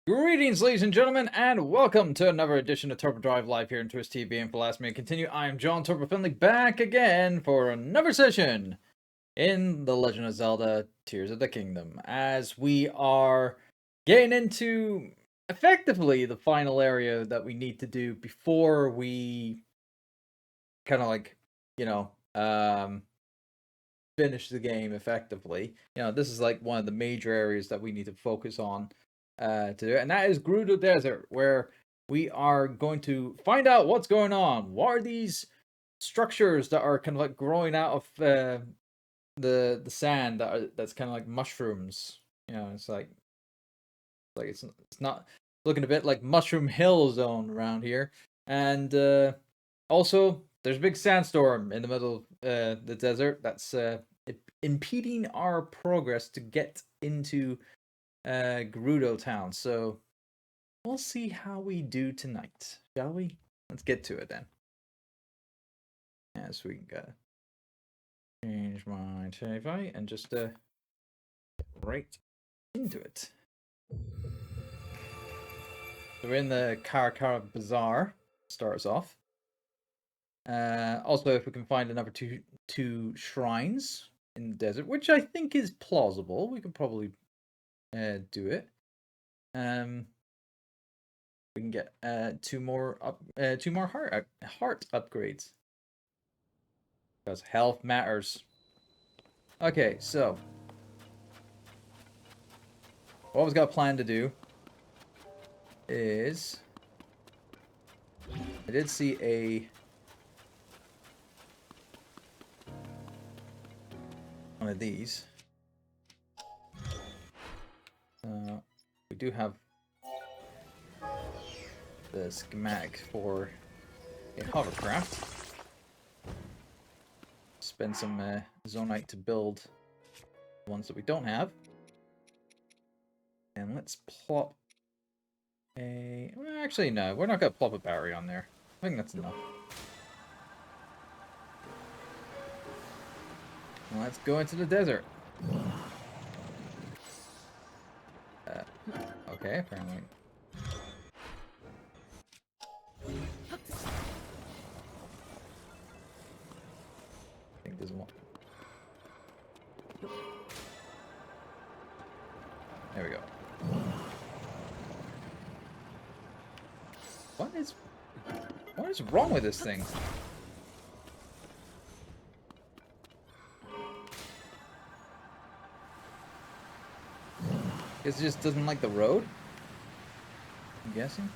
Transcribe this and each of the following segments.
Greetings, ladies and gentlemen, and welcome to another edition of Turbo Drive Live here in Twist TV. And for last minute continue, I am John Turbo Finley back again for another session in The Legend of Zelda Tears of the Kingdom, as we are getting into effectively the final area that we need to do before we kind of finish the game effectively. This is like one of the major areas that we need to focus on to do it, and that is Gerudo Desert, where we are going to find out what's going on. What are these structures that are kind of like growing out of the sand that's kind of like mushrooms? It's it's not looking a bit like Mushroom Hill zone around here, and also there's a big sandstorm in the middle of the desert that's impeding our progress to get into Gerudo Town. So we'll see how we do tonight, shall we? Let's get to it then. Yes, we can change my TV and just get right into it. So we're in the Karakara Bazaar. Starts off. Also, if we can find another two shrines in the desert, which I think is plausible, we could probably do it. We can get two more heart upgrades, because health matters. Okay, so what we've got planned to do is, I did see one of these. We do have the schematic for a hovercraft. Spend some zonite to build the ones that we don't have. And let's plop a... Well, actually, no. We're not going to plop a battery on there. I think that's enough. Well, let's go into the desert. Okay, apparently. I think there's one. There we go. What is wrong with this thing? It just doesn't like the road? I'm guessing.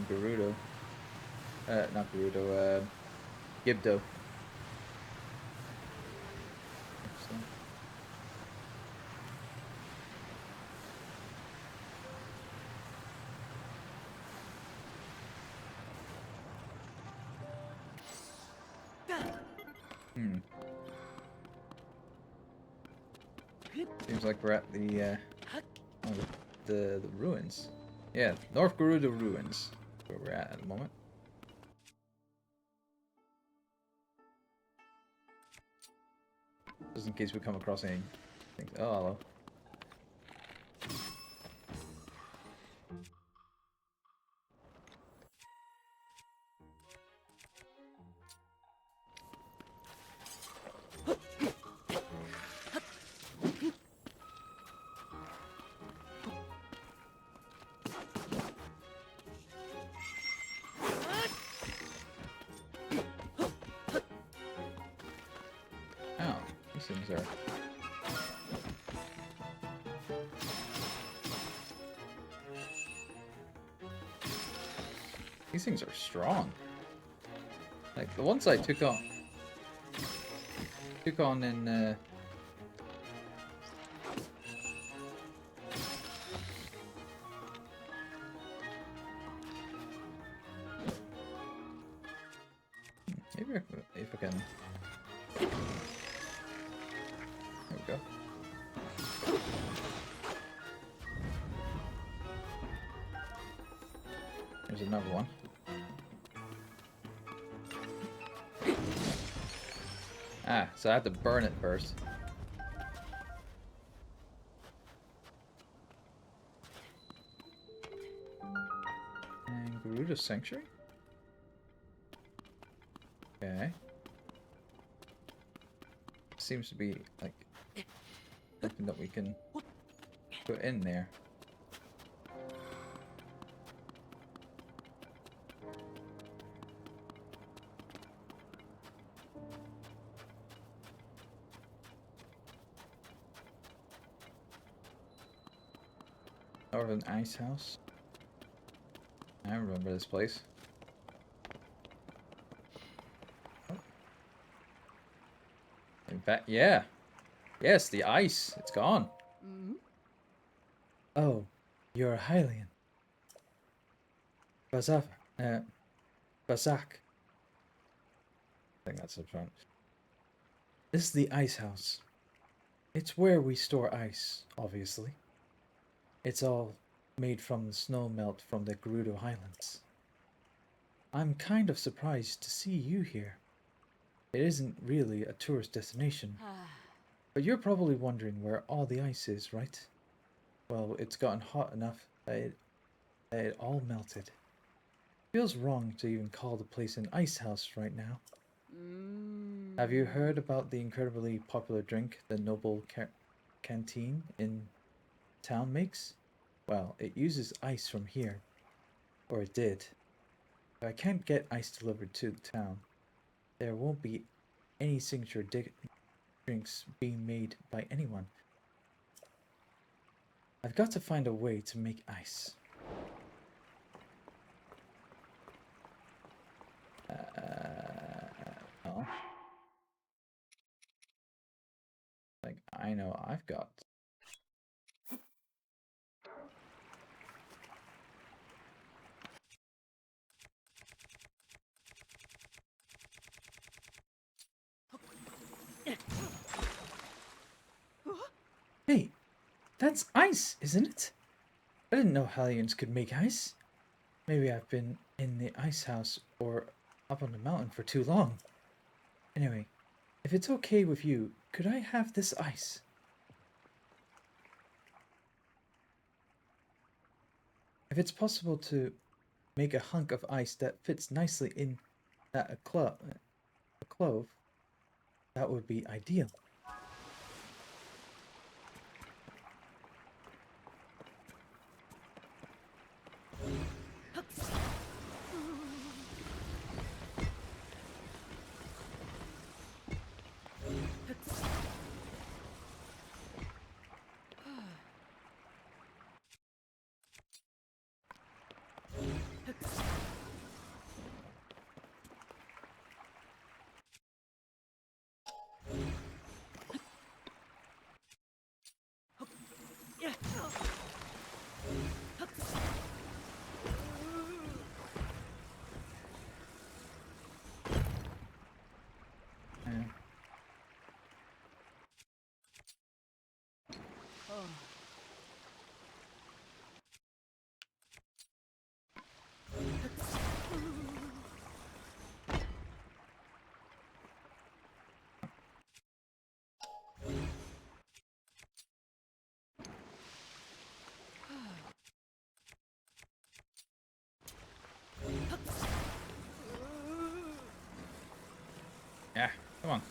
Gerudo. Not Gerudo, Gibdo. Seems like we're at the ruins. Yeah, North Gerudo ruins. Where we're at the moment. Just in case we come across anything. Oh, hello. Things are. These things are strong. Like the ones I took on in maybe if I can. There we go. another one. Ah, so I have to burn it first. And Gerudo Sanctuary? Okay. Seems to be like something that we can put in there. Northern Ice House. I remember this place. Oh. In fact, yeah. Yes, the ice. It's gone. Mm-hmm. Oh, you're a Hylian. Bazak. Bazak. I think that's the front. This is the ice house. It's where we store ice, obviously. It's all made from the snow melt from the Gerudo Highlands. I'm kind of surprised to see you here. It isn't really a tourist destination. But you're probably wondering where all the ice is, right? Well, it's gotten hot enough that it all melted. Feels wrong to even call the place an ice house right now. Have you heard about the incredibly popular drink the Noble Canteen in town makes? Well, it uses ice from here. Or it did. If I can't get ice delivered to the town, there won't be any signature drinks being made by anyone. I've got to find a way to make ice. Oh. Like, I know I've got. Hey, that's ice, isn't it? I didn't know Hellions could make ice. Maybe I've been in the ice house or up on the mountain for too long. Anyway, if it's okay with you, could I have this ice? If it's possible to make a hunk of ice that fits nicely in a clove, that would be ideal. Yeah, come on.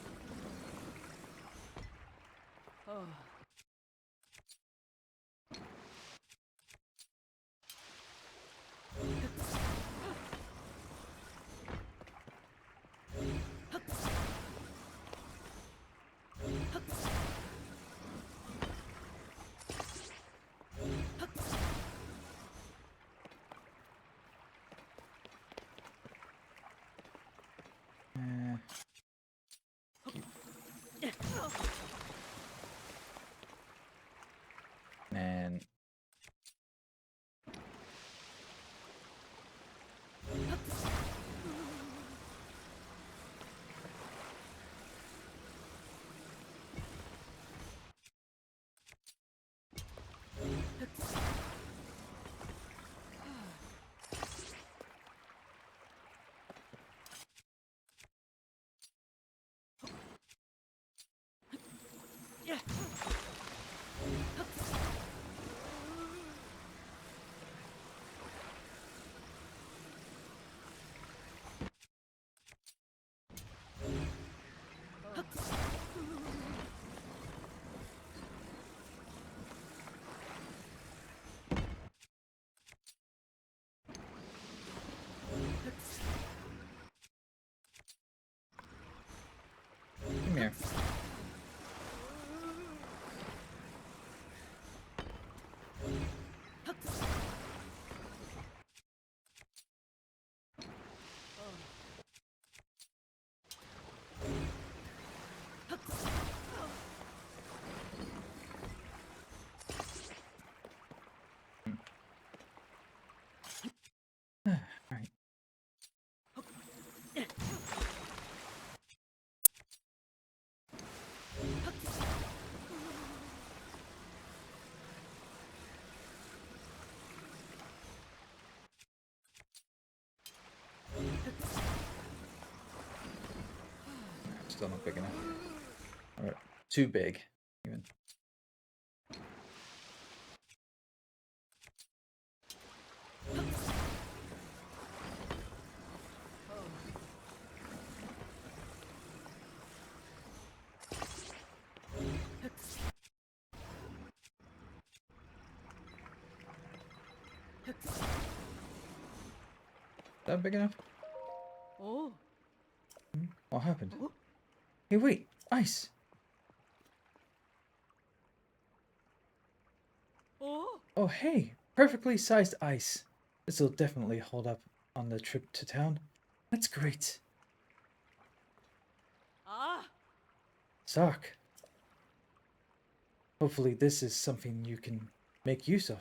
still not big enough. Or too big, even. Is that big enough? Oh. What happened? Hey, wait! Ice! Oh. Oh, hey! Perfectly sized ice. This'll definitely hold up on the trip to town. That's great. Ah. Sock. Hopefully this is something you can make use of.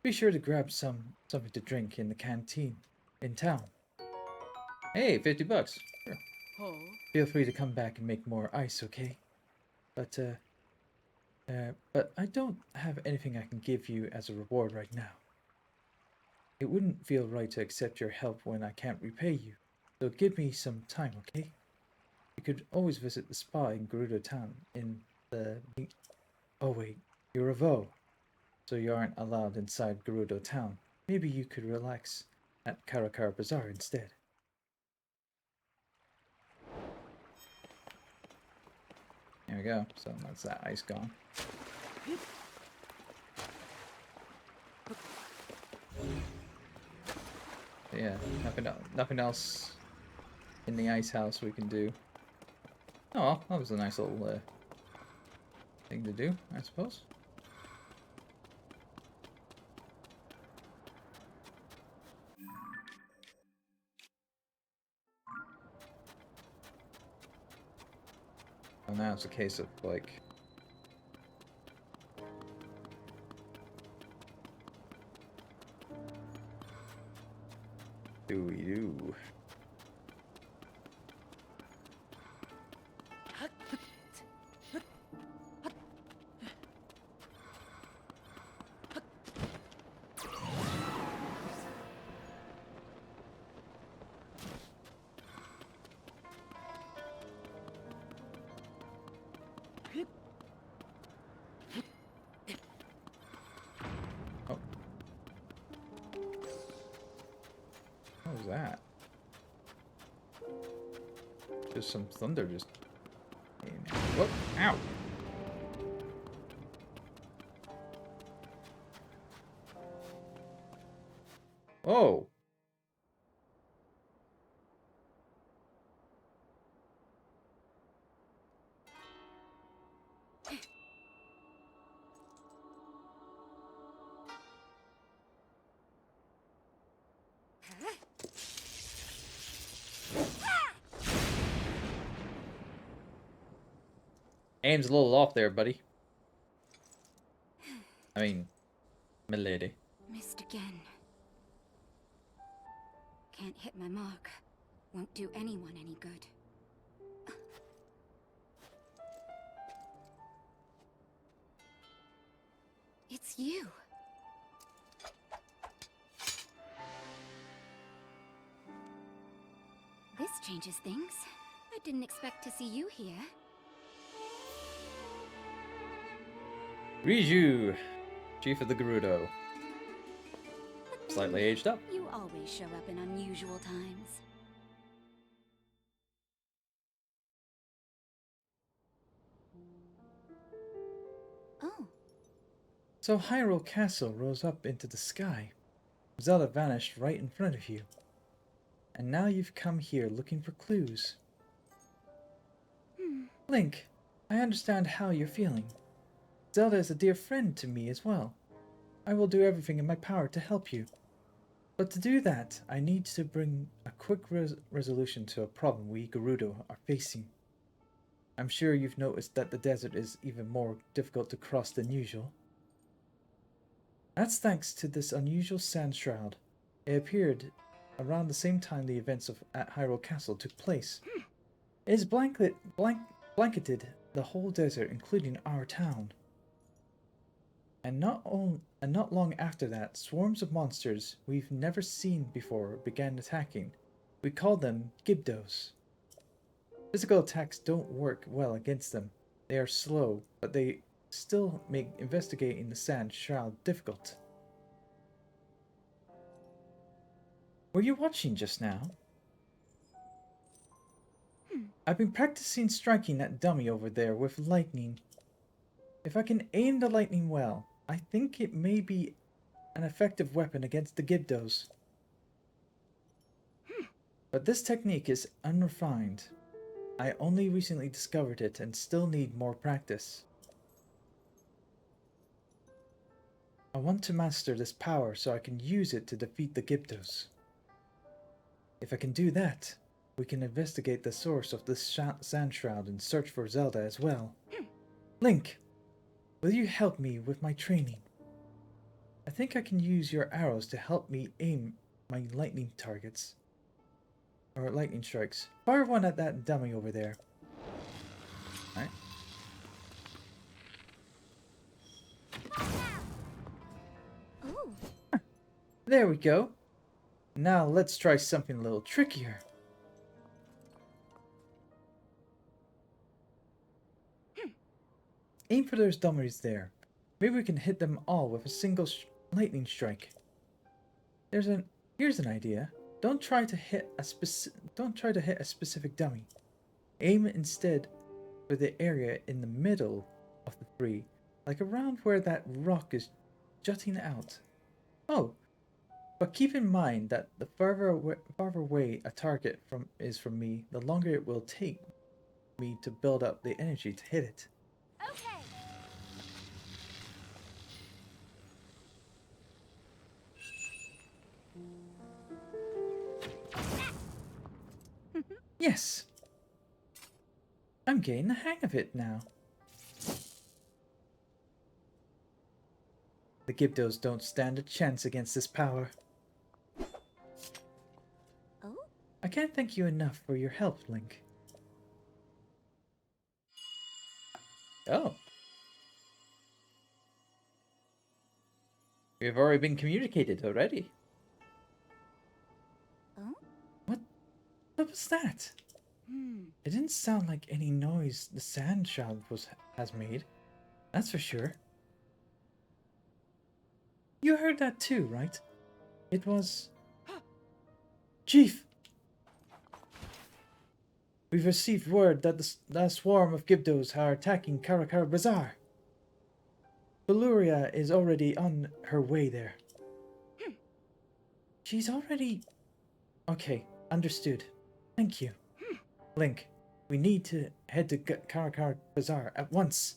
Be sure to grab something to drink in the canteen in town. Hey, $50. Sure. Oh. Feel free to come back and make more ice, okay? But I don't have anything I can give you as a reward right now. It wouldn't feel right to accept your help when I can't repay you. So give me some time, okay? You could always visit the spa in Gerudo Town in the... Oh wait, you're a Vo, so you aren't allowed inside Gerudo Town. Maybe you could relax at Karakara Bazaar instead. There we go. So that's that ice gone. But yeah, nothing else in the ice house we can do. Oh, well, that was a nice little thing to do, I suppose. Well, now it's a case of like... do we do? Oh. What was that? Just some thunder just... Whoop! Ow! Oh! Aim's a little off there, buddy. I mean, milady. Missed again. Can't hit my mark. Won't do anyone any good. It's you. This changes things. I didn't expect to see you here. Riju, chief of the Gerudo. Slightly aged up. You always show up in unusual times. Oh. So Hyrule Castle rose up into the sky. Zelda vanished right in front of you. And now you've come here looking for clues. Link, I understand how you're feeling. Zelda is a dear friend to me as well. I will do everything in my power to help you. But to do that, I need to bring a quick resolution to a problem we Gerudo are facing. I'm sure you've noticed that the desert is even more difficult to cross than usual. That's thanks to this unusual sand shroud. It appeared around the same time the events at Hyrule Castle took place. It has blanketed the whole desert, including our town. And not long after that, swarms of monsters we've never seen before began attacking. We call them Gibdos. Physical attacks don't work well against them. They are slow, but they still make investigating the sand shroud difficult. Were you watching just now? I've been practicing striking that dummy over there with lightning. If I can aim the lightning well, I think it may be an effective weapon against the Gibdos. But this technique is unrefined. I only recently discovered it and still need more practice. I want to master this power so I can use it to defeat the Gibdos. If I can do that, we can investigate the source of this sand shroud and search for Zelda as well. Link, will you help me with my training? I think I can use your arrows to help me aim my lightning targets. Or lightning strikes. Fire one at that dummy over there. Alright. Ooh. There we go. Now let's try something a little trickier. Aim for those dummies there. Maybe we can hit them all with a single lightning strike. Here's an idea. Don't try to hit a specific dummy. Aim instead for the area in the middle of the three, like around where that rock is jutting out. Oh, but keep in mind that the farther away a target is from me, the longer it will take me to build up the energy to hit it. Okay. Yes! I'm getting the hang of it now. The Gibdos don't stand a chance against this power. Oh? I can't thank you enough for your help, Link. Oh. We've already been communicated already. Oh? What was that? It didn't sound like any noise the sand shroud has made. That's for sure. You heard that too, right? It was... Chief! We've received word that the swarm of Gibdos are attacking Karakar Bazaar. Valuria is already on her way there. She's already... Okay, understood. Thank you. Link, we need to head to Karakar Bazaar at once.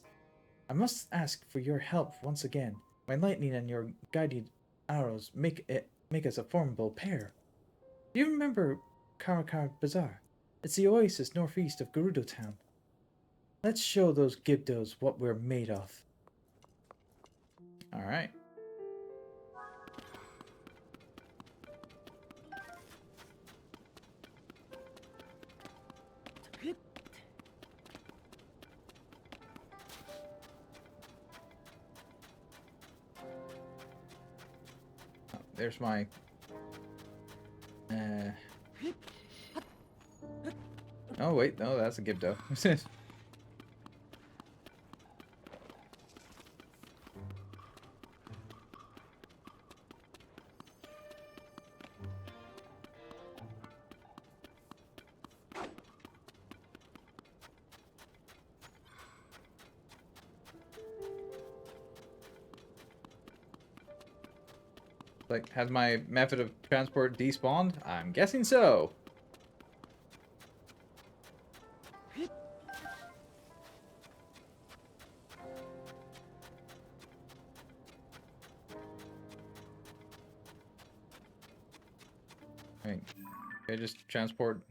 I must ask for your help once again. My lightning and your guided arrows make us a formidable pair. Do you remember Karakar Bazaar? It's the oasis northeast of Gerudo town. Let's show those Gibdos what we're made of. Alright. Oh, there's my... Oh wait, no, that's a Gibdo. Like, has my method of transport despawned? I'm guessing so. Right. Okay, just transport.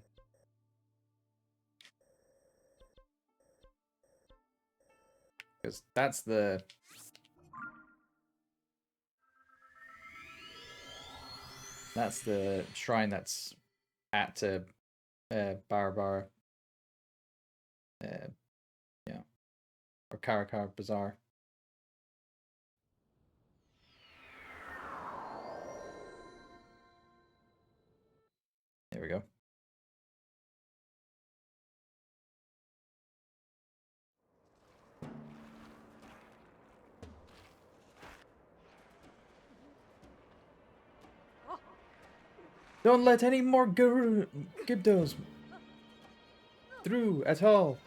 Because that's the... That's the shrine that's at Barbar. Yeah. Or Karakar Bazaar. There we go. Don't let any more Gibdos through at all.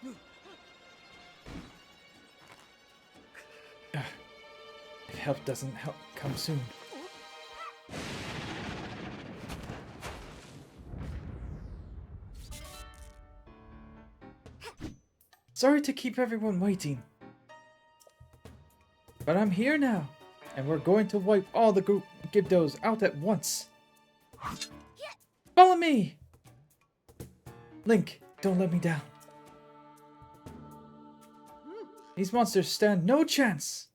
If help doesn't come soon. Sorry to keep everyone waiting. But I'm here now, and we're going to wipe all the Gibdos out at once. Follow me! Link, don't let me down. These monsters stand no chance.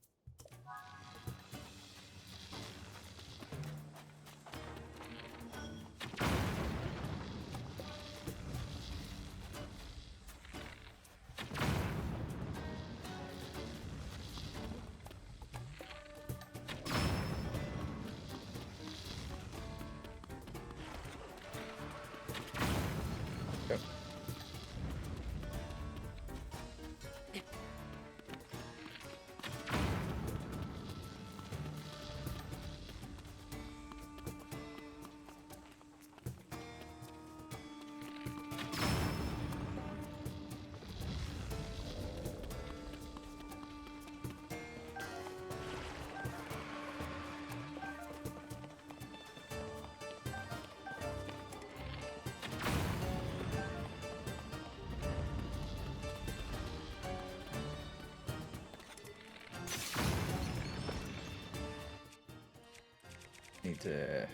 Need to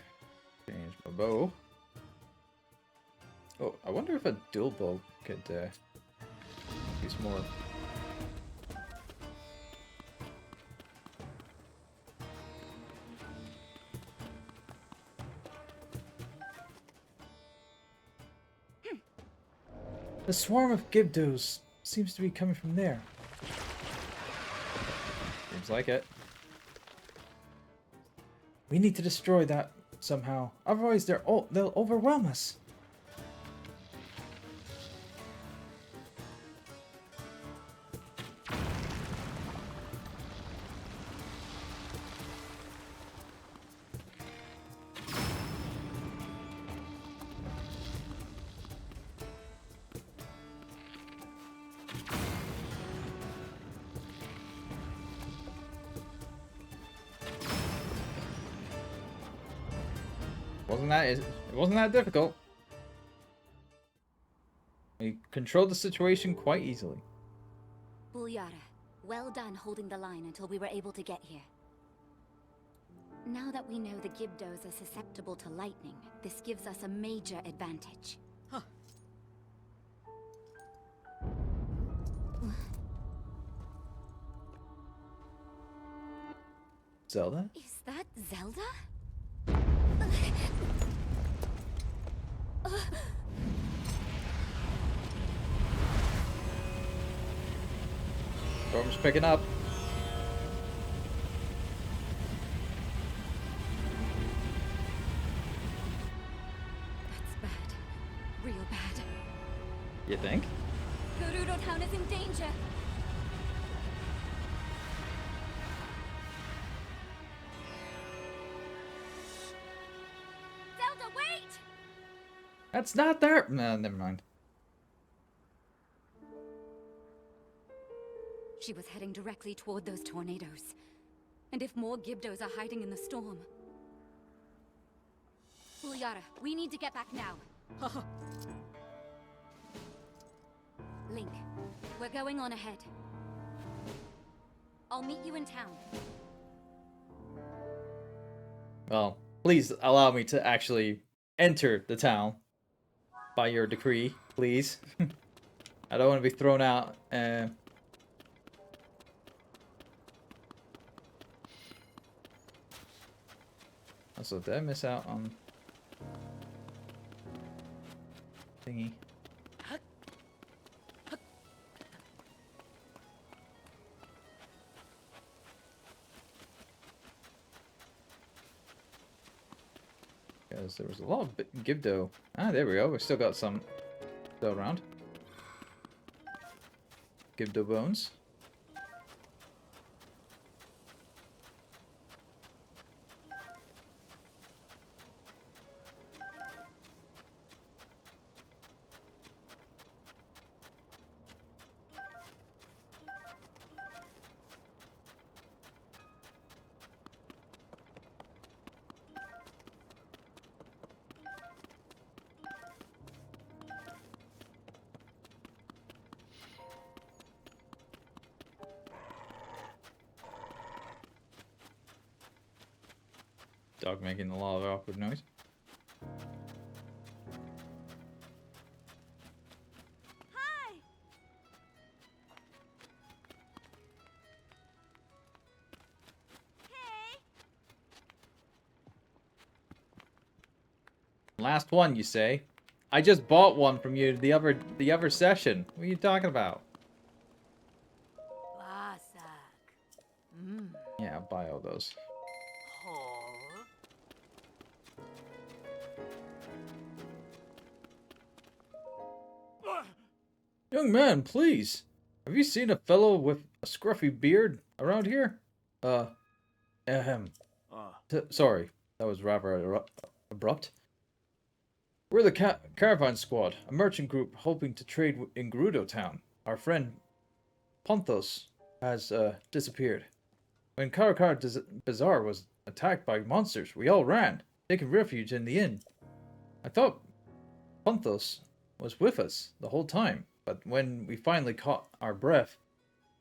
change my bow. Oh, I wonder if a dual bow could use more. The swarm of Gibdos seems to be coming from there. Seems like it. We need to destroy that somehow. Otherwise, they'll overwhelm us. It wasn't that difficult. We controlled the situation quite easily. Bulyara, well done holding the line until we were able to get here. Now that we know the Gibdos are susceptible to lightning, this gives us a major advantage. Huh. Zelda? Is that Zelda? Storm's picking up. That's bad. Real bad. You think? Gerudo town is in danger. Zelda, wait! That's not there. No, never mind. She was heading directly toward those tornadoes. And if more Gibdos are hiding in the storm... Bulyara, we need to get back now. Link, we're going on ahead. I'll meet you in town. Well, please allow me to actually enter the town. By your decree, please. I don't want to be thrown out. Also, did I miss out on thingy? Because there was a lot of Gibdo. Ah, there we go. We've still got some still around. Gibdo bones. Dog making a lot of awkward noise. Hi. Hey. Last one, you say? I just bought one from you the other session. What are you talking about? Vasak. Yeah, I'll buy all those. Ho. Young man, please. Have you seen a fellow with a scruffy beard around here? Ahem. Sorry, that was rather abrupt. We're the Caravan Squad, a merchant group hoping to trade in Gerudo Town. Our friend Ponthos has disappeared. When Karakar Bazaar was attacked by monsters, we all ran, taking refuge in the inn. I thought Ponthos was with us the whole time, but when we finally caught our breath,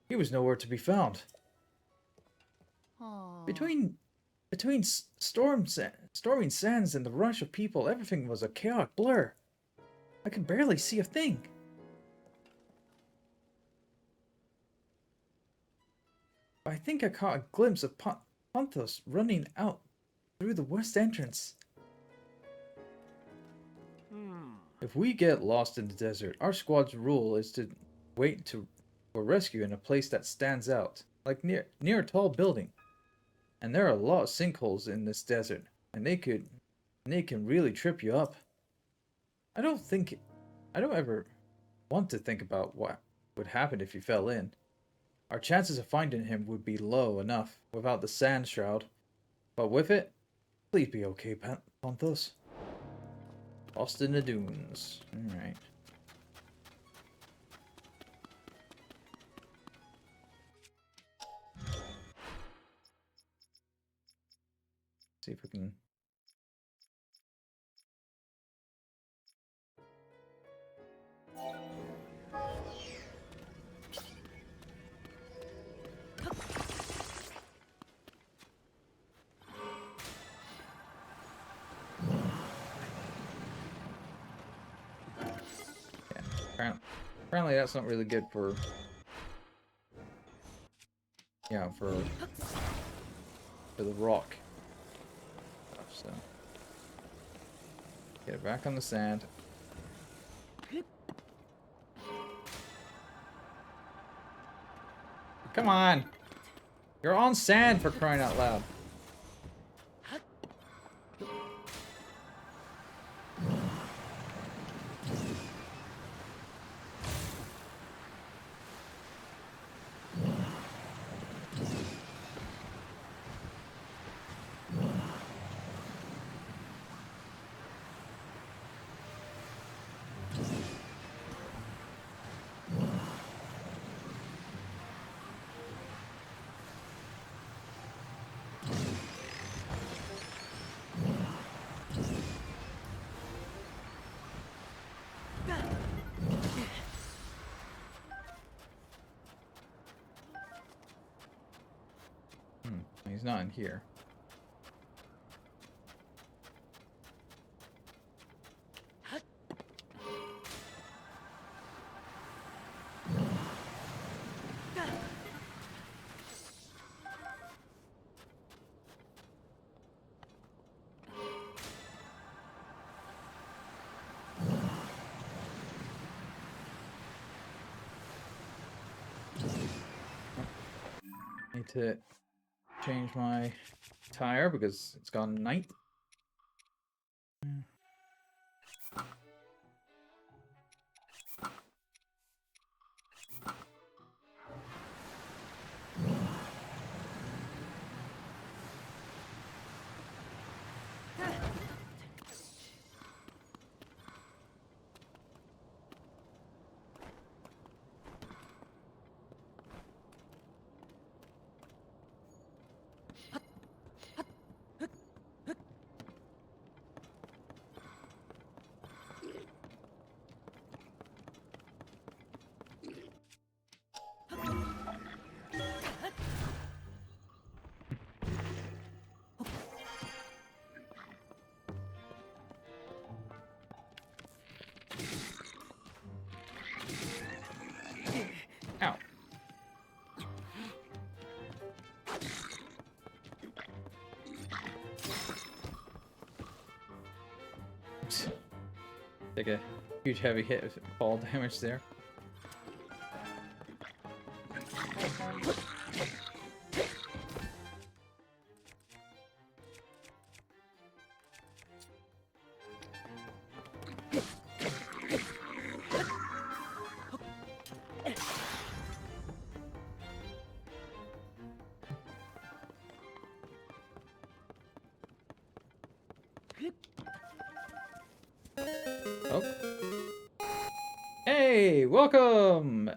he was nowhere to be found. Between storming sands and the rush of people, everything was a chaotic blur. I could barely see a thing. I think I caught a glimpse of Ponthos running out through the west entrance. If we get lost in the desert, our squad's rule is to wait for rescue in a place that stands out, like near a tall building. And there are a lot of sinkholes in this desert, and they can really trip you up. I don't ever want to think about what would happen if you fell in. Our chances of finding him would be low enough without the sand shroud, but with it, please be okay, Ponthos. Lost in the dunes. Alright. See if we can... Yeah, apparently that's not really good for... Yeah, for the rock. So... Get it back on the sand. Come on! You're on sand, for crying out loud. He's not in here. Need to change my tire because it's gone night. Take a huge heavy hit of fall damage there. Oh. Hey, welcome!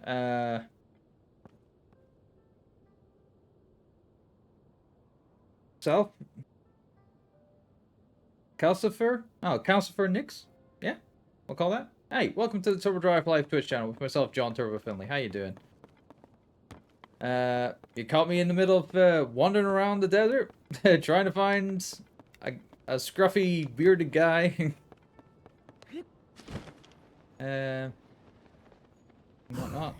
Self? Calcifer? Oh, Calcifer Nix? Yeah, we'll call that. Hey, welcome to the Turbo Drive Live Twitch channel with myself, John Turbo Finley. How you doing? You caught me in the middle of wandering around the desert, trying to find a scruffy, bearded guy. Whatnot.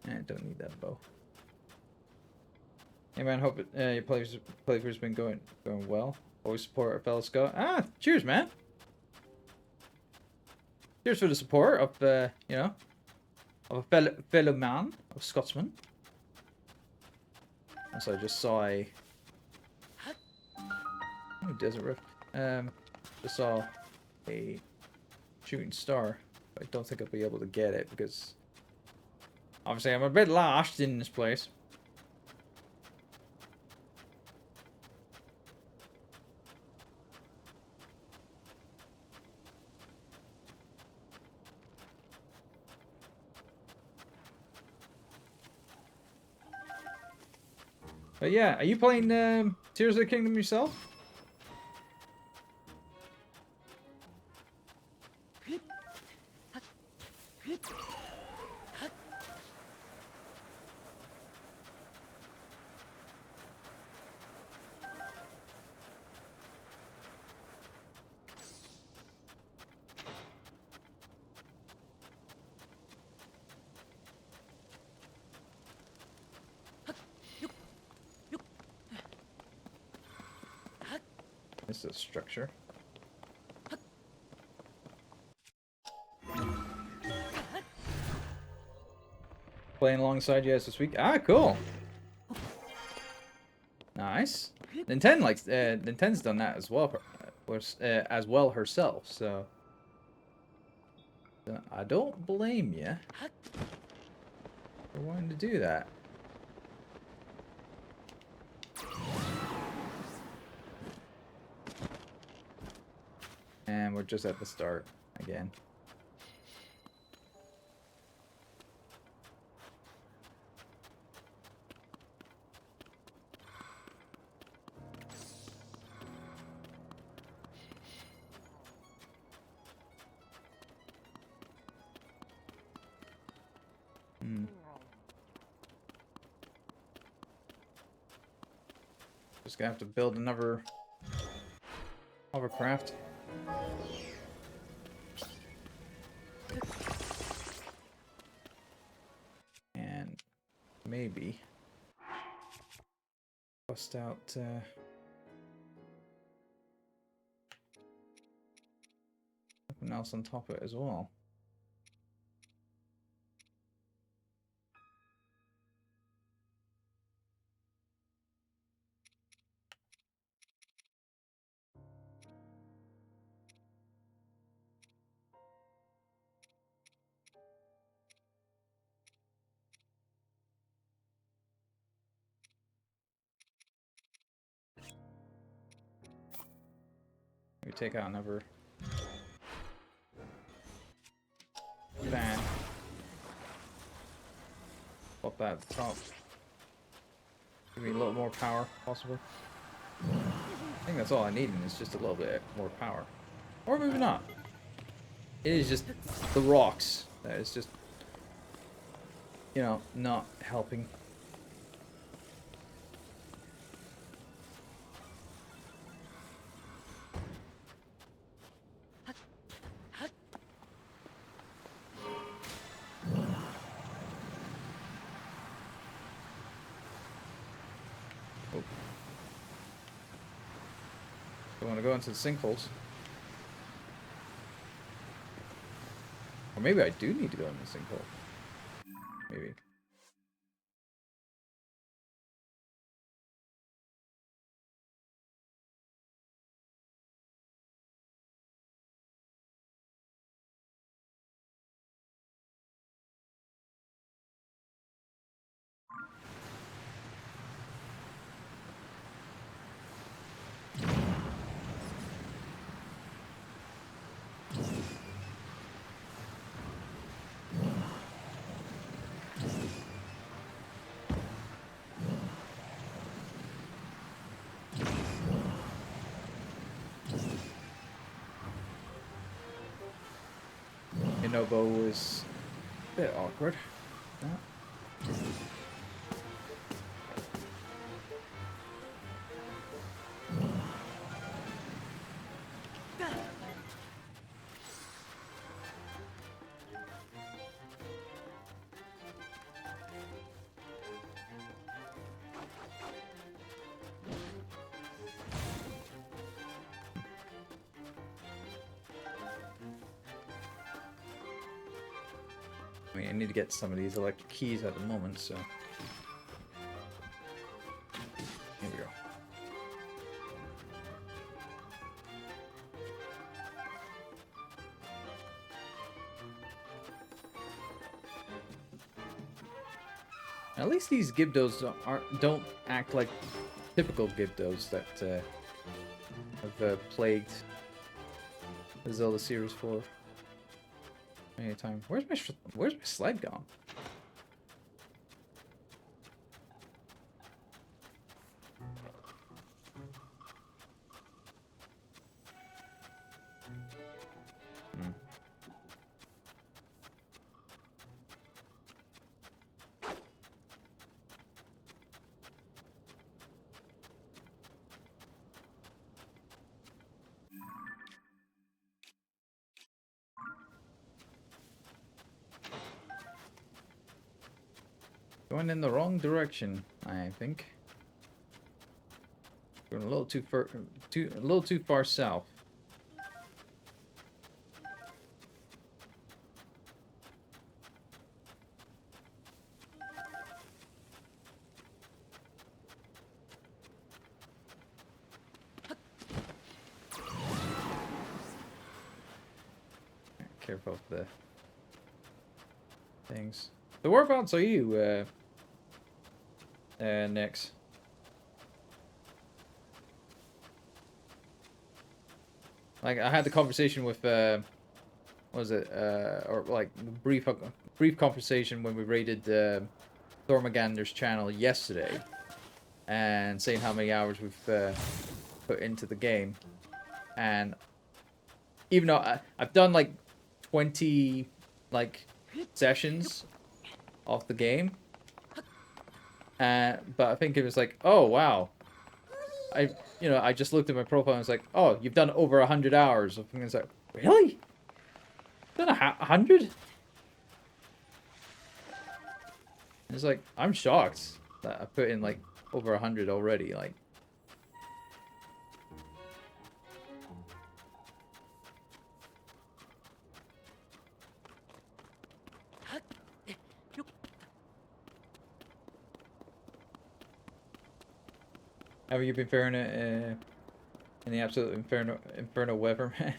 I don't need that bow. Hey man, hope your playthrough's been going well. Always support our fellow Scot. Ah, cheers, man. Cheers for the support of you know, of a fellow man, of Scotsman. Also, I just saw a desert rift. Just saw a shooting star. But I don't think I'll be able to get it because obviously I'm a bit lost in this place. But yeah, are you playing Tears of the Kingdom yourself? This is a structure. Playing alongside you guys this week. Ah, cool. Nice. Nintendo's done that as well, herself. So I don't blame you for wanting to do that. And we're just at the start again. Just gonna have to build another hovercraft. And maybe bust out something else on top of it as well. We take out another fan. Pop that at the top. Give me a little more power, possibly. I think that's all I need, and it's just a little bit more power. Or maybe not. It is just the rocks that is just, you know, not helping. Oh. Don't want to go into the sinkholes. Or maybe I do need to go in the sinkhole. Maybe. Inobo is a bit awkward. Yeah. I mean, I need to get some of these electric keys at the moment, so... Here we go. At least these Gibdos don't act like typical Gibdos that have plagued the Zelda series for any time. Where's my sled gone? Going in the wrong direction, I think. Going a little too far south. Careful of the things. So whereabouts are you, Nix? Like, I had the conversation with, what was it, or like, brief conversation when we raided, Thormagander's channel yesterday, and saying how many hours we've, put into the game, and even though I've done, like, 20, like, sessions of the game, but I think it was like, oh wow, I just looked at my profile and was like, oh, you've done over 100 hours. I was like, really? Done 100? It's like, I'm shocked that I put in like over 100 already. Like, how have you been faring in the absolute inferno weather, man?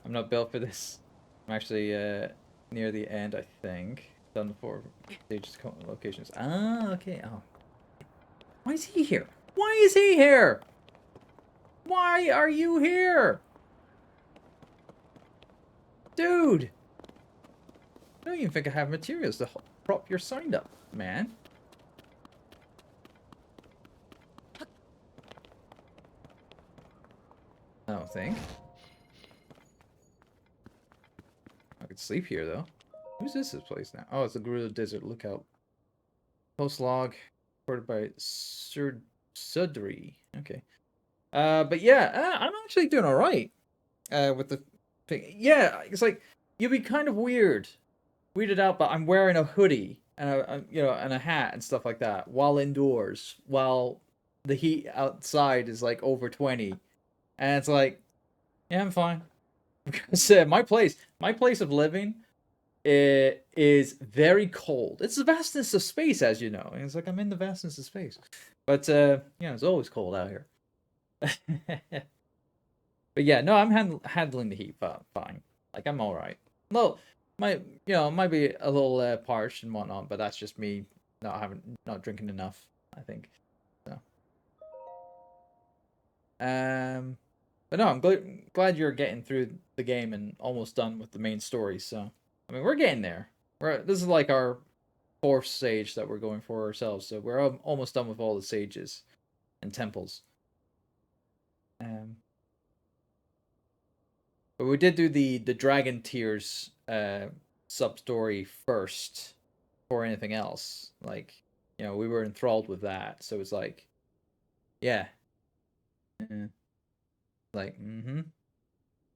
I'm not built for this. I'm actually near the end, I think. Done the 4 stages locations. Ah, okay. Oh, why is he here? Why is he here? Why are you here, dude? I don't even think I have materials to prop your sign up, man. I don't think. I could sleep here, though. Who's this place now? Oh, it's the Gerudo Desert Lookout. Post log, reported by Sudri. Okay. But yeah, I'm actually doing alright. With the thing. Yeah, it's like, you'd be kind of weirded out, but I'm wearing a hoodie and and a hat and stuff like that while indoors, while the heat outside is like over 20, and it's like, yeah, I'm fine. Because my place of living, it is very cold. It's the vastness of space, as you know. And it's like I'm in the vastness of space, but it's always cold out here. But yeah, no, I'm handling the heat fine. Like I'm all right. No, might be a little parched and whatnot, but that's just me not drinking enough, I think. So, but no, I'm glad you're getting through the game and almost done with the main story. So, I mean, we're getting there. This is like our fourth sage that we're going for ourselves. So we're almost done with all the sages and temples. But we did do the Dragon Tears sub story first before anything else. Like, we were enthralled with that. So it's like, yeah. Like,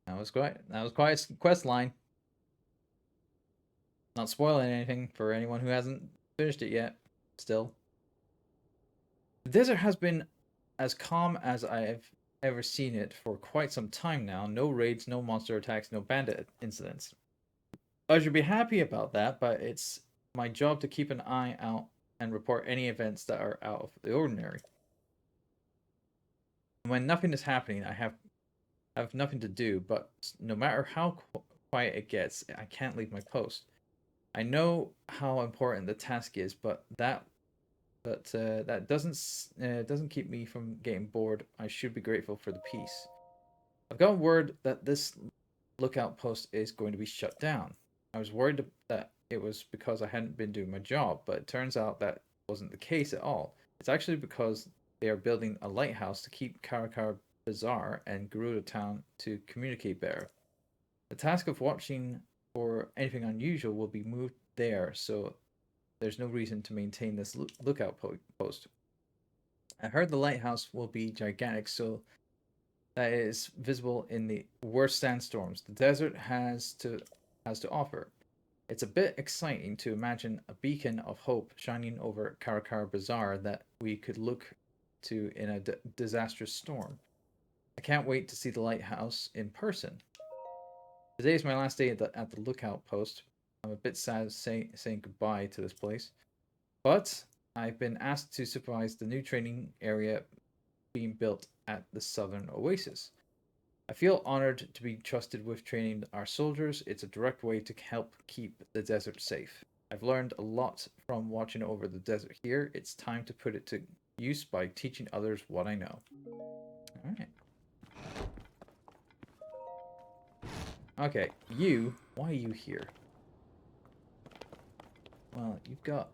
That was quite a quest line. Not spoiling anything for anyone who hasn't finished it yet. Still. The desert has been as calm as I've ever seen it for quite some time now. No raids, no monster attacks, no bandit incidents. I should be happy about that, but it's my job to keep an eye out and report any events that are out of the ordinary. When nothing is happening, I have nothing to do, but no matter how quiet it gets, I can't leave my post. I know how important the task is, but that doesn't keep me from getting bored. I should be grateful for the peace. I've got word that this lookout post is going to be shut down. I was worried that it was because I hadn't been doing my job, but it turns out that wasn't the case at all. It's actually because they are building a lighthouse to keep Karakar Bazaar and Gerudo Town to communicate better. The task of watching for anything unusual will be moved there, so there's no reason to maintain this lookout post. I heard the lighthouse will be gigantic, so that it is visible in the worst sandstorms the desert has to offer. It's a bit exciting to imagine a beacon of hope shining over Karakar Bazaar that we could look to in a disastrous storm. I can't wait to see the lighthouse in person. Today is my last day at the lookout post. I'm a bit sad saying goodbye to this place, but I've been asked to supervise the new training area being built at the Southern Oasis. I feel honored to be trusted with training our soldiers. It's a direct way to help keep the desert safe. I've learned a lot from watching over the desert here. It's time to put it to use by teaching others what I know. Alright. Okay, why are you here? Well, you've got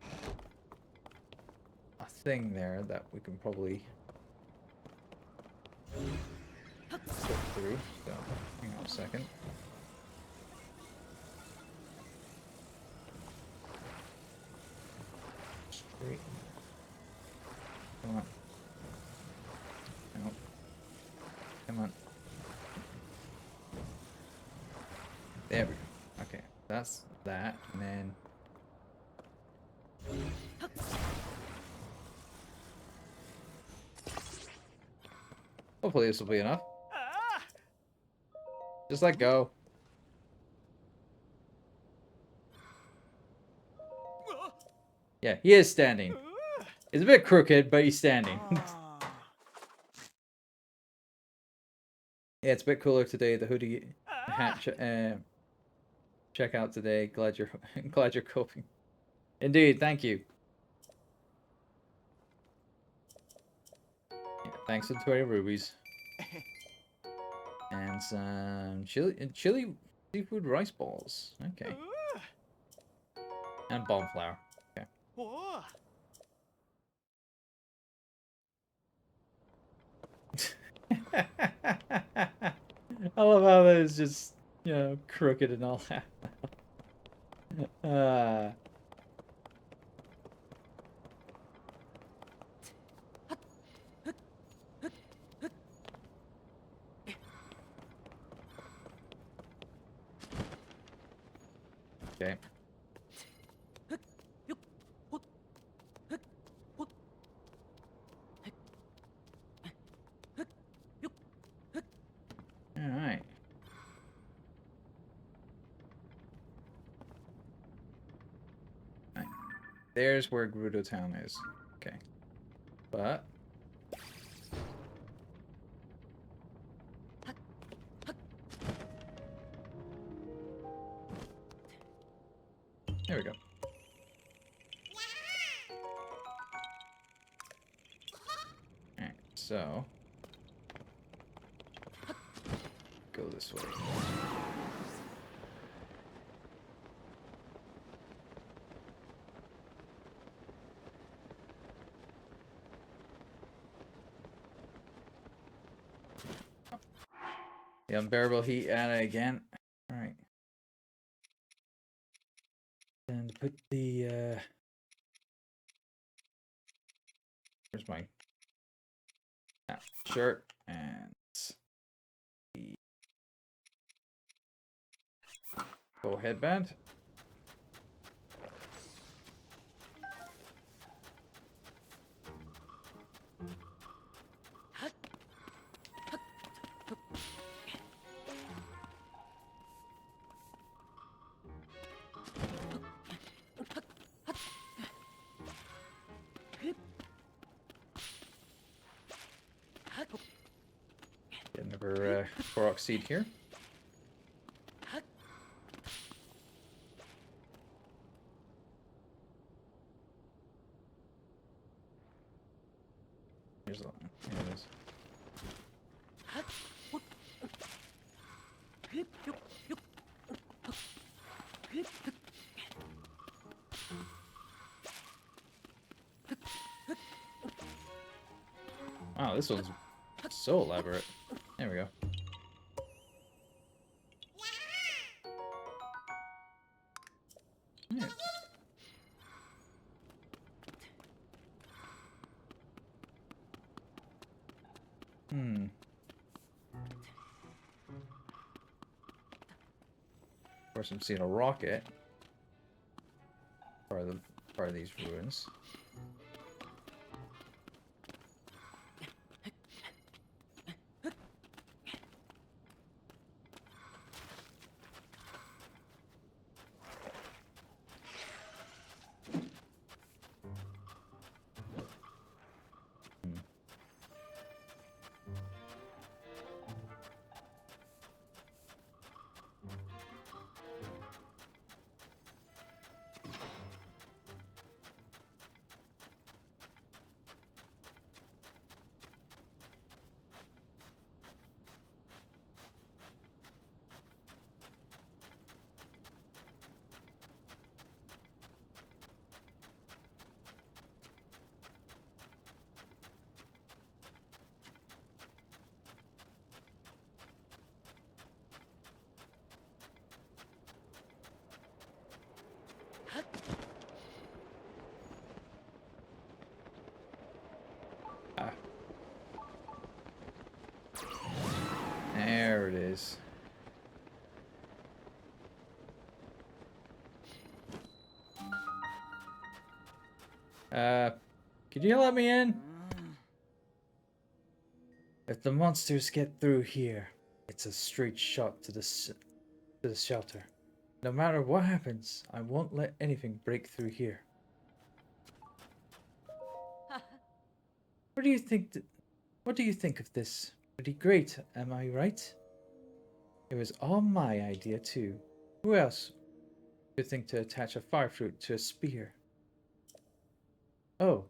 a thing there that we can probably flip through. So, hang on a second. Straight. Come on. Nope. Come on. There we go. Okay, that's that, and then... Hopefully this will be enough. Just let go. Yeah, he is standing. It's a bit crooked, but he's standing. Yeah, it's a bit cooler today. The hoodie hat check out today. Glad you're coping. Indeed, thank you. Yeah, thanks for the 20 rubies. And some chili seafood rice balls. Okay. And bomb flour. Okay. I love how that is just, crooked and all that. Okay. There's where Gerudo Town is. Okay. But... there we go. Alright, so... go this way. The unbearable heat at it again. Alright. And put the where's my shirt and the full headband. Get another Korok seed here. Here's the one. Here it is. Wow, this one's so elaborate. There we go. Yeah. Hmm. Of course, I'm seeing a rocket. Part of these ruins. There it is. Could you let me in? If the monsters get through here, it's a straight shot to the shelter. No matter what happens, I won't let anything break through here. What do you think? What do you think of this? Pretty great, am I right? It was all my idea too. Who else could think to attach a fire fruit to a spear? Oh,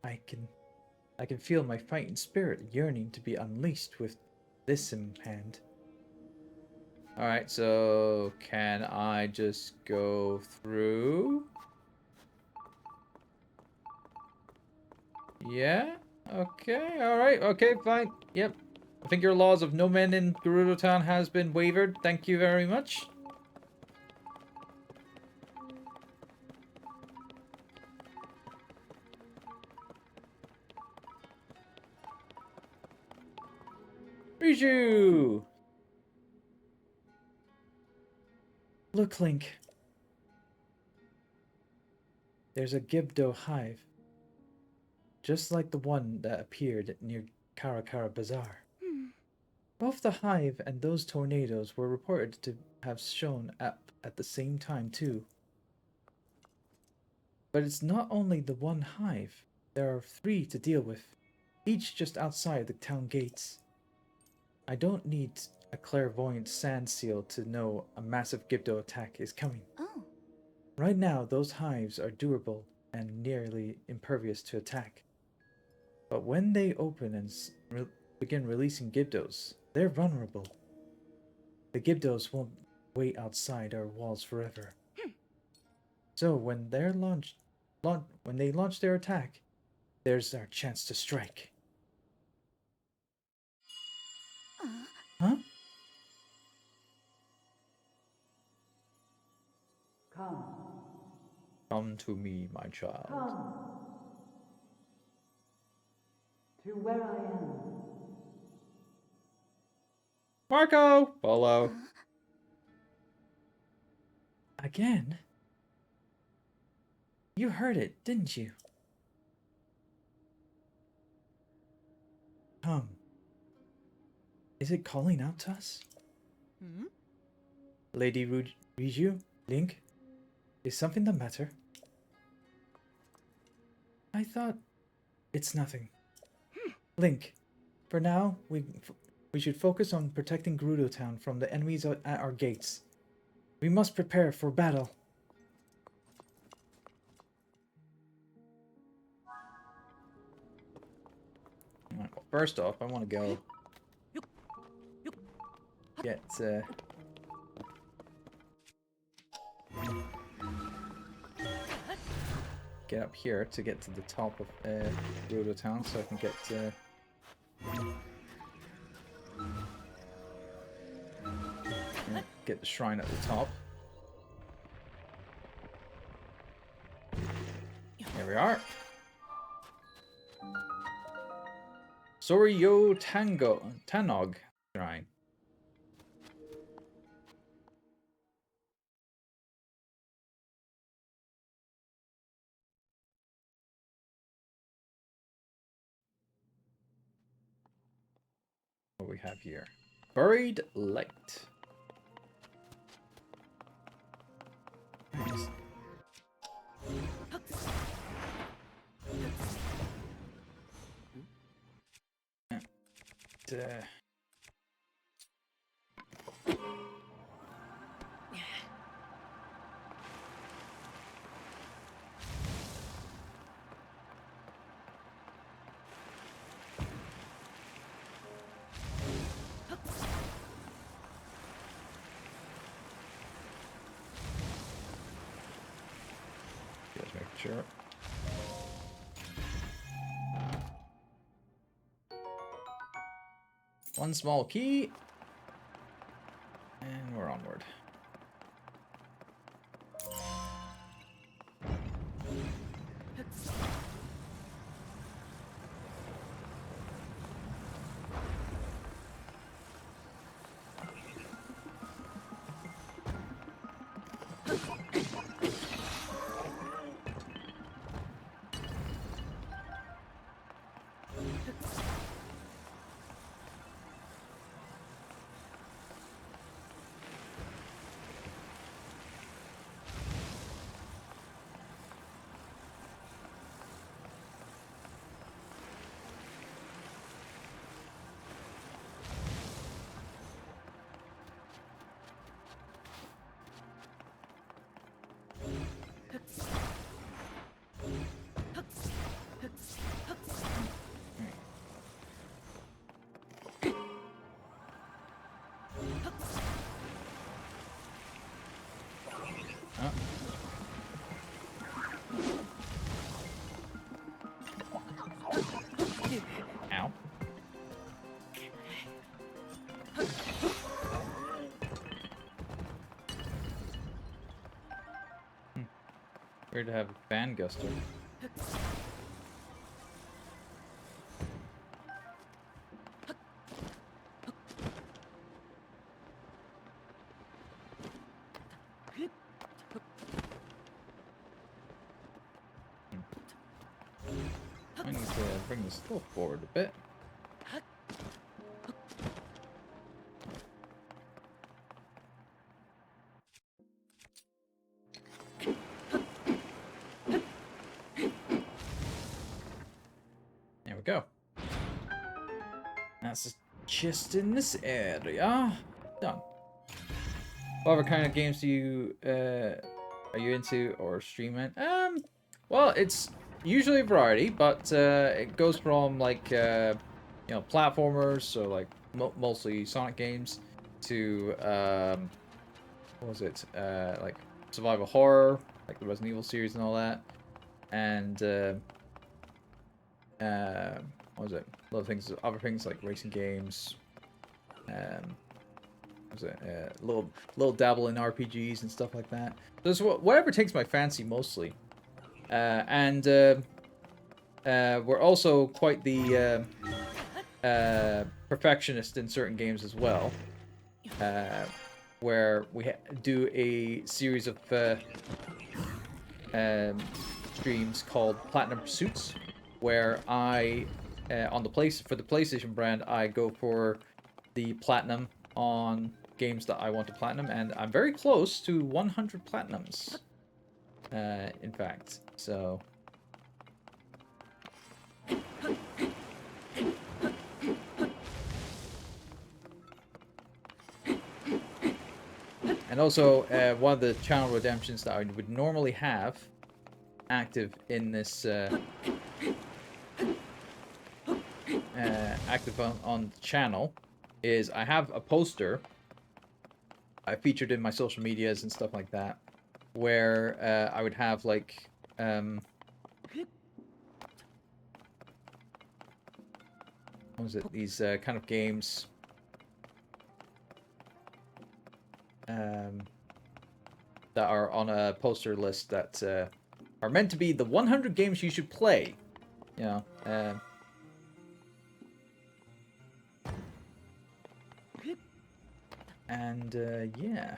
I can feel my fighting spirit yearning to be unleashed with this in hand. Alright, so can I just go through? Yeah? Okay, alright, okay, fine. Yep. I think your laws of no men in Gerudo Town has been wavered. Thank you very much. Riju! Look, Link. There's a Gibdo hive. Just like the one that appeared near Karakara Bazaar. Both the hive and those tornadoes were reported to have shown up at the same time too. But it's not only the one hive. There are 3 to deal with, each just outside the town gates. I don't need a clairvoyant sand seal to know a massive Gibdo attack is coming. Oh. Right now, those hives are durable and nearly impervious to attack. But when they open and begin releasing Gibdos, they're vulnerable. The Gibdos won't wait outside our walls forever. So when they launch their attack, there's our chance to strike. Huh? Come to me, my child. Come to where I am. Marco! Polo. Again? You heard it, didn't you? Come. Is it calling out to us? Hmm? Lady Riju? Link? Is something the matter? I thought... It's nothing. Link, for now, we should focus on protecting Gerudo Town from the enemies at our gates. We must prepare for battle. Well, first off, I want to go get up here to get to the top of Gerudo Town, so I can get the shrine at the top. Here we are. Soryo Tanog shrine. What we have here? Buried light. Nice. Just making sure. One small key. And we're onward. Ow. Weird to have a fan guster. I need to bring this still forward a bit. That's just in this area. Done. What other kind of games do you are you into or streaming? Well, it's usually a variety, but it goes from like you know, platformers, so like mostly Sonic games, to what was it? Like survival horror, like the Resident Evil series and all that, and what was it? Other things like racing games. What was it? Little dabble in RPGs and stuff like that. So it's whatever takes my fancy mostly. And we're also quite the perfectionist in certain games as well, where we do a series of streams called Platinum Pursuits, where I on the for the PlayStation brand, I go for the platinum on games that I want to platinum, and I'm very close to 100 platinums. In fact, so. And also, one of the channel redemptions that I would normally have active in this active on the channel is I have a poster I featured in my social medias and stuff like that, where I would have like what was it, these kind of games that are on a poster list that are meant to be the 100 games you should play, you know. And yeah.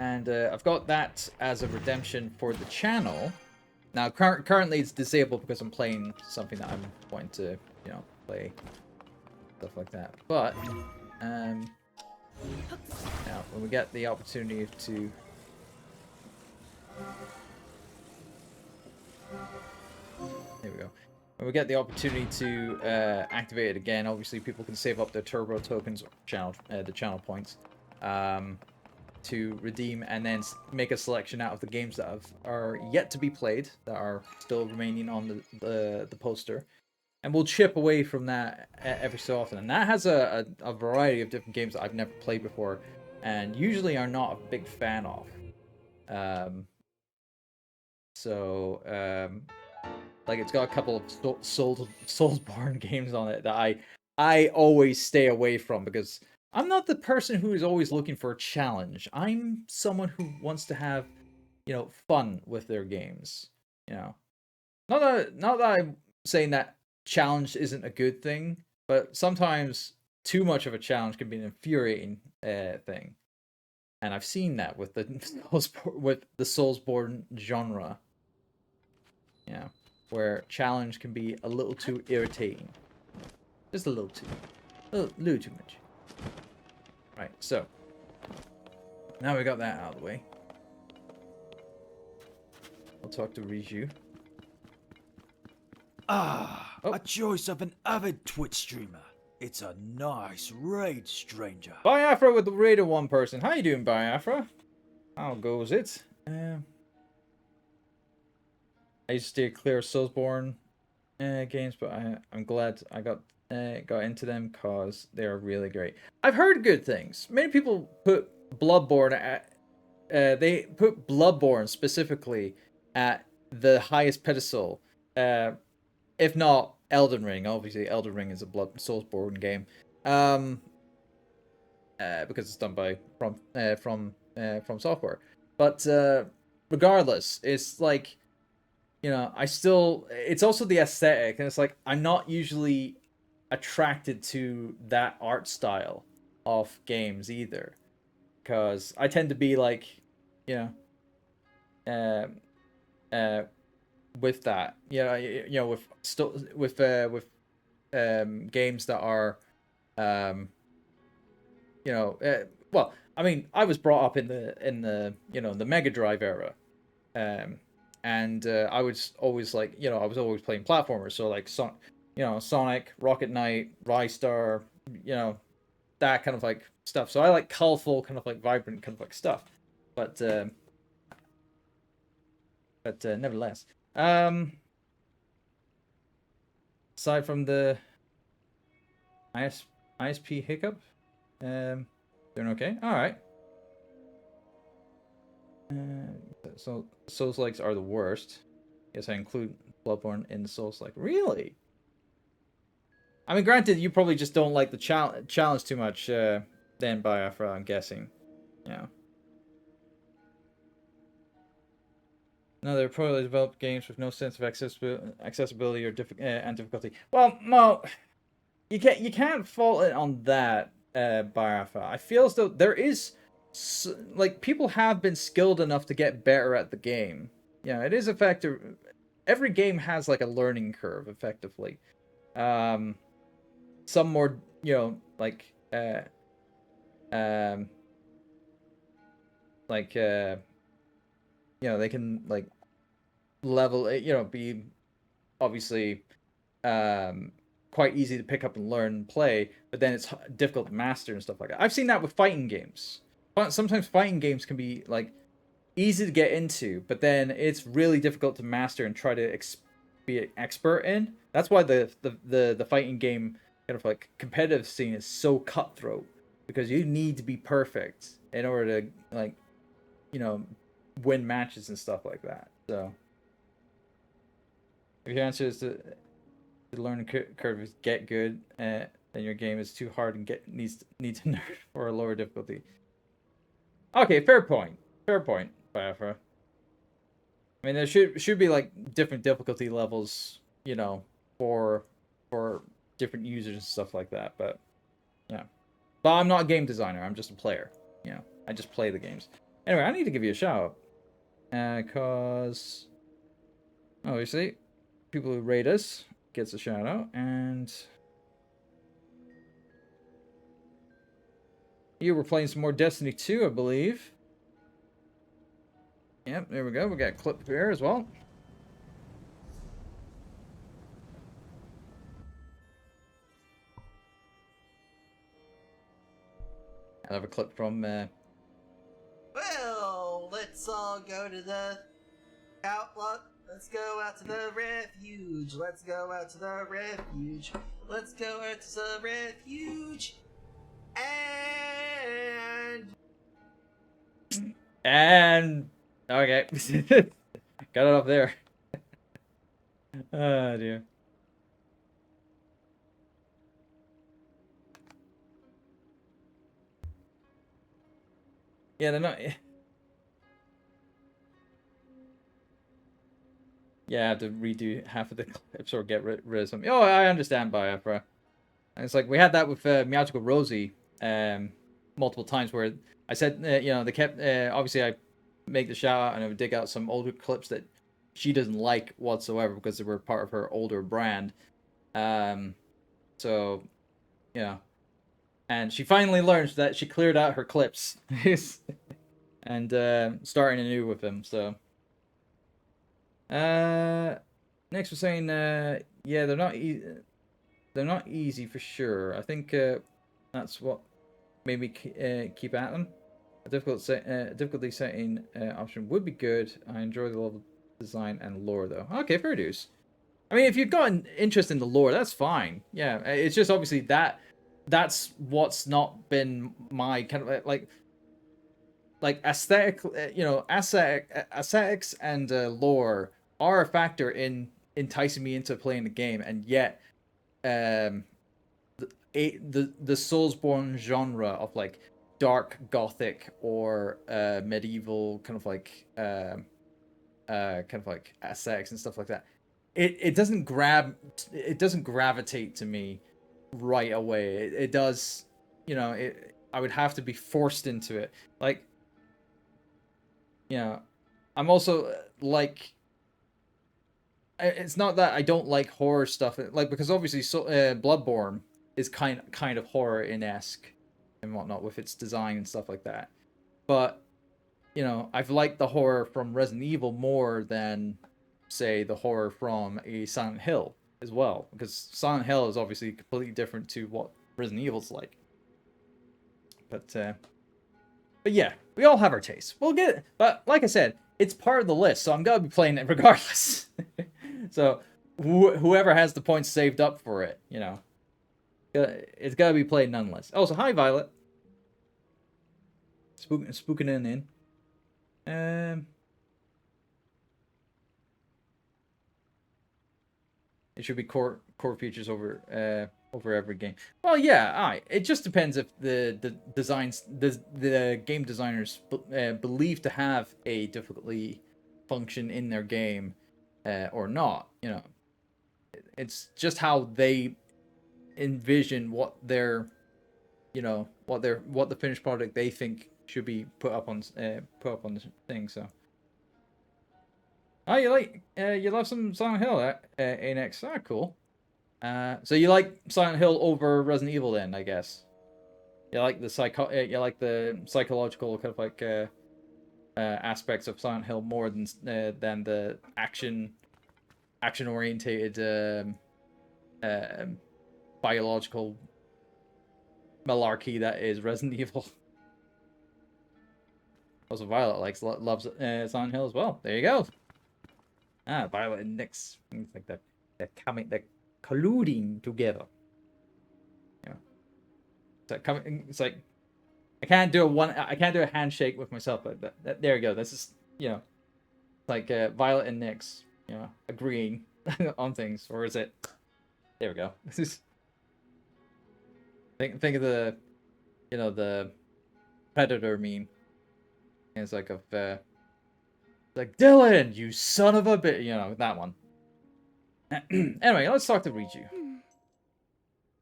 And I've got that as a redemption for the channel. Now, currently it's disabled because I'm playing something that I'm wanting to, you know, play. Stuff like that. But, now, when we get the opportunity to... There we go. When we get the opportunity to activate it again, obviously people can save up their turbo tokens, or the channel points, to redeem and then make a selection out of the games that are yet to be played, that are still remaining on the poster. And we'll chip away from that every so often. And that has a variety of different games that I've never played before, and usually are not a big fan of. Like, it's got a couple of Soulsborne games on it that I always stay away from, because I'm not the person who is always looking for a challenge. I'm someone who wants to have, you know, fun with their games. You know, not that I'm saying that challenge isn't a good thing, but sometimes too much of a challenge can be an infuriating thing, and I've seen that with the Soulsborne genre. Yeah, where challenge can be a little too irritating, just a little too much. Right, so now we got that out of the way. I'll talk to Riju. A choice of an avid Twitch streamer. It's a nice raid, stranger. Biafra with the Raider 1 person. How you doing, Biafra? How goes it? I used to stay clear of Soulsborne games, but I'm glad I got into them because they're really great. I've heard good things. Many people put Bloodborne at they put Bloodborne specifically at the highest pedestal, if not Elden Ring. Obviously, Elden Ring is a Soulsborne game, because it's done by from Software. But regardless, it's like, you know, it's also the aesthetic, and it's like, I'm not usually attracted to that art style of games either, because I tend to be like, you know, with that, with games that are, well, I mean, I was brought up in the the Mega Drive era, and I was always like, I was always playing platformers, so like Sonic, Rocket Knight, Rystar, you know, that kind of like stuff. So I like colorful, kind of like vibrant, kind of like stuff. But nevertheless, aside from the ISP hiccup, doing okay. All right. So Souls-likes are the worst. Yes, I include Bloodborne in Souls-like. Really? I mean, granted, you probably just don't like the challenge too much, then, Biafra, I'm guessing. Yeah. No, they're poorly developed games with no sense of accessibility or and difficulty. Well, no, you can't fault it on that, Biafra. I feel as though there is, like, people have been skilled enough to get better at the game. Yeah, it is effective. Every game has like a learning curve, effectively. Some more, um, they can like level it, be obviously quite easy to pick up and learn and play, but then it's difficult to master and stuff like that. I've seen that with fighting games. Sometimes fighting games can be like easy to get into, but then it's really difficult to master and try to be an expert in. That's why the fighting game kind of like competitive scene is so cutthroat, because you need to be perfect in order to like win matches and stuff like that. So if your answer is to the learning curve is get good, then your game is too hard and needs to nerd for a lower difficulty. Okay, fair point. Fair point, Biafra. I mean, there should be like different difficulty levels, for different users and stuff like that. But yeah, but I'm not a game designer. I'm just a player. I just play the games. Anyway, I need to give you a shout out, cause obviously people who rate us gets a shout out, and you were playing some more Destiny 2, I believe. Yep, there we go. We got a clip here as well. I have a clip from. Well, let's all go to the outlook. Let's go out to the refuge. Let's go out to the refuge. Let's go out to the refuge. And okay, got it up there. Oh dear. Yeah, they're not. Yeah, I have to redo half of the clips or get rid of some. Oh, I understand, Biafra. And it's like we had that with Meowtical Rosie multiple times, where I said, they kept obviously I make the shout out and I would dig out some older clips that she doesn't like whatsoever because they were part of her older brand. So, and she finally learned that she cleared out her clips and starting anew with them. So, next we're saying, yeah, they're not easy for sure. I think that's what made me keep at them. A difficulty setting option would be good. I enjoy the level design and lore, though. Okay, fair dues. I mean, if you've got an interest in the lore, that's fine. Yeah, it's just obviously that's what's not been my kind of like aesthetic. Aesthetics and lore are a factor in enticing me into playing the game, and yet, the Soulsborne genre of like dark gothic or medieval kind of like aesthetics and stuff like that, it doesn't gravitate to me right away. It does, I would have to be forced into it. Like, I'm also like, it's not that I don't like horror stuff, like, because obviously Bloodborne is kind of horror-esque, and whatnot with its design and stuff like that. But you know, I've liked the horror from Resident Evil more than, say, the horror from a Silent Hill as well, because Silent Hill is obviously completely different to what Resident Evil's like. But yeah, we all have our tastes. We'll get it. But like I said, it's part of the list, so I'm gonna be playing it regardless. So whoever has the points saved up for it, you know, it's gotta be played nonetheless. Oh, so hi, Violet. Spooking in. It should be core features over every game. Well, yeah, it just depends if the game designers believe to have a difficulty function in their game or not. You know, it's just how they envision what their, you know, what the finished product they think should be put up on the thing. So, oh, you love some Silent Hill, Anx. Ah, cool. So you like Silent Hill over Resident Evil then, I guess. You like the psychological kind of like aspects of Silent Hill more than the action orientated biological malarkey that is Resident Evil. Also, Violet loves Silent Hill as well. There you go. Ah, Violet and Nyx, things like that. They're colluding together. Yeah. It's like I can't do a handshake with myself, but there you go. This is, you know, like Violet and Nyx, you know, agreeing on things, or is it? There we go. This is. Think of the, you know, the Predator meme. And it's like like Dylan, you son of a bitch, you know, that one. Anyway, let's talk to Riju.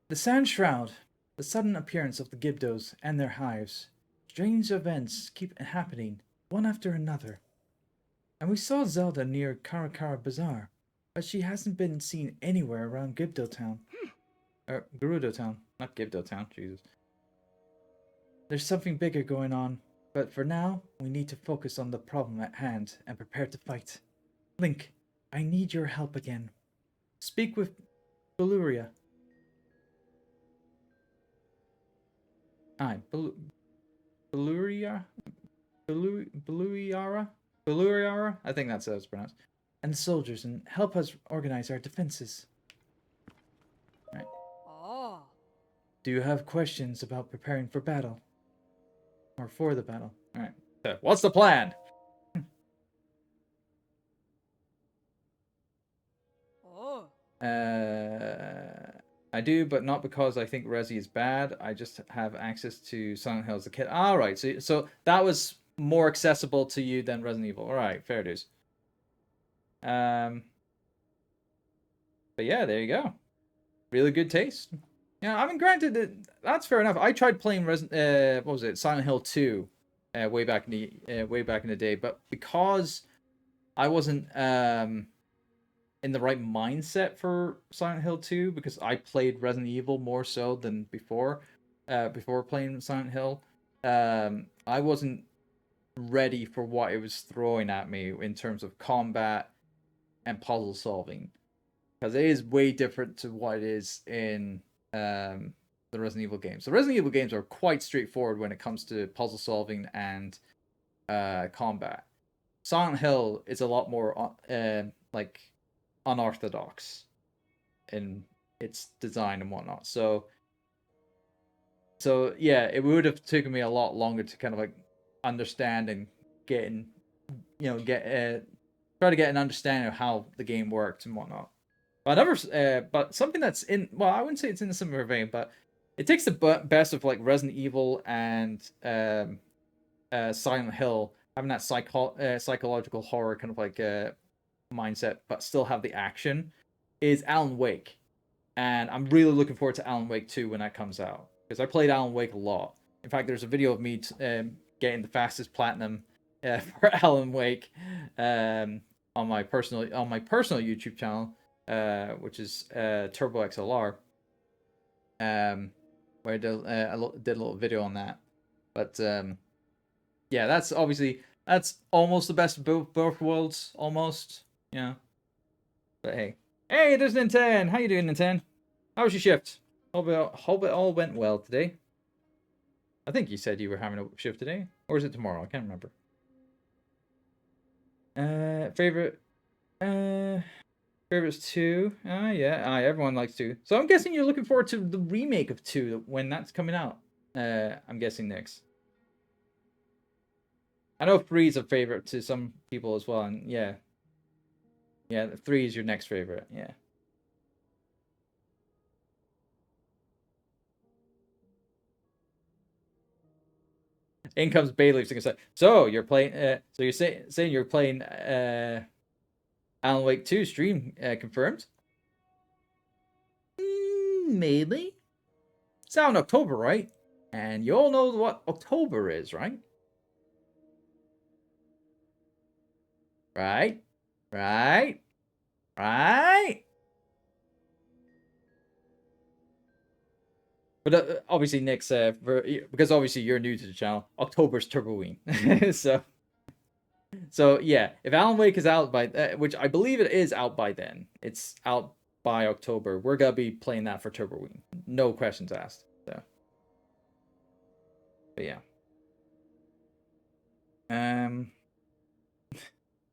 The Sand Shroud, the sudden appearance of the Gibdos and their hives. Strange events keep happening, one after another. And we saw Zelda near Karakara Bazaar, but she hasn't been seen anywhere around Gibdo Town. Gerudo Town, not Gibdo Town, Jesus. There's something bigger going on, but for now, we need to focus on the problem at hand and prepare to fight. Link, I need your help again. Speak with Beluria. Beluria? Beluria? I think that's how it's pronounced. And the soldiers, and help us organize our defenses. Right. Oh. Do you have questions about preparing for battle? Or for the battle? Alright. So, what's the plan? Oh. I do, but not because I think Resi is bad. I just have access to Silent Hill as a kid. Alright, so that was more accessible to you than Resident Evil. Alright, fair dues. But yeah, there you go. Really good taste. Yeah, I mean, granted, that's fair enough. I tried playing what was it, Silent Hill 2, way back in the day, but because I wasn't in the right mindset for Silent Hill 2, because I played Resident Evil more so than before playing Silent Hill, I wasn't ready for what it was throwing at me in terms of combat and puzzle solving, because it is way different to what it is in the Resident Evil games. The Resident Evil games are quite straightforward when it comes to puzzle solving and combat. Silent Hill is a lot more like unorthodox in its design and whatnot. So yeah, it would have taken me a lot longer to kind of like understand and try to get an understanding of how the game worked and whatnot. But something that's in, well, I wouldn't say it's in a similar vein, but it takes the best of like Resident Evil and Silent Hill, having that psychological horror kind of like mindset, but still have the action, is Alan Wake. And I'm really looking forward to Alan Wake 2 when that comes out, because I played Alan Wake a lot. In fact, there's a video of me getting the fastest platinum for Alan Wake on my personal YouTube channel, which is Turbo XLR. where I did a little video on that. But yeah, that's almost the best of both worlds, almost. Yeah. But hey, there's Ninten. How you doing, Ninten? How was your shift? Hope it all went well today. I think you said you were having a shift today, or is it tomorrow? I can't remember. Favorites 2. Yeah, everyone likes 2. So I'm guessing you're looking forward to the remake of 2 when that's coming out. I'm guessing next. I know 3 is a favorite to some people as well, and yeah, 3 is your next favorite. Yeah. In comes Bayleaf. So you're playing. So you're saying you're playing Alan Wake 2 stream confirmed? Maybe. It's out in October, right? And you all know what October is, right? Right? But obviously, Nick's because obviously you're new to the channel. October's Turboween, so yeah. If Alan Wake is out by which I believe it is out by then, it's out by October. We're gonna be playing that for Turboween, no questions asked. So, but yeah.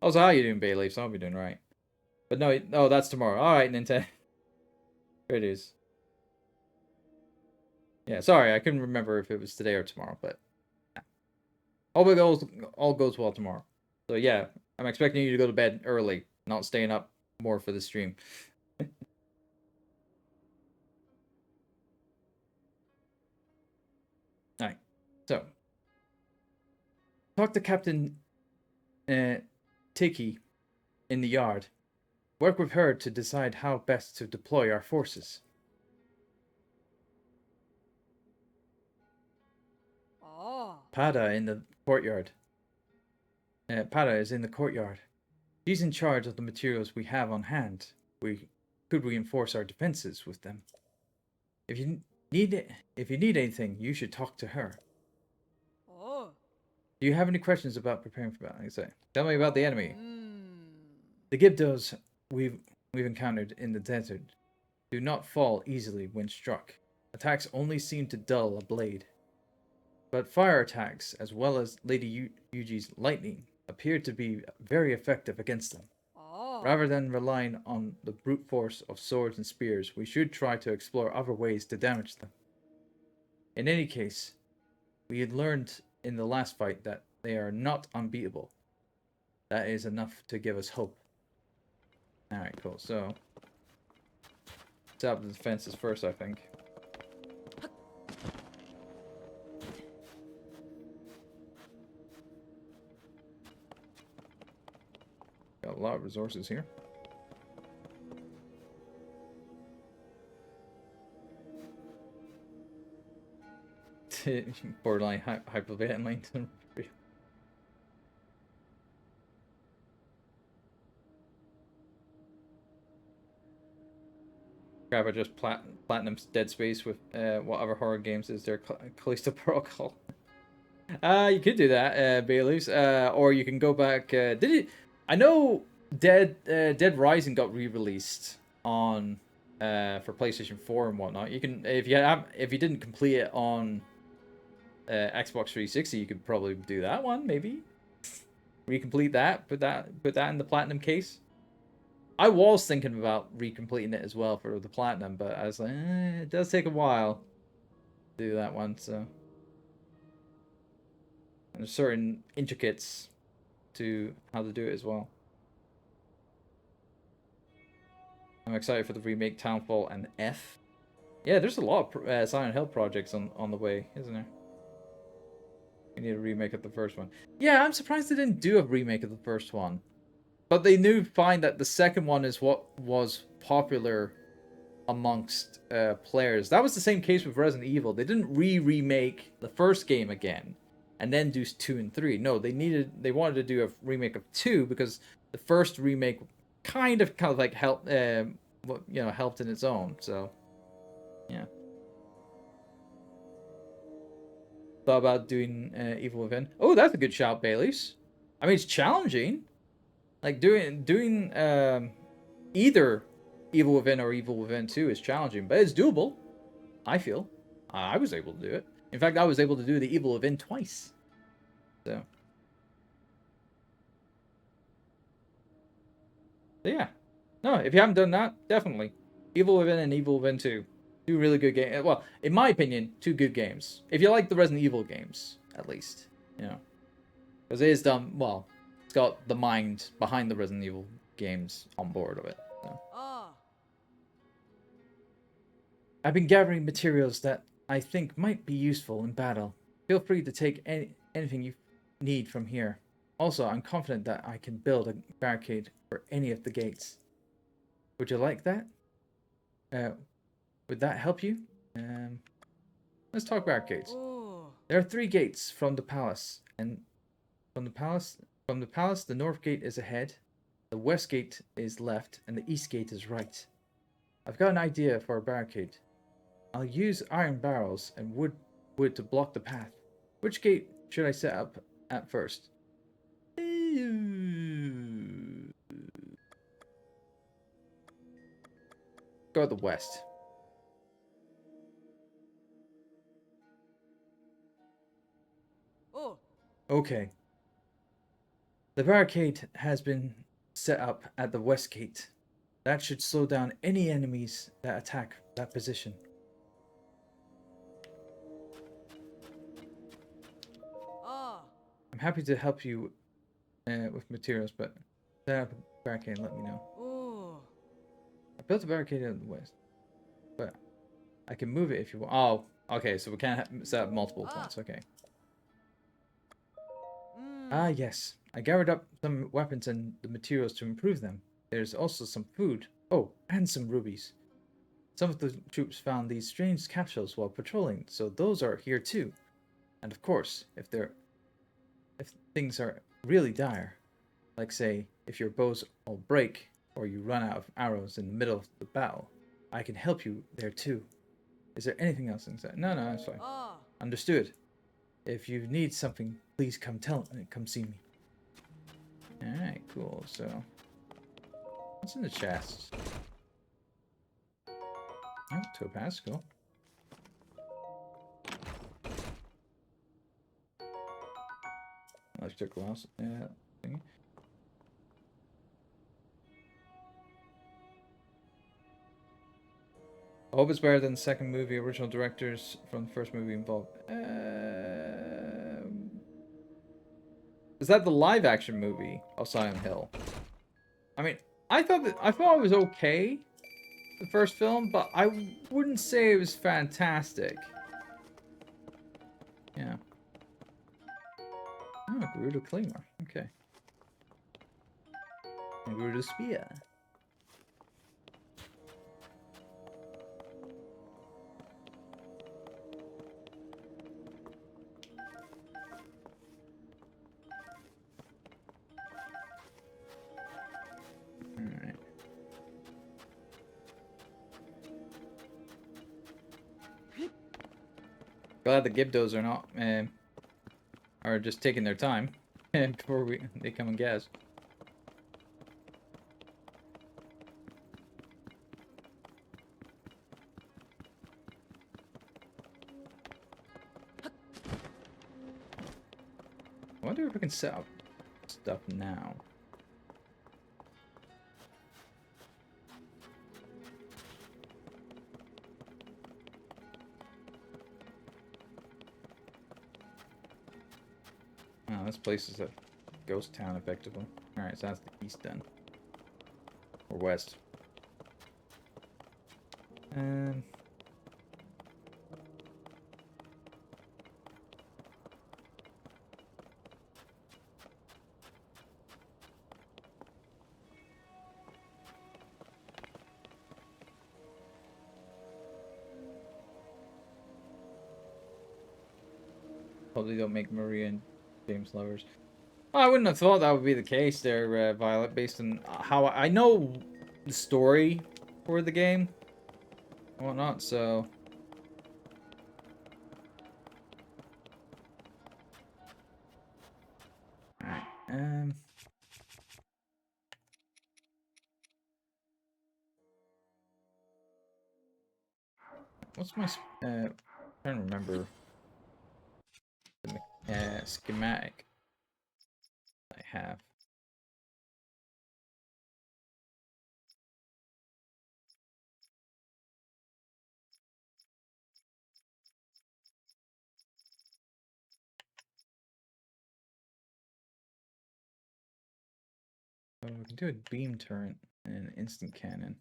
Also, how you doing, Bayleaf? So I'll be doing right. But no, that's tomorrow. All right, Nintendo. There it is. Yeah, sorry, I couldn't remember if it was today or tomorrow, but hope it all goes well tomorrow. So yeah, I'm expecting you to go to bed early, not staying up more for the stream. Alright, so talk to Captain Tiki in the yard. Work with her to decide how best to deploy our forces. Pada in the courtyard. Pada is in the courtyard. She's in charge of the materials we have on hand. We could reinforce our defenses with them. If you need anything, you should talk to her. Do you have any questions about preparing for battle? Like I say, tell me about the enemy. The Gibdos we've encountered in the desert do not fall easily when struck. Attacks only seem to dull a blade. But fire attacks, as well as Lady Yuji's lightning, appear to be very effective against them. Rather than relying on the brute force of swords and spears, we should try to explore other ways to damage them. In any case, we had learned in the last fight that they are not unbeatable. That is enough to give us hope. Alright, cool. So, set up the defenses first, I think. Got a lot of resources here. Borderline hyperventilating. Crap, I just platinum Dead Space with whatever horror games is there. Callisto Protocol. You could do that, Bailey's. Or you can go back. Did it? I know Dead Rising got re-released on for PlayStation 4 and whatnot. You can if you didn't complete it on Xbox 360, you could probably do that one, maybe. Recomplete that, put that in the platinum case. I was thinking about recompleting it as well for the platinum, but I was like, it does take a while to do that one, so. And there's certain intricates to how to do it as well. I'm excited for the remake Townfall and F. Yeah, there's a lot of Silent Hill projects on the way, isn't there? We need a remake of the first one. Yeah, I'm surprised they didn't do a remake of the first one. But they knew fine that the second one is what was popular amongst players. That was the same case with Resident Evil. They didn't remake the first game again and then do 2 and 3. No, they wanted to do a remake of 2 because the first remake kind of like helped helped in its own. So, yeah. thought about doing Evil Within. Oh, that's a good shout, Bailey's. I mean, it's challenging. Like doing either Evil Within or Evil Within 2 is challenging, but it's doable. I feel. I was able to do it. In fact, I was able to do the Evil Within twice. So yeah. No, if you haven't done that, definitely. Evil Within and Evil Within 2. Two really good games. Well, in my opinion, two good games. If you like the Resident Evil games, at least. You know. Because it is done, well, it's got the mind behind the Resident Evil games on board of it. So. Ah. I've been gathering materials that I think might be useful in battle. Feel free to take anything you need from here. Also, I'm confident that I can build a barricade for any of the gates. Would you like that? Would that help you? Let's talk barricades. Oh. There are 3 gates from the palace, and from the palace, the north gate is ahead, the west gate is left, and the east gate is right. I've got an idea for a barricade. I'll use iron barrels and wood to block the path. Which gate should I set up at first? Go at the west. Oh. Okay. The barricade has been set up at the west gate. That should slow down any enemies that attack that position. Ah. I'm happy to help you with materials, but set up a barricade and let me know. Oh. I built a barricade in the west, but I can move it if you want. Oh, okay, so we can't set up multiple at once. Okay. Ah, yes. I gathered up some weapons and the materials to improve them. There's also some food. Oh, and some rubies. Some of the troops found these strange capsules while patrolling, so those are here too. And of course, if things are really dire, like say, if your bows all break or you run out of arrows in the middle of the battle, I can help you there too. Is there anything else inside? No, that's fine. Ah. Understood. If you need something, please come see me. Alright, cool. So, what's in the chest? Oh, topaz, cool. Electric glass, thingy. I hope it's better than the second movie. Original directors from the first movie involved. Is that the live-action movie of Silent Hill? I mean, I thought it was okay, the first film, but I wouldn't say it was fantastic. Yeah. Oh, Gerudo Claymore. Okay. And Gerudo Spear. Alright. Glad the Gibdos are not are just taking their time before they come and get us. I wonder if we can set up stuff now. Oh, this place is a ghost town, effectively. Alright, so that's the east then. Or west. Probably don't make Maria and James lovers. Well, I wouldn't have thought that would be the case there, Violet, based on how I know the story for the game and whatnot, so... What's my trying to remember the schematic I have. Oh, we can do a beam turret and an instant cannon.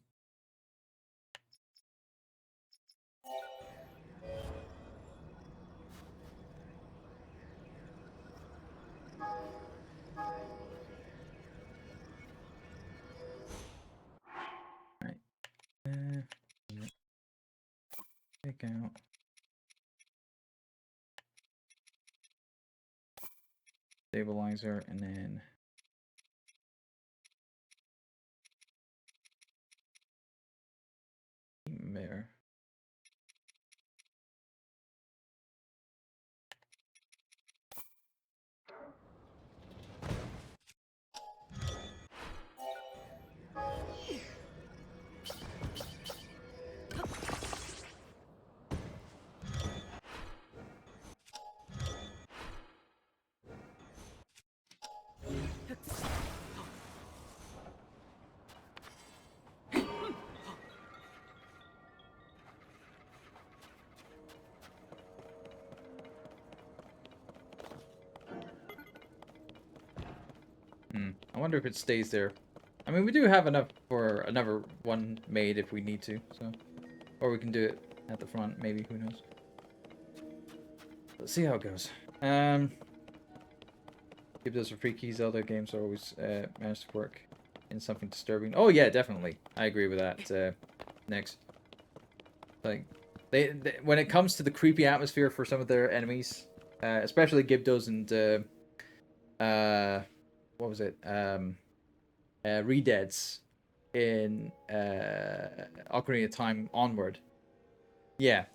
Right. Take out. Stabilizer and then there. I wonder if it stays there. I mean, we do have enough for another one made if we need to, so. Or we can do it at the front, maybe, who knows. Let's see how it goes. Gibdos are freaky. Zelda games are always managed to work in something disturbing. Oh yeah, definitely. I agree with that. Next. Like, they when it comes to the creepy atmosphere for some of their enemies, especially Gibdos and what was it? Redeads in Ocarina of Time onward. Yeah,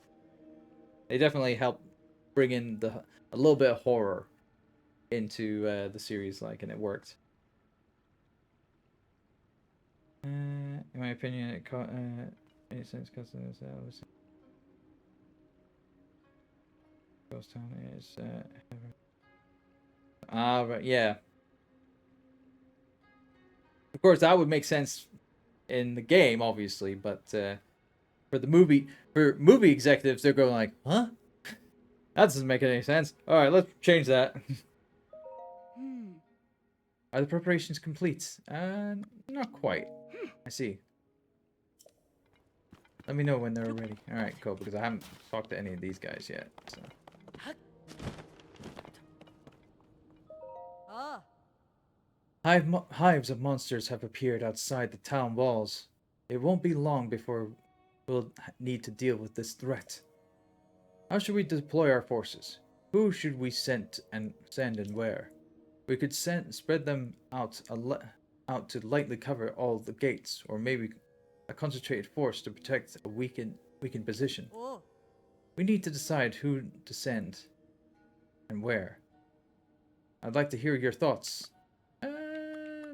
they definitely help bring in a little bit of horror into the series, like, and it worked. In my opinion, it made sense because Ghost Town is right, yeah. Of course, that would make sense in the game, obviously, but for movie executives, they're going like, huh? That doesn't make any sense. All right, let's change that. Are the preparations complete? Not quite. I see. Let me know when they're ready. All right, cool. Because I haven't talked to any of these guys yet. So. Hives of monsters have appeared outside the town walls. It won't be long before we'll need to deal with this threat. How should we deploy our forces? Who should we send and where? We could spread them out to lightly cover all the gates, or maybe a concentrated force to protect a weakened position. We need to decide who to send and where. I'd like to hear your thoughts.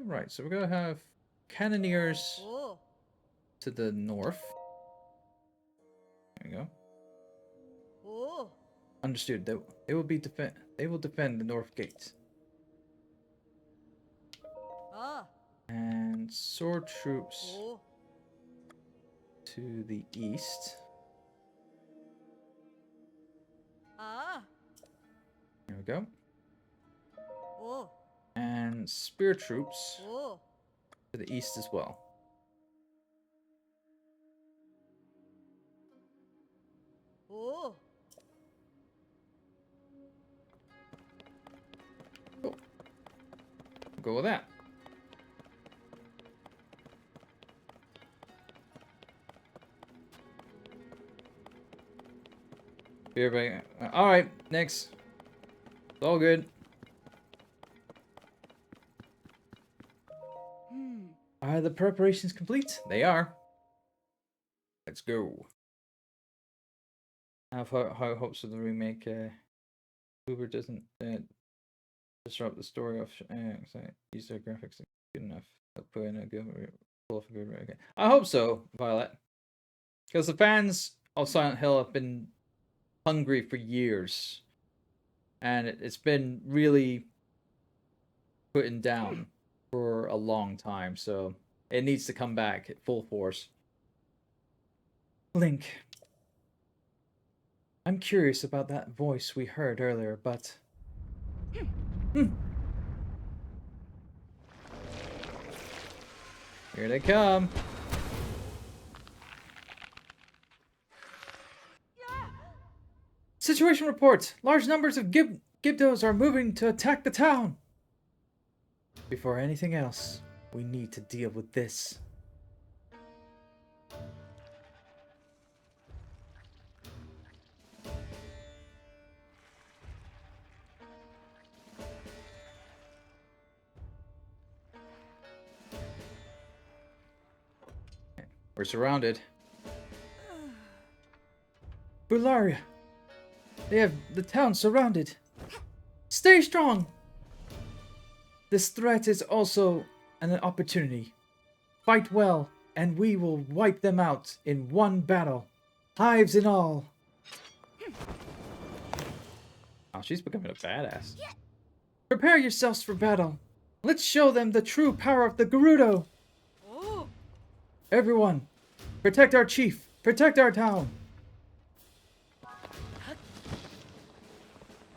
Right, so we're gonna have cannoneers to the north. There we go. Understood. They will defend the north gate. And sword troops to the east. There we go. And spear troops to the east as well. Cool. We'll go with that. Everybody, all right, next. It's all good. Are the preparations complete? They are. Let's go. I have high hopes of the remake. Uber doesn't Disrupt the story of use their graphics good enough. They'll put in a good okay. I hope so, Violet. Because the fans of Silent Hill have been hungry for years. And it's been really putting down for a long time, so it needs to come back at full force. Link. I'm curious about that voice we heard earlier, but... Here they come. Situation report. Large numbers of Gibdos are moving to attack the town. Before anything else, we need to deal with this. We're surrounded. Bularia! They have the town surrounded. Stay strong! This threat is also an opportunity. Fight well, and we will wipe them out in one battle. Hives and all. Oh, she's becoming a badass. Prepare yourselves for battle. Let's show them the true power of the Gerudo. Everyone, protect our chief. Protect our town.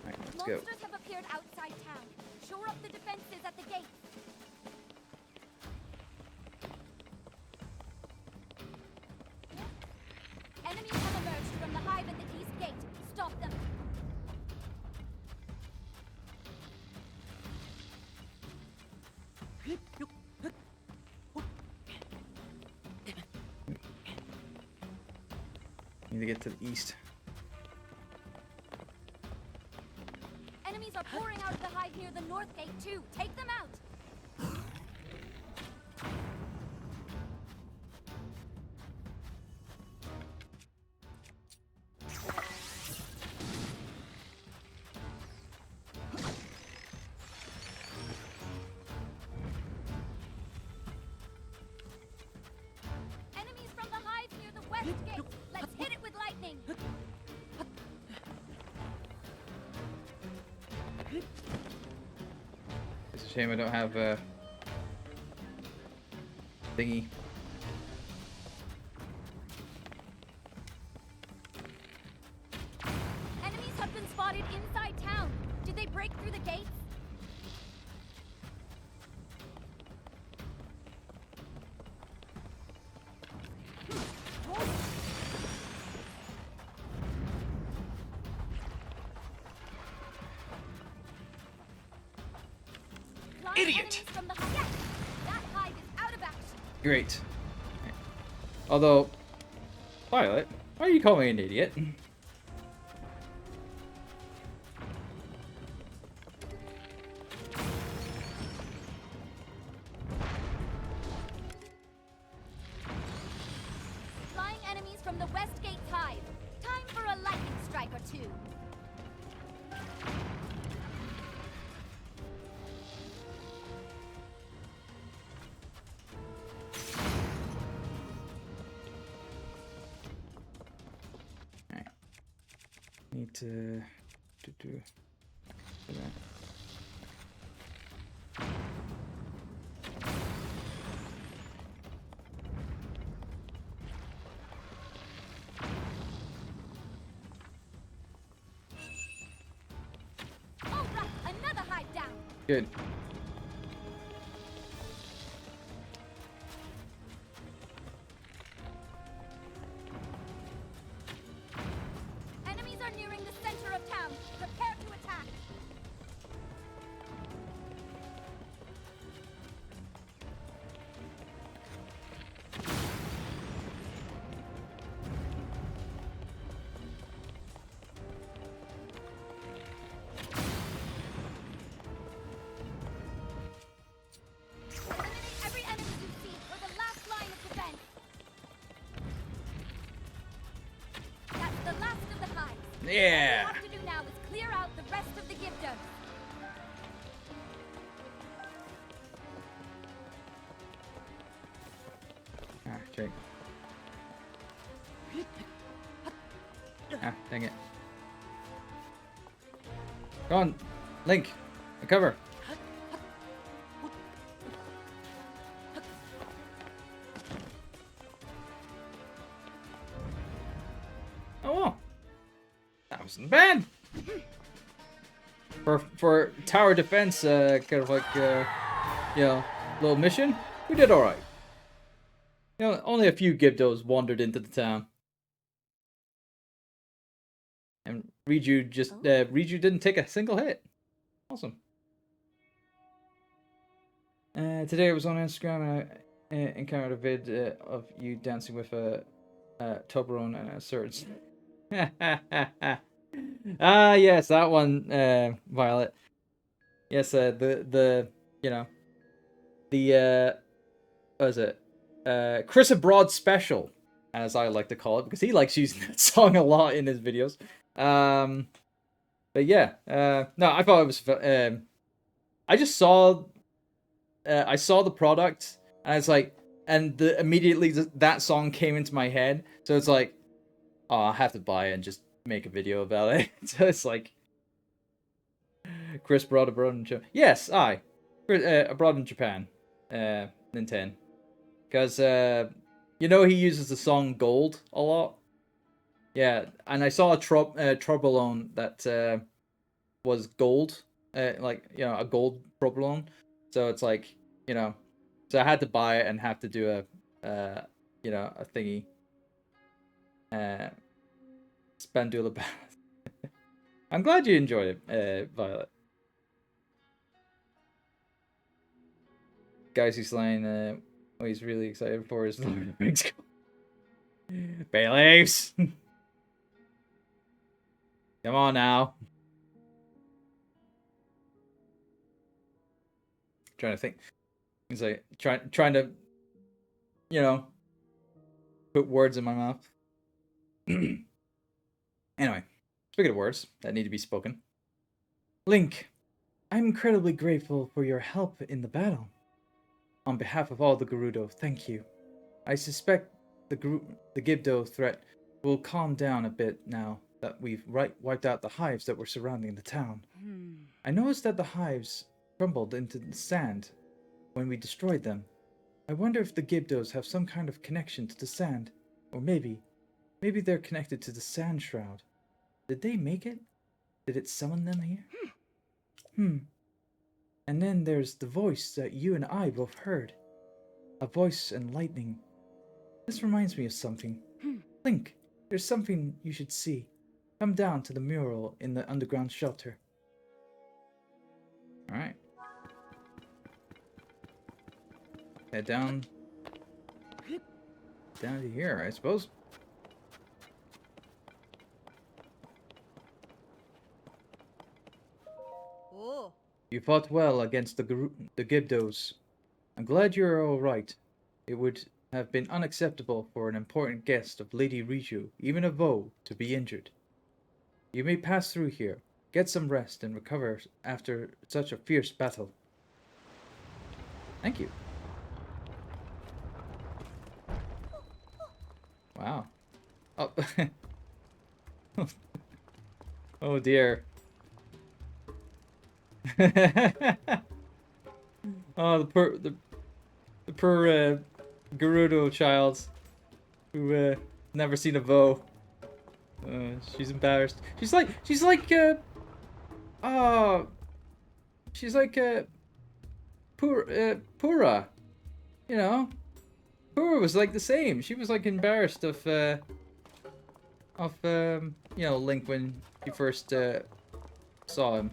Alright, let's go. Monsters have appeared outside town. Shore up the defenses at the gate. Enemies have emerged from the hive at the east gate. Stop them. Need to get to the east. Enemies are pouring out of the hive near the north gate too. Take them out. Enemies from the hive near the west gate. Let's hit it with lightning. It's a shame I don't have a thingy. Enemies have been spotted inside town. Did they break through the gates? Flying Idiot! enemies from the hive. Yes! That hive is out of action. Great. Although, Violet, why are you calling me an idiot? Flying enemies from the west gate's hive. Time for a lightning strike or two. Need to do that. All right, another hive down. Good. Enemies are nearing the center of town. Prepare to attack. Eliminate every enemy you see for the last line of defense. That's the last of the hives. All Yeah. you have to do now is clear out the rest of the Gibdos. check. Ah, dang it. Go on, Link, recover. Oh well, that wasn't bad. For tower defense, kind of like you know, little mission, we did all right. You know, only a few Gibdos wandered into the town. And Riju didn't take a single hit. Awesome. Today I was on Instagram and I encountered a vid of you dancing with a Toblerone and a surge. Ah, yes, that one, Violet. Yes, the you know, the what is it? Chris Abroad special, as I like to call it, because he likes using that song a lot in his videos. But yeah, no, I thought it was. I just saw, I saw the product, and it's like, and immediately that song came into my head. So it's like, oh, I have to buy it and just make a video about it. So it's like, Chris brought abroad in Japan. Yes, abroad in Japan, Nintendo, because you know he uses the song "Gold" a lot. Yeah, and I saw a Trobolone that was gold, like, you know, a gold Trobolone. So it's like, you know, so I had to buy it and have to do a, you know, a thingy, Spandula Bath. I'm glad you enjoyed it, Violet. Guys he's slaying, what he's really excited for is Lord of the Rings. Bayleaves! Come on now. Trying to think. He's like trying to, you know, put words in my mouth. Anyway, speaking of words that need to be spoken. Link, I'm incredibly grateful for your help in the battle. On behalf of all the Gerudo, thank you. I suspect the Gibdo threat will calm down a bit now that we've wiped out the hives that were surrounding the town. I noticed that the hives crumbled into the sand when we destroyed them. I wonder if the Gibdos have some kind of connection to the sand, or maybe they're connected to the sand shroud. Did they make it? Did it summon them here? And then there's the voice that you and I both heard. A voice and lightning. This reminds me of something. Link, there's something you should see. Come down to the mural in the underground shelter. Alright. Head down to here, I suppose. Oh. You fought well against the Gibdos. I'm glad you're all right. It would have been unacceptable for an important guest of Lady Riju, even a Vo, to be injured. You may pass through here, get some rest, and recover after such a fierce battle. Thank you. Wow. Oh. Oh dear. Oh, the poor Gerudo child who never seen a Vo. She's embarrassed. She's like Pura. You know, Pura was like the same. She was like embarrassed of you know, Link when he first saw him.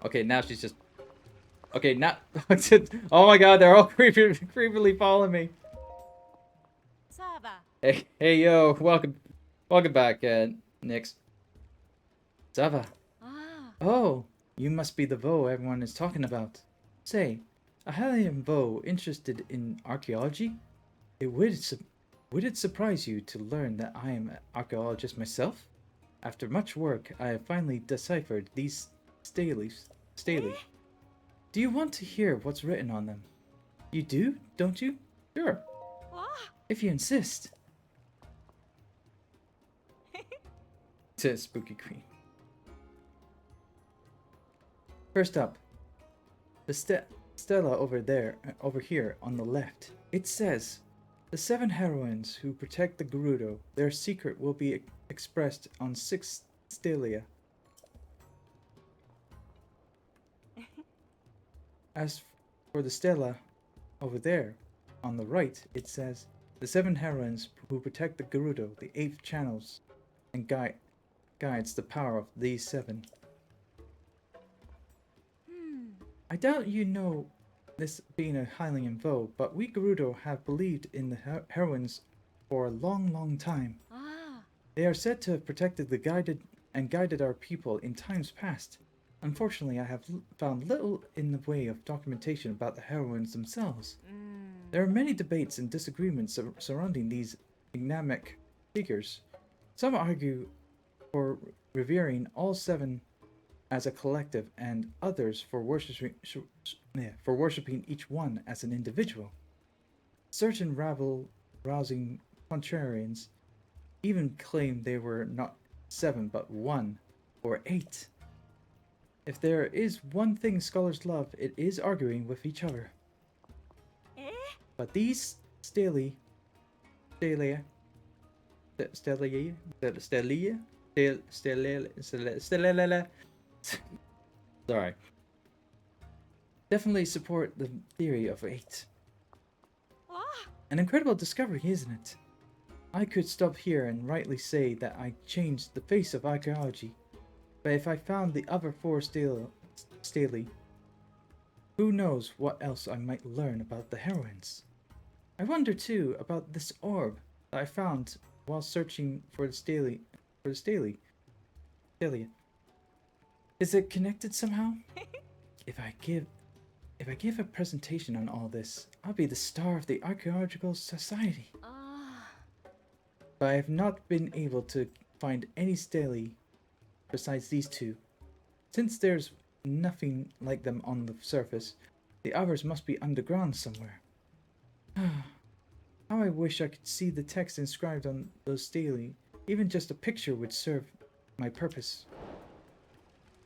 Okay, now she's just... Okay, now... Oh my god, they're all creepily following me. Sava. Hey, yo, welcome back, Nix. Zava. Ah. Oh, you must be the Vo everyone is talking about. Say, a Hellion Vo interested in archaeology? Would it surprise you to learn that I am an archaeologist myself? After much work, I have finally deciphered these stelae. Do you want to hear what's written on them? You do, don't you? Sure, Ah. if you insist. Says Spooky Queen. First up, the stela over here on the left. It says, the 7 heroines who protect the Gerudo, their secret will be expressed on 6 stelia. As for the stela over there on the right, it says, the 7 heroines who protect the Gerudo, the 8th channels and guides the power of these 7. I doubt you know this being a highly in vogue, but we Gerudo have believed in the heroines for a long, long time. Ah. They are said to have protected the guided our people in times past. Unfortunately, I have found little in the way of documentation about the heroines themselves. There are many debates and disagreements surrounding these enigmatic figures. Some argue for revering all 7 as a collective, and others for worshipping each one as an individual. Certain rabble-rousing contrarians even claim they were not 7 but 1 or 8. If there is one thing scholars love, it is arguing with each other. But these stelia, sorry, definitely support the theory of 8. An incredible discovery, isn't it? I could stop here and rightly say that I changed the face of archaeology, but if I found the other 4 stelae, who knows what else I might learn about the heroines. I wonder too about this orb that I found while searching for the stelia. Is it connected somehow? If I give a presentation on all this, I'll be the star of the Archaeological Society. But I have not been able to find any stelae besides these 2. Since there's nothing like them on the surface, the others must be underground somewhere. How I wish I could see the text inscribed on those stelae. Even just a picture would serve my purpose.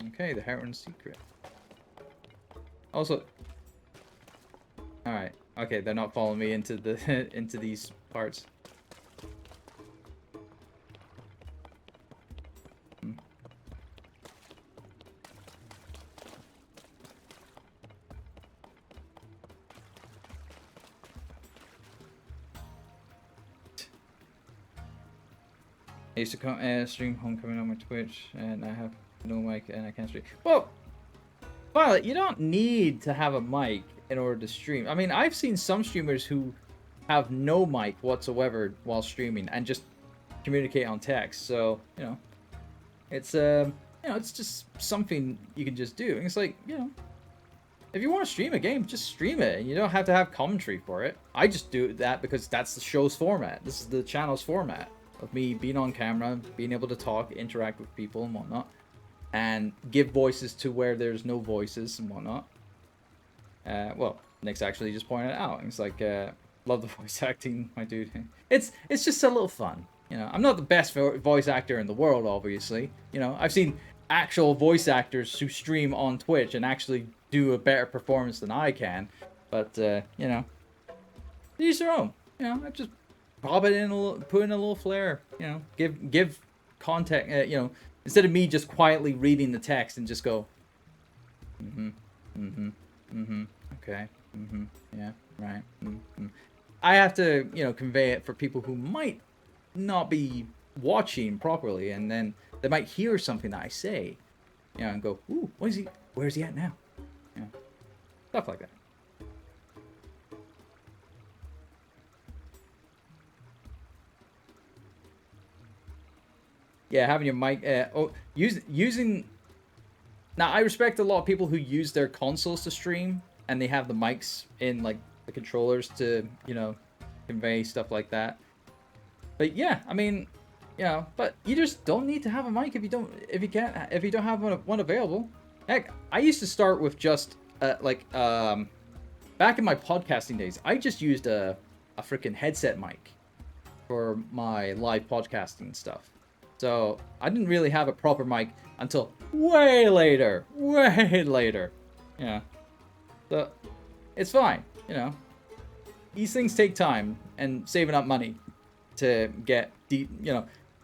Okay, the heroine's secret. Also, alright, okay, they're not following me into the into these parts. I used to stream Homecoming on my Twitch, and I have no mic, and I can't stream. Well, Violet, you don't need to have a mic in order to stream. I mean, I've seen some streamers who have no mic whatsoever while streaming and just communicate on text. So, you know, it's it's just something you can just do. And it's like, you know, if you want to stream a game, just stream it. You don't have to have commentary for it. I just do that because that's the show's format. This is the channel's format of me being on camera, being able to talk, interact with people and whatnot, and give voices to where there's no voices and whatnot. Well, Nick's actually just pointed it out. He's like, love the voice acting, my dude. It's just a little fun. You know, I'm not the best voice actor in the world, obviously. You know, I've seen actual voice actors who stream on Twitch and actually do a better performance than I can. But, you know, each their own. You know, I just bob it in a little, put in a little flair. You know, give context. You know, instead of me just quietly reading the text and just go, okay, yeah, right. I have to, you know, convey it for people who might not be watching properly, and then they might hear something that I say, you know, and go, ooh, what is he? Where's he at now? You know, stuff like that. Yeah, having your mic. Using. Now, I respect a lot of people who use their consoles to stream, and they have the mics in like the controllers to, you know, convey stuff like that. But yeah, I mean, you know, but you just don't need to have a mic if you don't have one available. Heck, I used to start with just like back in my podcasting days, I just used a freaking headset mic for my live podcasting stuff. So I didn't really have a proper mic until way later. Yeah. So it's fine, you know. These things take time and saving up money to get,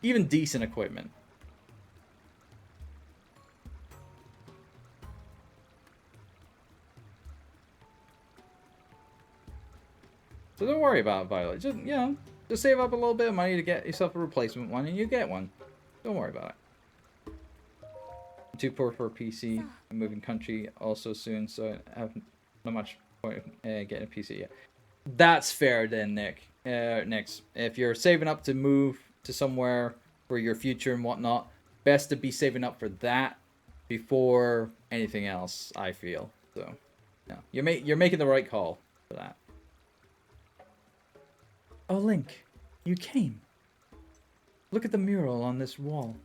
even decent equipment. So don't worry about it, Violet. Just, just save up a little bit of money to get yourself a replacement one, and you get one. Don't worry about it. I'm too poor for a PC. I'm moving country also soon, so I have not much point getting a PC yet. That's fair then, Nick. Nix. If you're saving up to move to somewhere for your future and whatnot, best to be saving up for that before anything else, I feel. So, yeah, you're making the right call for that. Oh, Link, you came. Look at the mural on this wall.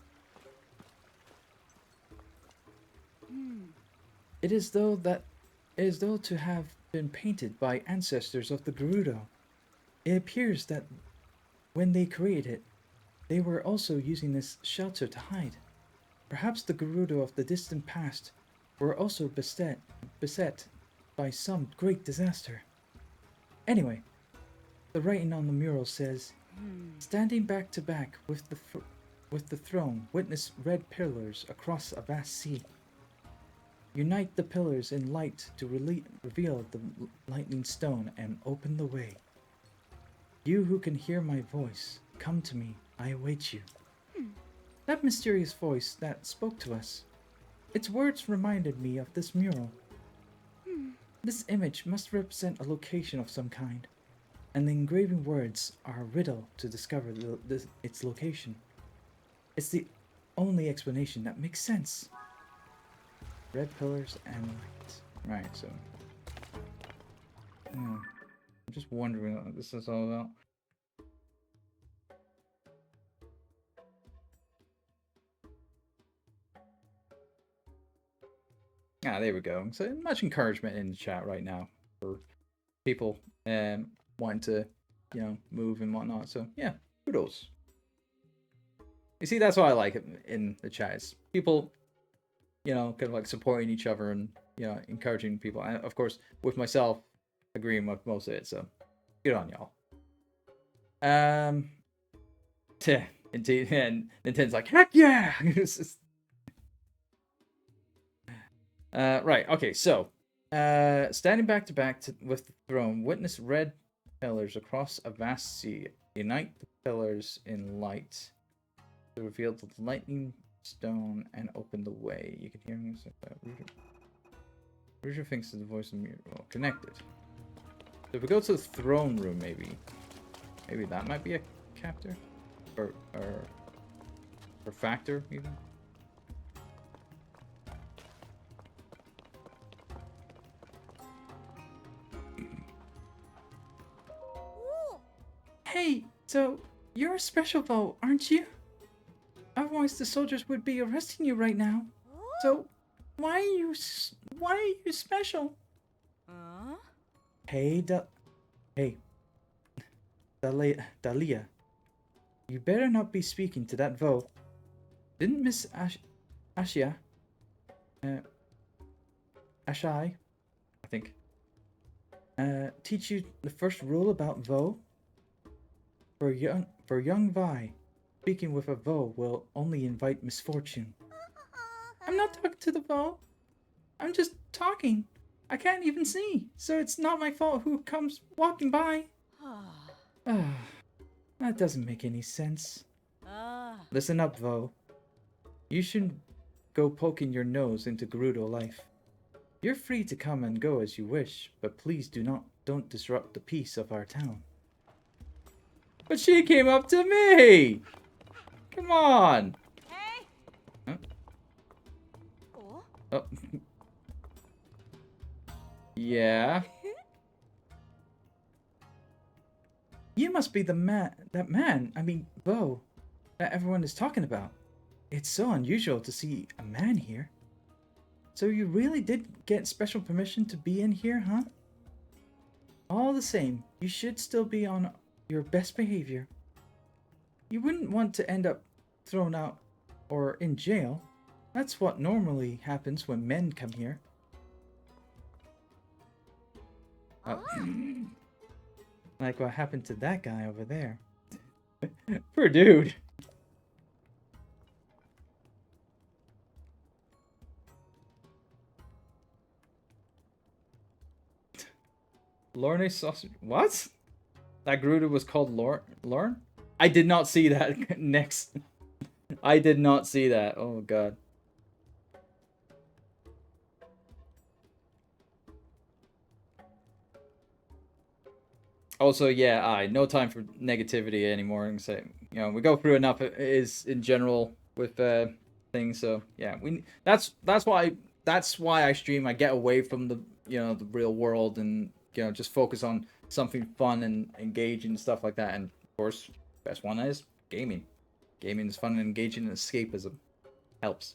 It is though to have been painted by ancestors of the Gerudo. It appears that when they created it, they were also using this shelter to hide. Perhaps the Gerudo of the distant past were also beset by some great disaster. Anyway, the writing on the mural says, "Standing back to back with the throne, witness red pillars across a vast sea. Unite the pillars in light to reveal the lightning stone and open the way. You who can hear my voice, come to me, I await you." That mysterious voice that spoke to us. Its words reminded me of this mural. This image must represent a location of some kind, and the engraving words are a riddle to discover its location. It's the only explanation that makes sense. Red pillars and light. Right, so... I'm just wondering what this is all about. Ah, there we go. So much encouragement in the chat right now for people wanting to, move and whatnot. So yeah, kudos. You see, that's what I like in the chat. Is people, kind of like supporting each other and encouraging people. And of course, with myself, agreeing with most of it. So good on y'all. Indeed, and Nintendo's like, heck yeah! Right, okay, so standing back to back with the throne, witness red pillars across a vast sea. Unite the pillars in light to reveal the lightning stone and open the way. You can hear me. Riju thinks of the voice of the mural. Connected. So if we go to the throne room, maybe that might be a captor, or factor even. Hey, so you're a special vote, aren't you? Otherwise, the soldiers would be arresting you right now. So, why are you special? Hey, Dahlia, you better not be speaking to that vote. Didn't Miss Ashai, I think, teach you the first rule about Vo? For young Vi, speaking with a Vo will only invite misfortune. I'm not talking to the Vo. I'm just talking. I can't even see, so it's not my fault who comes walking by. That doesn't make any sense. Listen up, Vo. You shouldn't go poking your nose into Gerudo life. You're free to come and go as you wish, but please don't disrupt the peace of our town. But she came up to me! Come on! Hey! Huh? Oh? Oh. Yeah? You must be that man, Bo, that everyone is talking about. It's so unusual to see a man here. So you really did get special permission to be in here, huh? All the same, you should still be on your best behavior. You wouldn't want to end up thrown out or in jail. That's what normally happens when men come here. Like what happened to that guy over there. Poor dude. Lorne sausage. What? That Gerudo was called Lorne? I did not see that. Next. I did not see that. Oh god. Also, yeah, no time for negativity anymore. And say, you know, we go through enough is in general with things. So yeah, that's why I stream. I get away from the the real world and just focus on something fun and engaging and stuff like that. And of course, best one is gaming. Gaming is fun and engaging and escapism helps.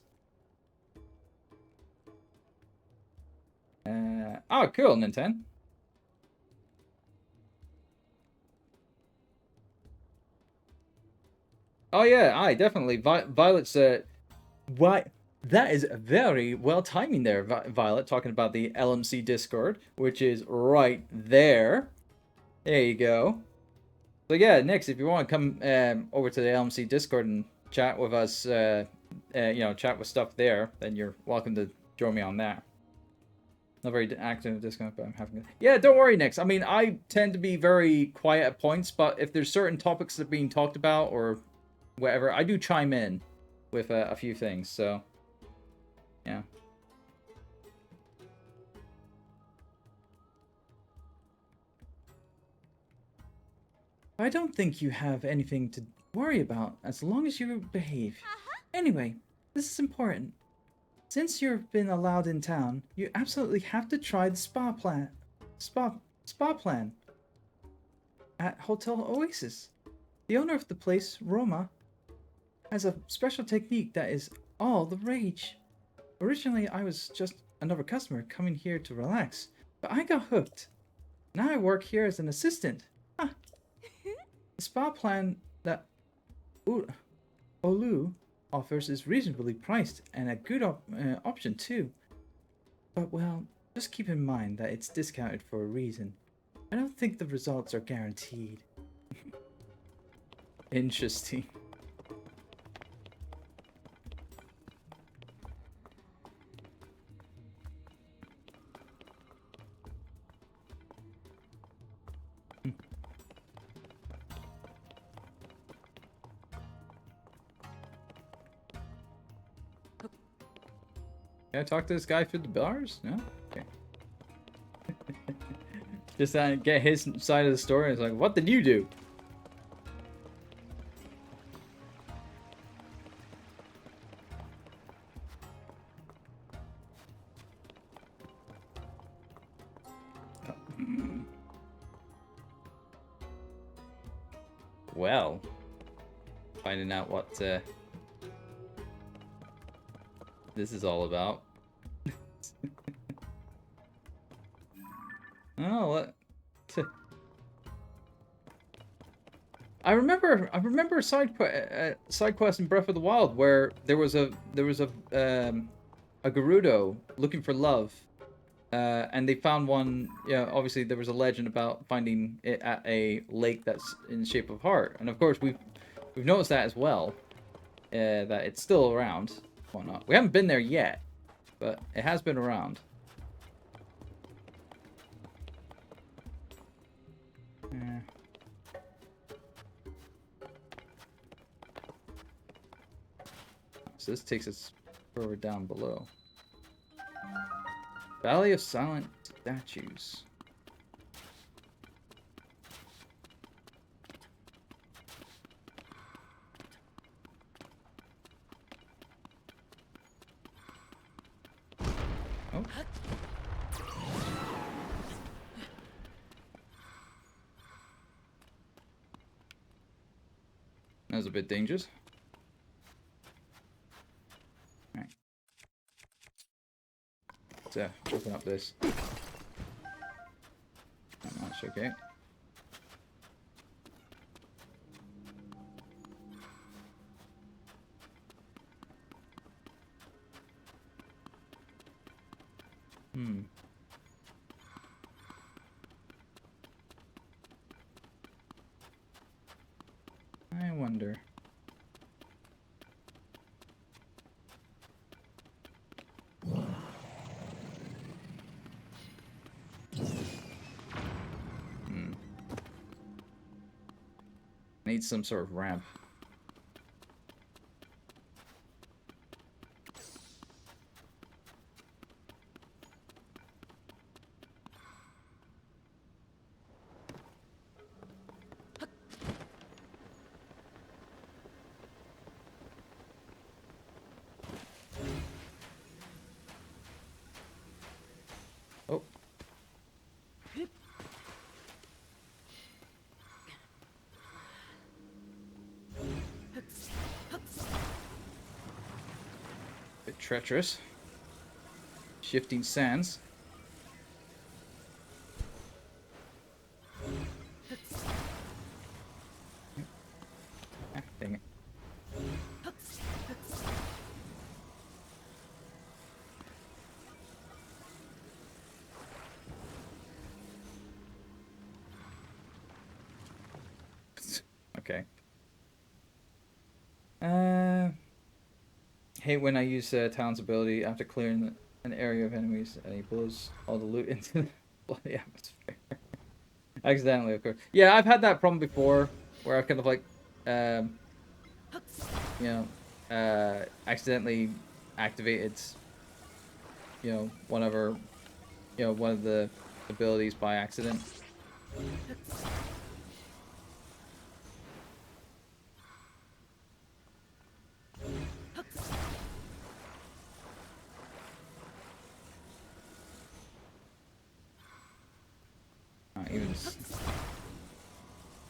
Oh, cool, Nintendo. Oh yeah, definitely. Violet's why that is very well timing there, Violet, talking about the LMC Discord, which is right there. There you go. So yeah, next, if you want to come over to the LMC Discord and chat with us, chat with stuff there, then you're welcome to join me on that. Not very active in Discord, but I'm having. Yeah, don't worry, Nix. I mean, I tend to be very quiet at points, but if there's certain topics that are being talked about or whatever, I do chime in with a few things. So, yeah. I don't think you have anything to worry about as long as you behave. Anyway, this is important. Since you've been allowed in town, you absolutely have to try the spa plan at Hotel Oasis. The owner of the place, Roma, has a special technique that is all the rage. Originally, I was just another customer coming here to relax, but I got hooked. Now I work here as an assistant. Huh. The spa plan that Olu offers is reasonably priced and a good option too. But well, just keep in mind that it's discounted for a reason. I don't think the results are guaranteed. Interesting. Can I talk to this guy through the bars? No? Okay. Just get his side of the story. It's like, what did you do? Well, finding out what this is all about. Oh, what? I remember a side quest in Breath of the Wild where there was a Gerudo looking for love, and they found one. Yeah, obviously there was a legend about finding it at a lake that's in the shape of a heart, and of course we've noticed that as well, that it's still around. Whatnot. We haven't been there yet, but it has been around. So this takes us further down below. Valley of Silent Statues. Oh. That was a bit dangerous. Alright. Let's open up this. Not much. Gosh, okay. Hmm. I wonder. Need some sort of ramp. Oh. Bit treacherous. Shifting sands. Ah, dang it. Okay. Hate when I use Talon's ability after clearing an area of enemies and he blows all the loot into the bloody atmosphere. Accidentally, of course. Yeah, I've had that problem before where I've kind of like, you know, accidentally activated, you know, one of the abilities by accident.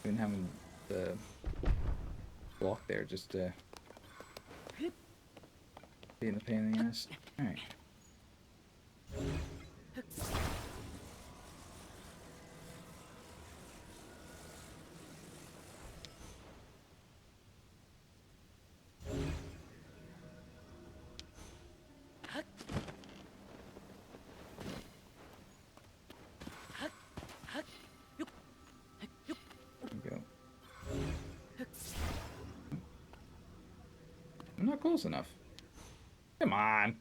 Even having the block there just being a pain in the ass. Alright. I'm not close enough. Come on.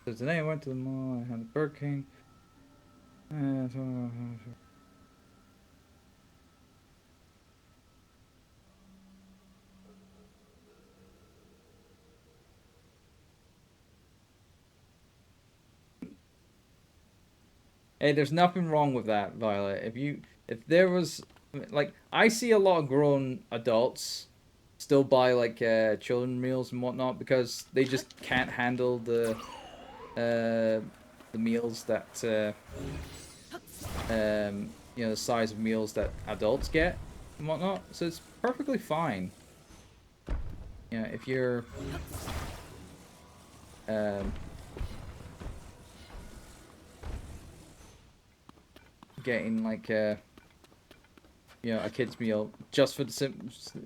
So today I went to the mall, I had a Burger King. Hey, there's nothing wrong with that, Violet. If there was, like, I see a lot of grown adults still buy like children meals and whatnot because they just can't handle the meals that you know, the size of meals that adults get and whatnot. So it's perfectly fine. You know, if you're getting like you know, a kid's meal just for the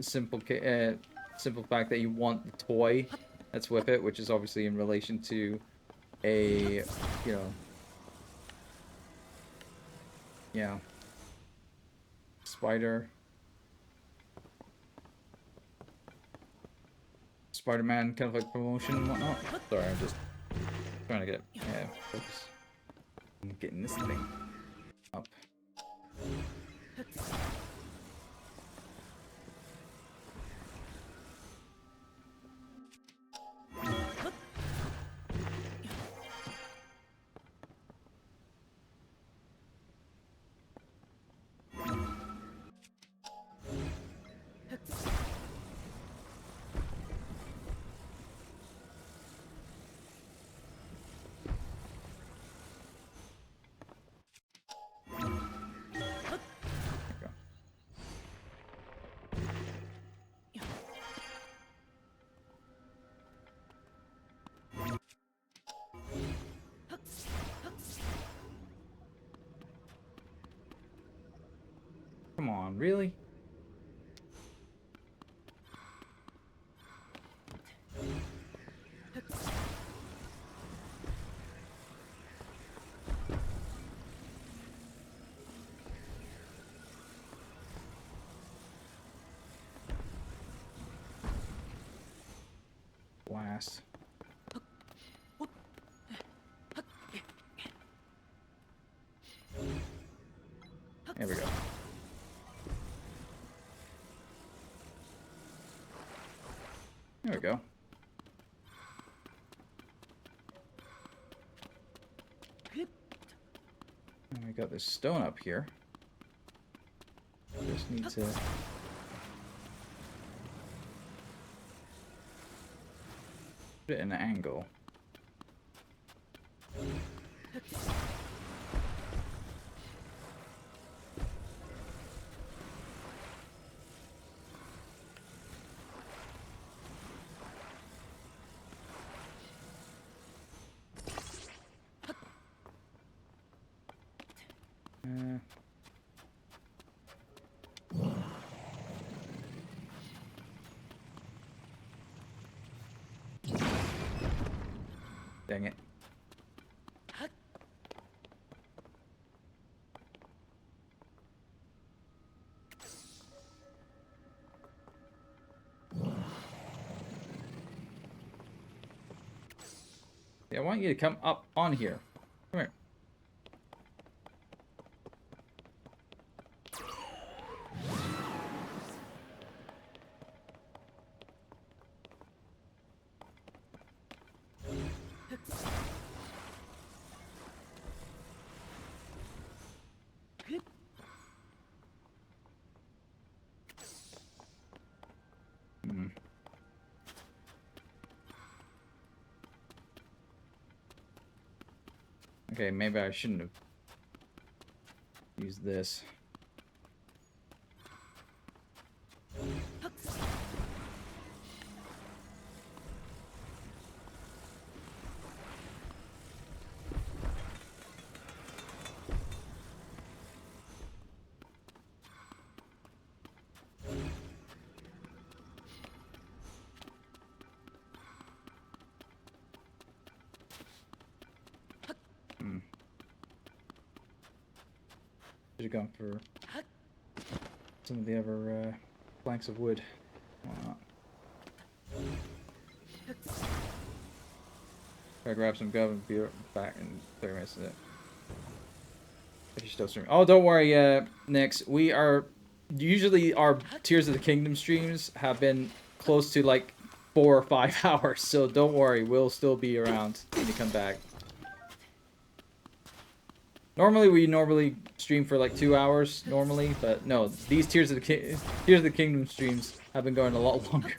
simple fact that you want the toy that's with it, which is obviously in relation to a, you know, Spider-Man kind of like promotion and whatnot. Sorry, I'm just trying to get focus on getting this thing up. on, really? Blast. There we go. There we go. And we got this stone up here. Just need to... put it in an angle. Dang it. Yeah, I want you to come up on here. Come here. Okay, maybe I shouldn't have used this. Should have gone for some of the other planks of wood. Why not? Try to grab some gum and be back in 30 minutes. If you're still streaming. Oh, don't worry, Nix. We are usually our Tears of the Kingdom streams have been close to like 4 or 5 hours, so don't worry, we'll still be around when you come back. Normally, we stream for like 2 hours, normally, but no, these Tears of the Kingdom streams have been going a lot longer.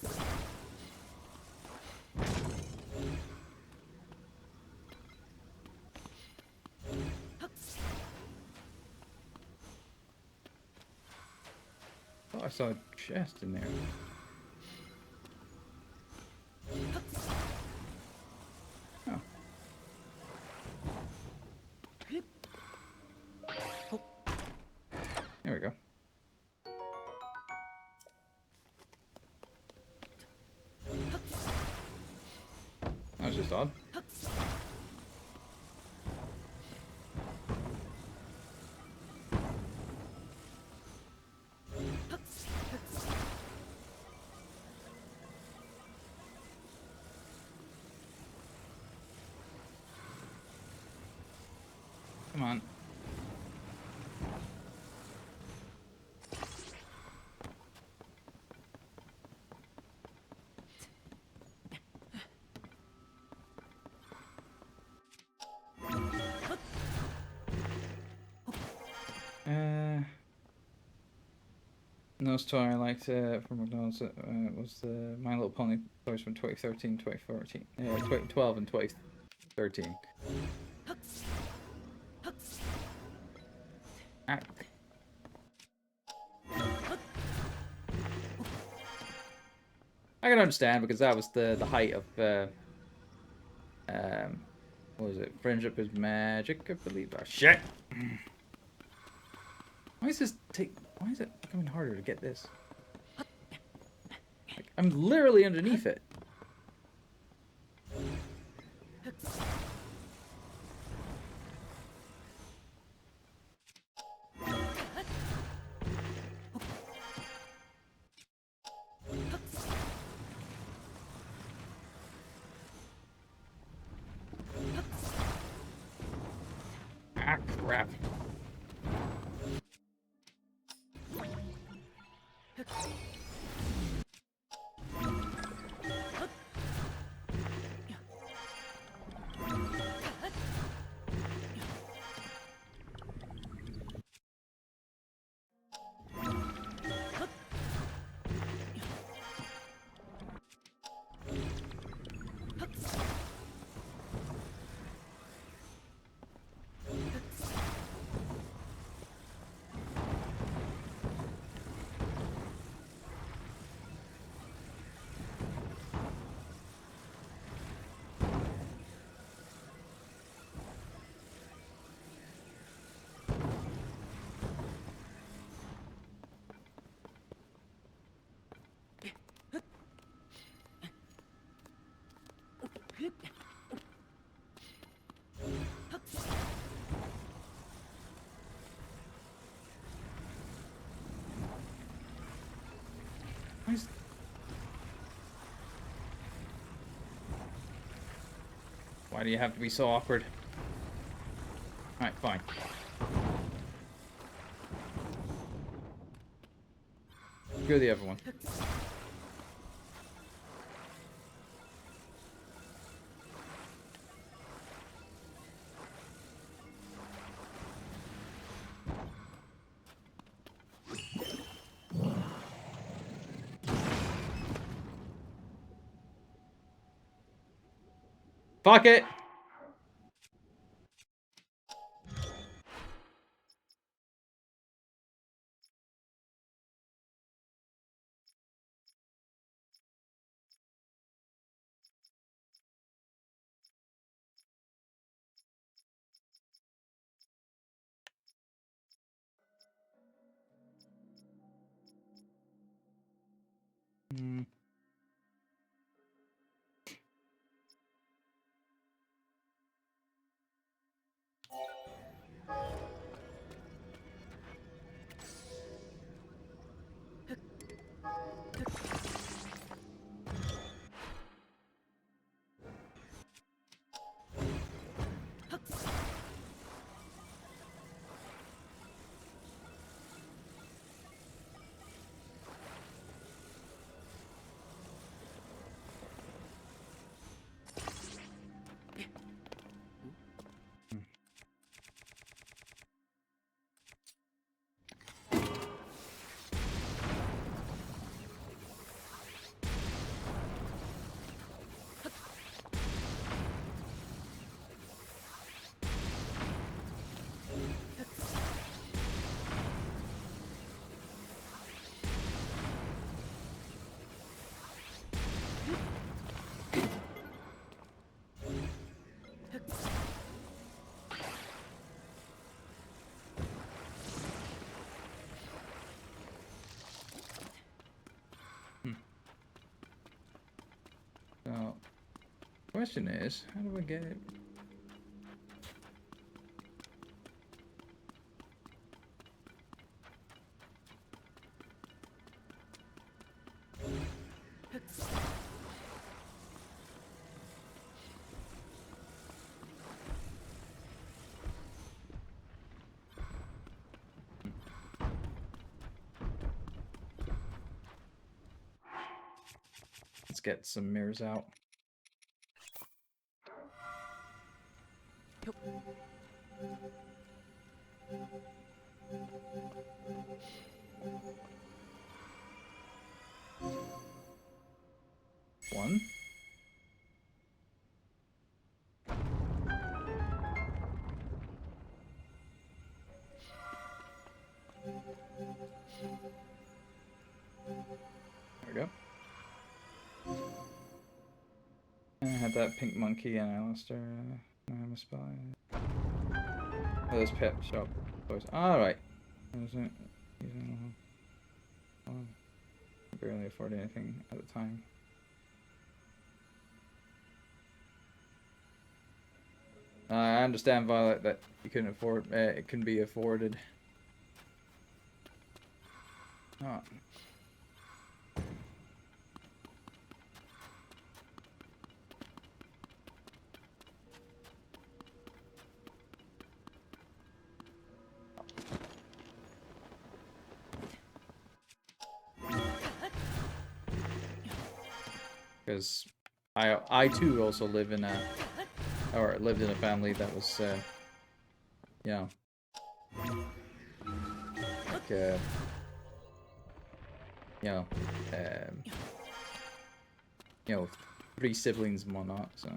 Oh, I saw a chest in there. Oh. There we go. That was just odd. Come on. Nose toy I liked from McDonald's was the My Little Pony toys from 2013, 2014, 2012 and 2013. Ah. I can understand because that was the height of what was it? Friendship is magic, I believe. Oh shit! Why does this take Why is it becoming harder to get this? Like, I'm literally underneath it. Ah, crap. Why is... Why do you have to be so awkward? Alright, fine. Go the other one. Fuck it! Hmm. So, question is, how do I get it? Let's get some mirrors out. One. There we go. I had that pink monkey and Alistair. I'm a spy. Oh, there's Pip. Shop. Alright. Barely afford anything at the time. I understand, Violet, that you couldn't afford. It can be afforded. Oh. Because I too also live in a, or lived in a family that was, you know, like, you know, 3 siblings and whatnot. So.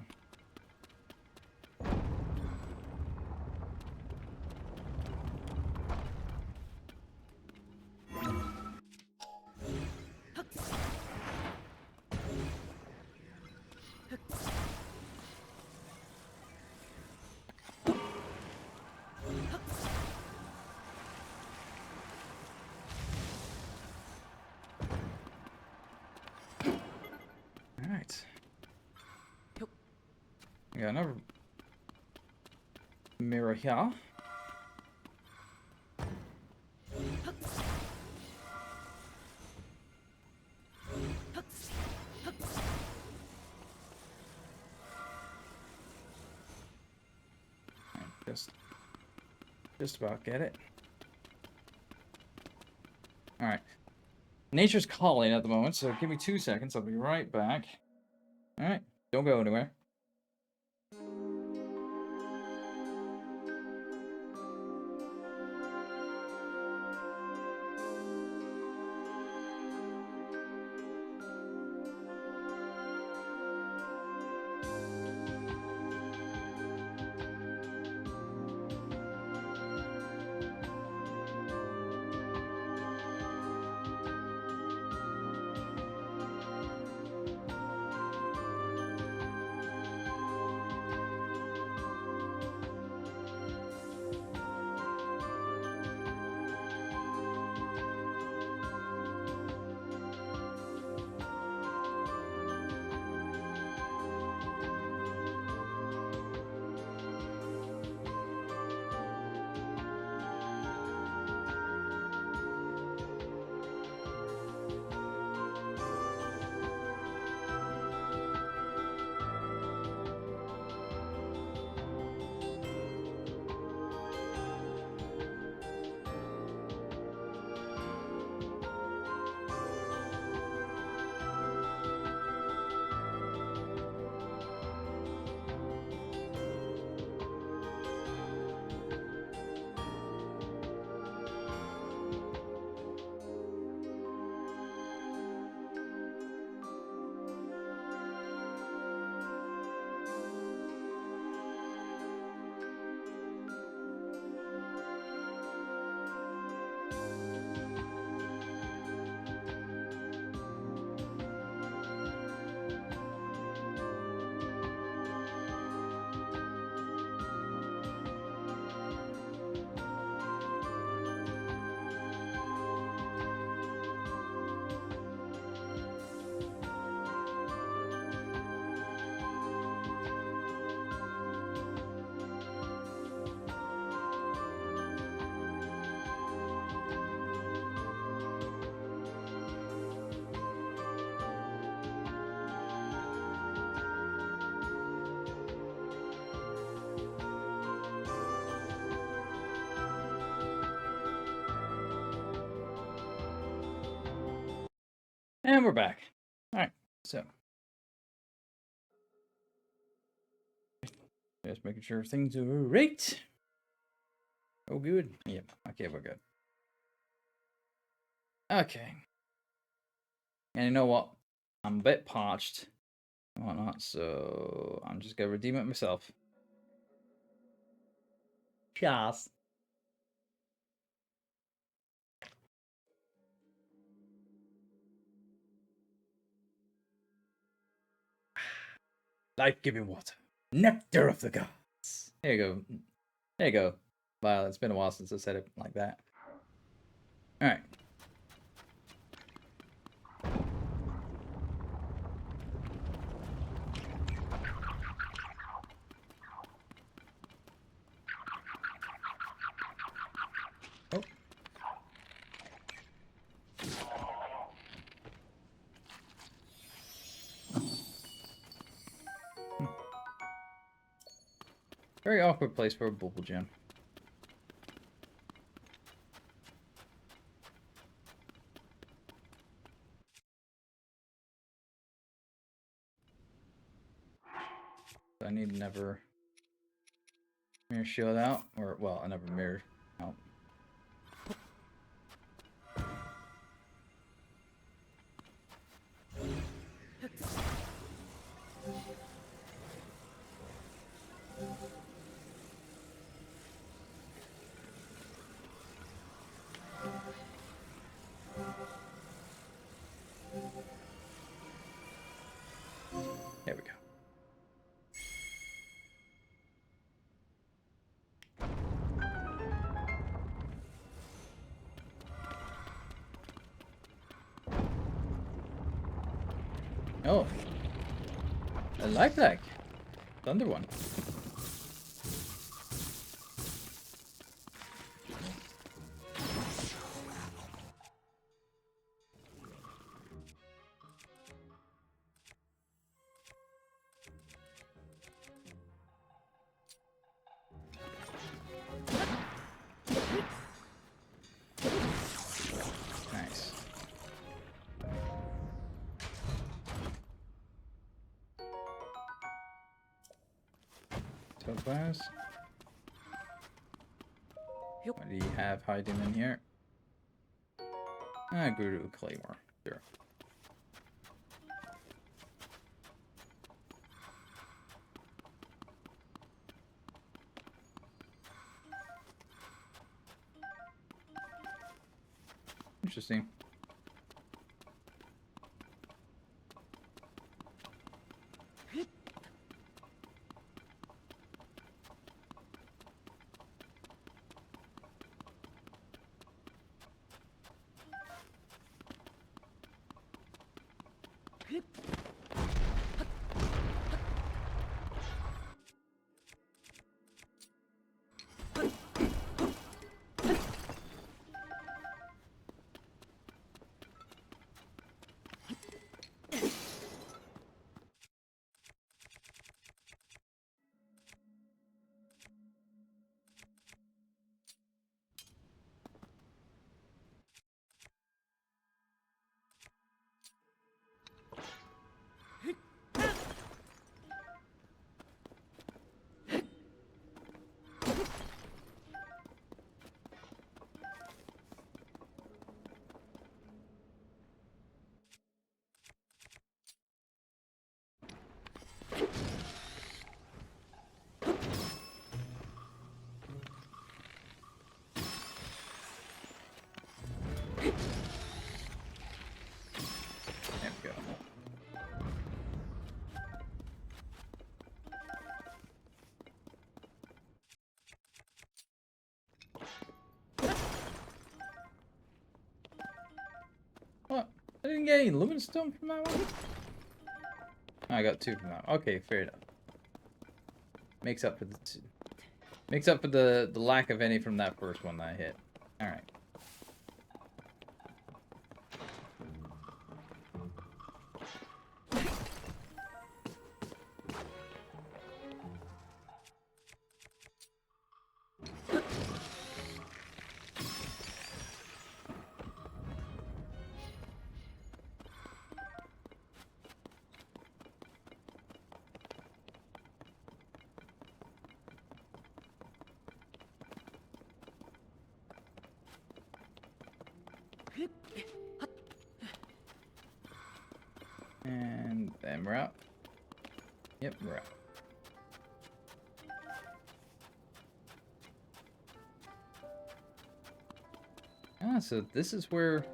Alright. We got another mirror here. Just about get it. Alright. Nature's calling at the moment, so give me 2 seconds. I'll be right back. Alright. Don't go anywhere. And we're back. Alright, so. Just making sure things are right. Oh, good. Yep. Okay, we're good. Okay. And you know what? I'm a bit parched and whatnot, so I'm just gonna redeem it myself. Cheers. Life-giving water. Nectar of the gods. There you go. There you go. Wow, it's been a while since I said it like that. Alright. Oh. Very awkward place for a bubble gem. I need another mirror shield out, or well, another mirror out. There we go. Oh, I like that. Thunder one. Nice. Topaz. What do you have hiding in here? Ah, Gerudo Claymore. Sure. Interesting. There we go. What? I didn't get any luminous stone from that one? I got 2 from that. Okay, fair enough. Makes up for the lack of any from that first one that I hit. All right. And then we're out. Yep, we're out. Ah, so this is where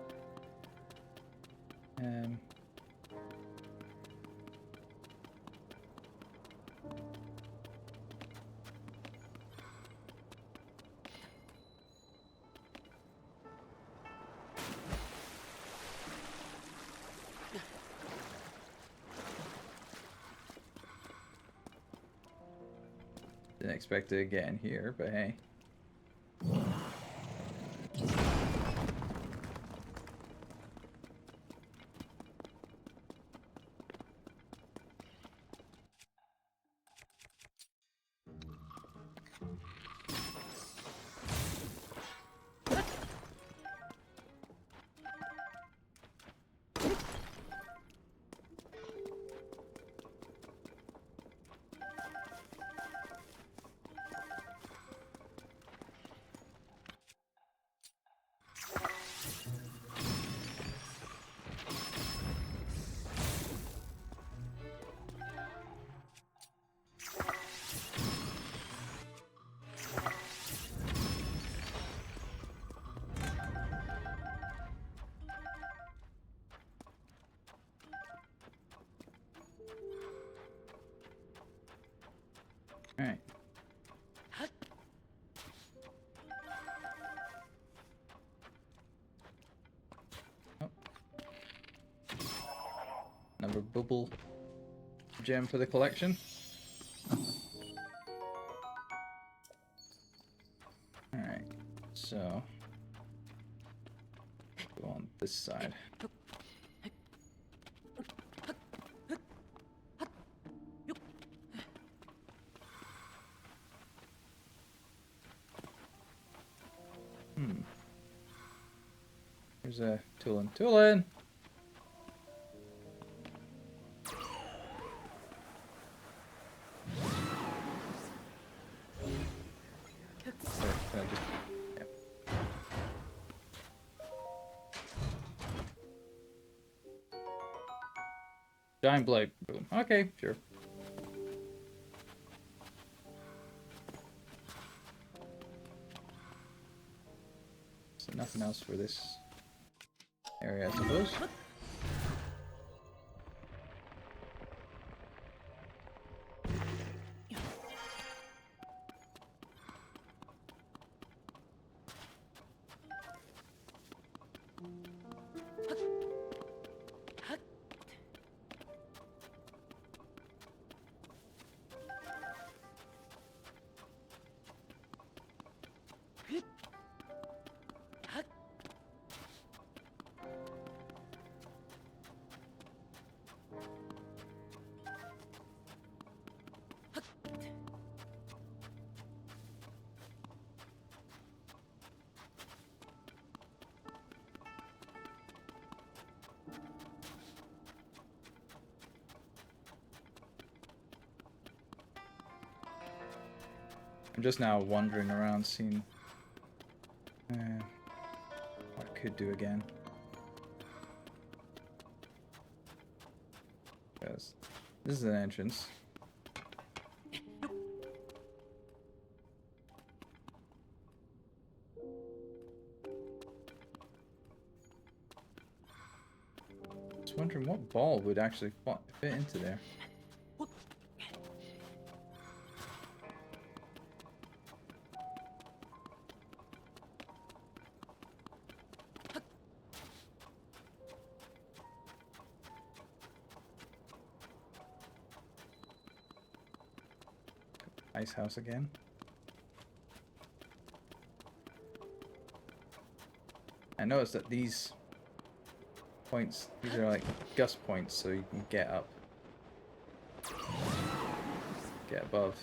Didn't expect to get in here, but hey. Alright. Oh. Another bubble gem for the collection. Alright, so go on this side. Here's a Tulin. Tulin! Sorry, can I just... Yeah. Giant blade. Boom. Okay, sure. So nothing else for this area, I suppose. I'm just now wandering around, seeing what I could do again. Because this is an entrance. Just wondering what ball would actually fit into there. Ice house again. I noticed that these points, these are like gust points, so you can get up, get above.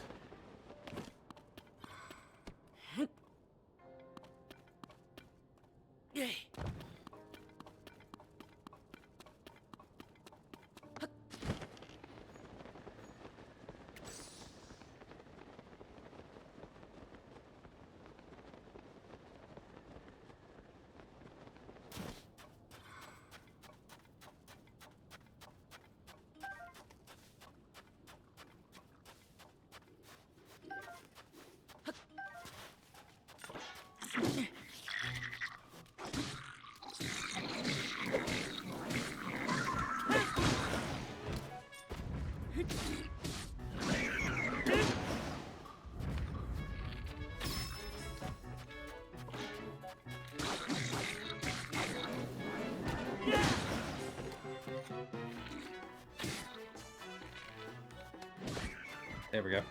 There we go.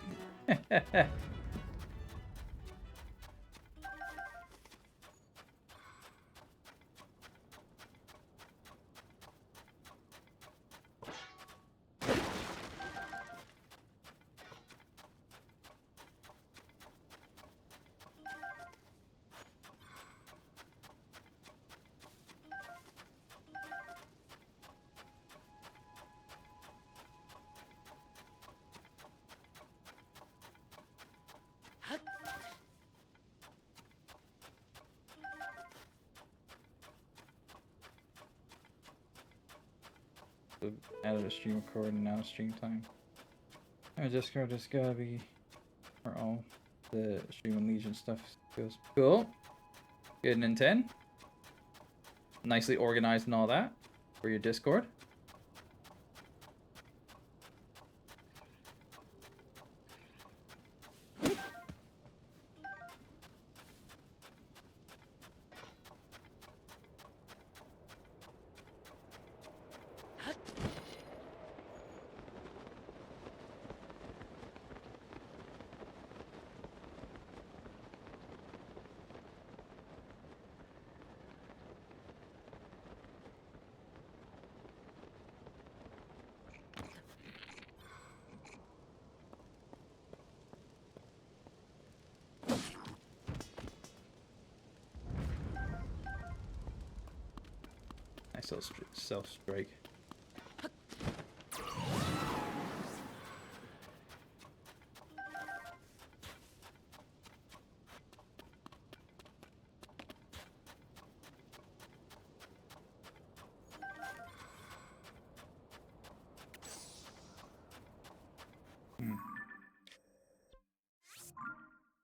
also added a stream record and now stream time. Our Discord just gotta be where all the stream and Legion stuff goes. Cool. Good and 10. Nicely organized and all that for your Discord. Nice little self-strike.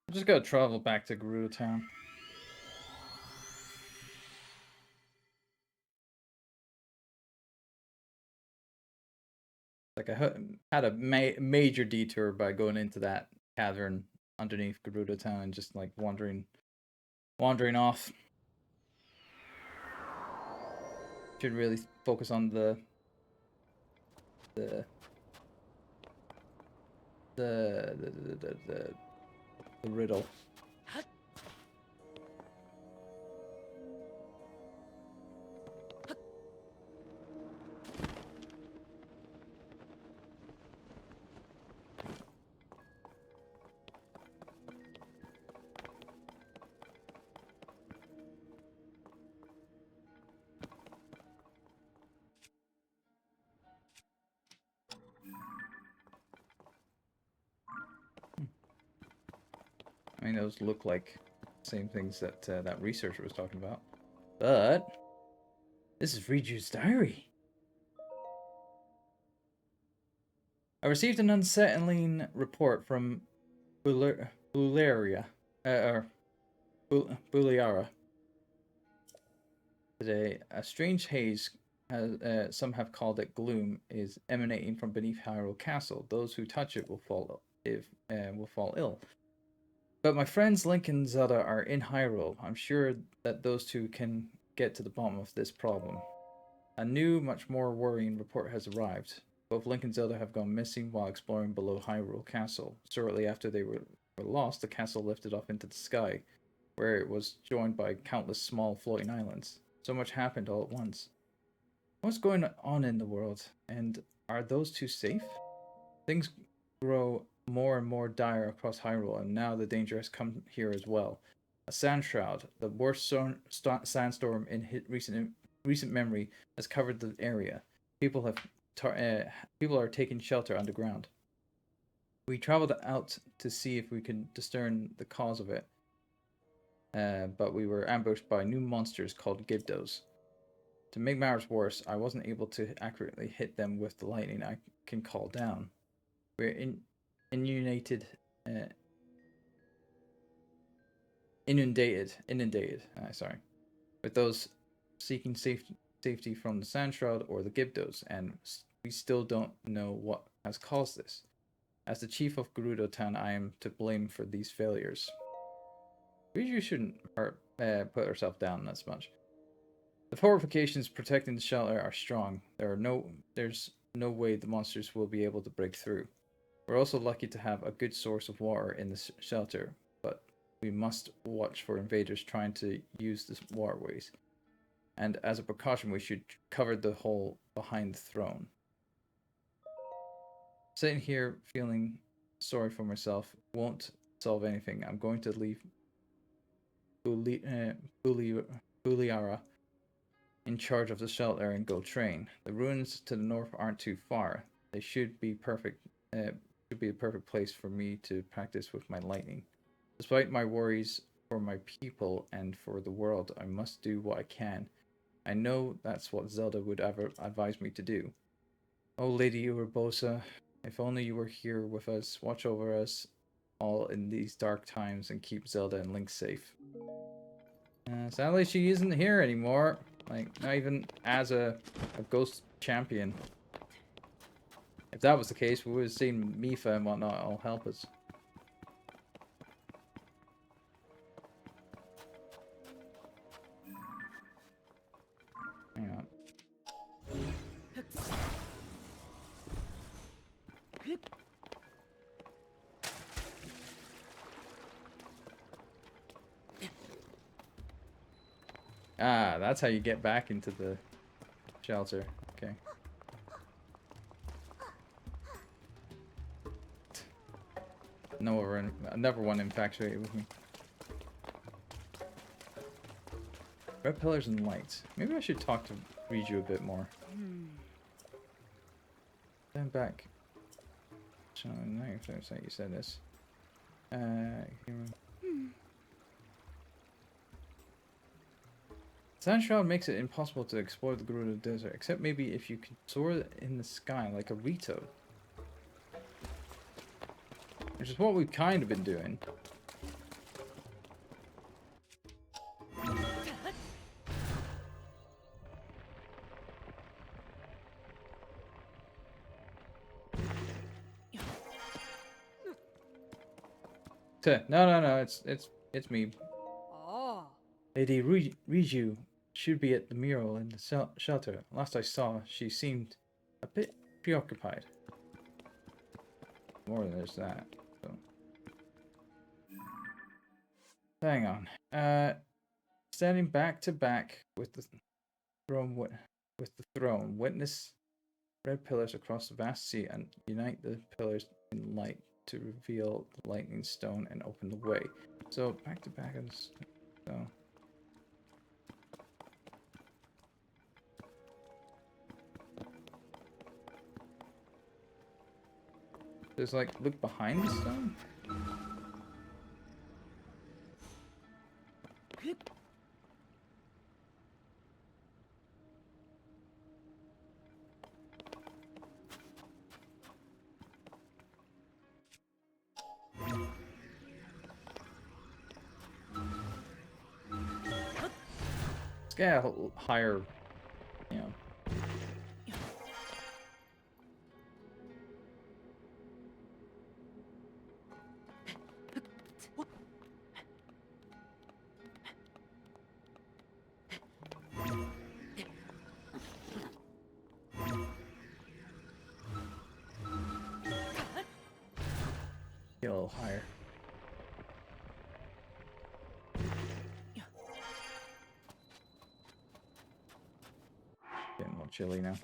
I just gotta travel back to Gerudo Town. Like I had a major detour by going into that cavern underneath Gerudo Town and just like wandering off. Should really focus on the riddle. I mean, those look like the same things that that researcher was talking about. But this is Riju's diary. I received an unsettling report from Buliara today. A strange haze, as some have called it gloom, is emanating from beneath Hyrule Castle. Those who touch it will fall ill. But my friends Link and Zelda are in Hyrule. I'm sure that those two can get to the bottom of this problem. A new, much more worrying report has arrived. Both Link and Zelda have gone missing while exploring below Hyrule Castle. Shortly after they were lost, the castle lifted off into the sky, where it was joined by countless small floating islands. So much happened all at once. What's going on in the world? And are those two safe? Things grow more and more dire across Hyrule, and now the danger has come here as well. A sand shroud, the worst sandstorm in recent memory, has covered the area. People are taking shelter underground. We traveled out to see if we could discern the cause of it, but we were ambushed by new monsters called Gibdos. To make matters worse, I wasn't able to accurately hit them with the lightning I can call down. We're inundated, with those seeking safety from the Sand Shroud or the Gibdos, and we still don't know what has caused this. As the chief of Gerudo Town, I am to blame for these failures. We shouldn't put ourselves down as much. The fortifications protecting the shelter are strong. There's no way the monsters will be able to break through. We're also lucky to have a good source of water in the shelter, but we must watch for invaders trying to use the waterways. And as a precaution, we should cover the hole behind the throne. Sitting here feeling sorry for myself won't solve anything. I'm going to leave Buliara in charge of the shelter and go train. The ruins to the north aren't too far. They should be perfect. Should be a perfect place for me to practice with my lightning. Despite my worries for my people and for the world, I must do what I can. I know that's what Zelda would ever advise me to do. Oh, Lady Urbosa, if only you were here with us, watch over us all in these dark times and keep Zelda and Link safe. Sadly, she isn't here anymore. Like, not even as a ghost champion. If that was the case, we would have seen Mifa and whatnot all help us. Hang on. Ah, that's how you get back into the shelter. Okay. Never one infatuated with me. Red pillars and lights. Maybe I should talk to Riju a bit more. Then back. So, no, you said this. Sand shroud makes it impossible to explore the Gerudo Desert, except maybe if you can soar in the sky like a Rito. Which is what we've kind of been doing. No, it's me. Oh. Lady Riju should be at the mural in the shelter. Last I saw, she seemed a bit preoccupied. More than there's that. So. Hang on. Standing back to back with the throne, witness red pillars across the vast sea and unite the pillars in light to reveal the lightning stone and open the way. So back to back and so. There's like look behind the stone. Let's get a higher, you know. Get a little higher. Getting a little chilly now.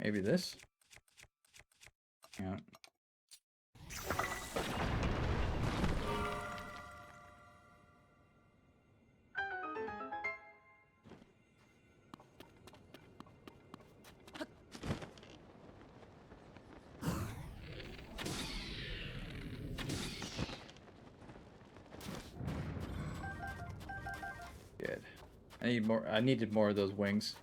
Maybe this? Yeah. Good. I need more. I needed more of those wings.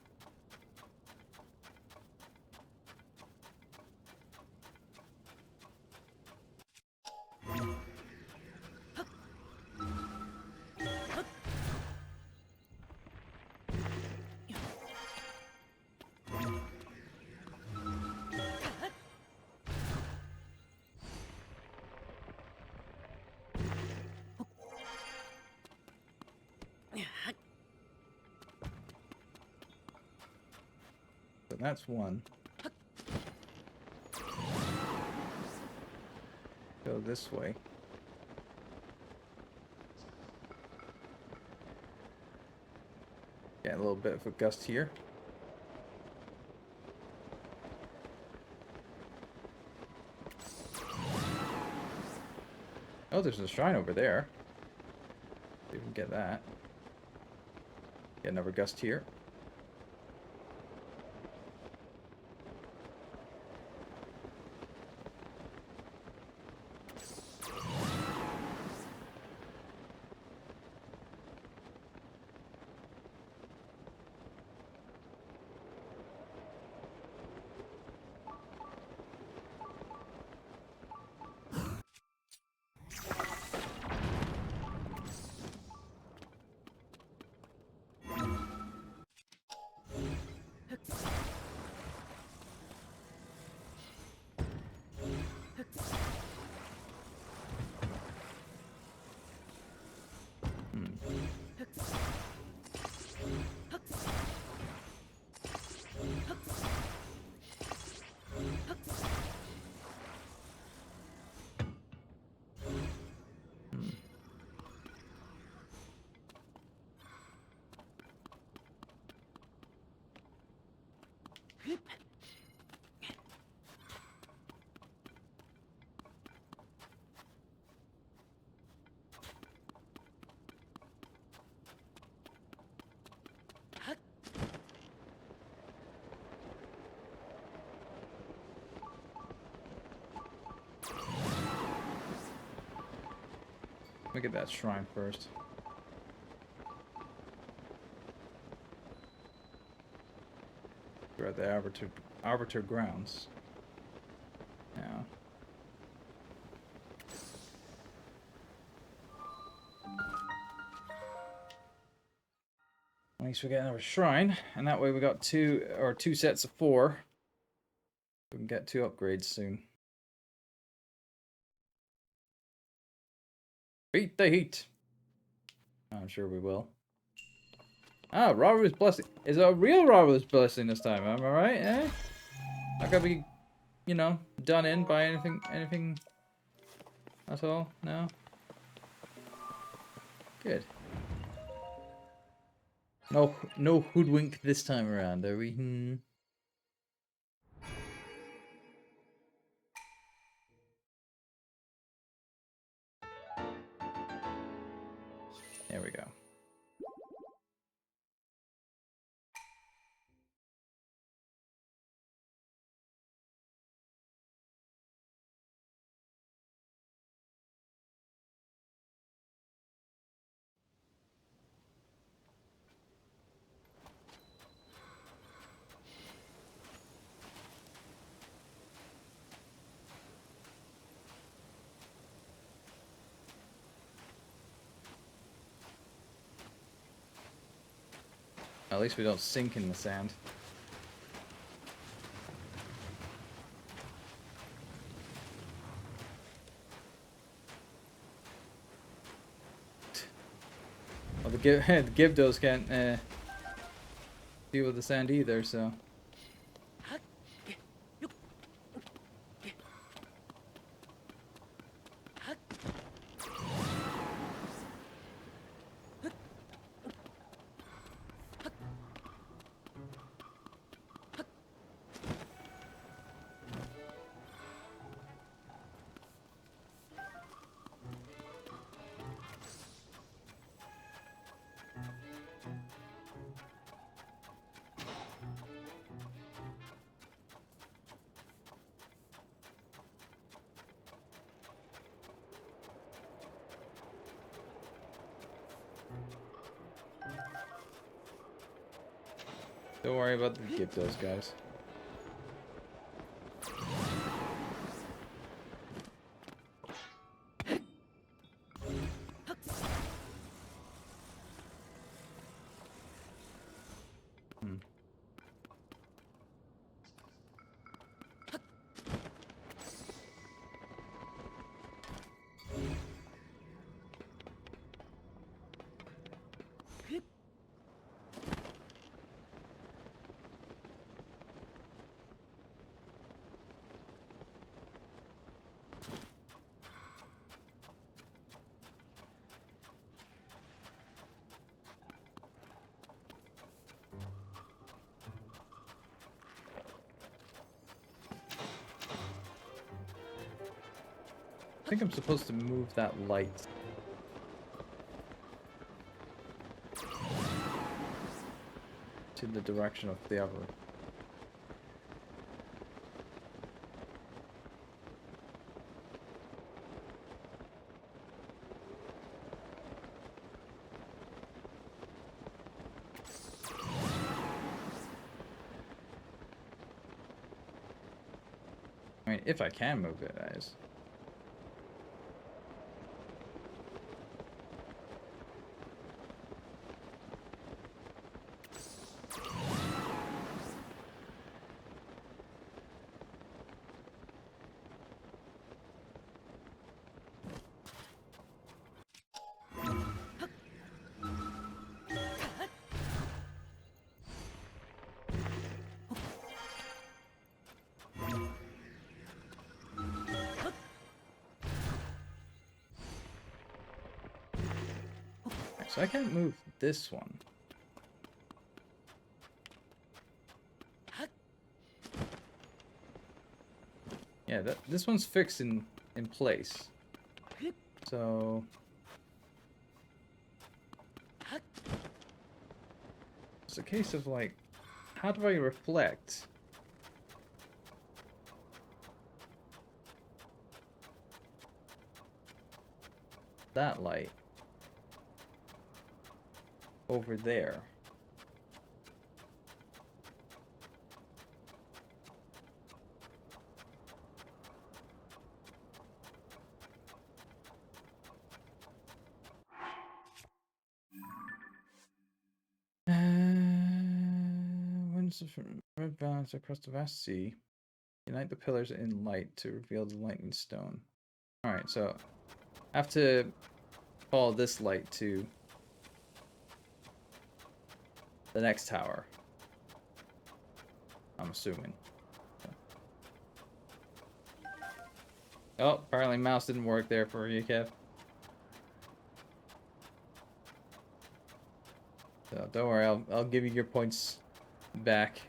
So that's one. go this way. Get a little bit of a gust here. Oh, there's a shrine over there. See if we can get that. Get another gust here. Look at that shrine first. We're at the Arbiter grounds. Now. At least we get another shrine, and that way we got two sets of 4. We can get 2 upgrades soon. Beat the heat. I'm sure we will. Ah, Robber's Blessing. Is it a real Robber's Blessing this time? Am I right? Eh? Not gonna be, you know, done in by anything at all? No? Good. No hoodwink this time around, are we? There we go. At least we don't sink in the sand. Well, the Gibdos can't deal with the sand either, so. Don't worry about the Gibdos, guys. I think I'm supposed to move that light. To the direction of the other. I mean, if I can move it, guys. So I can't move this one. Yeah, this one's fixed in place. So it's a case of like, how do I reflect? That light over there. Winds of red balance across the vast sea. Unite the pillars in light to reveal the lightning stone. Alright, so I have to follow this light to the next tower. I'm assuming. Oh, apparently mouse didn't work there for you, Kev. So don't worry, I'll give you your points back.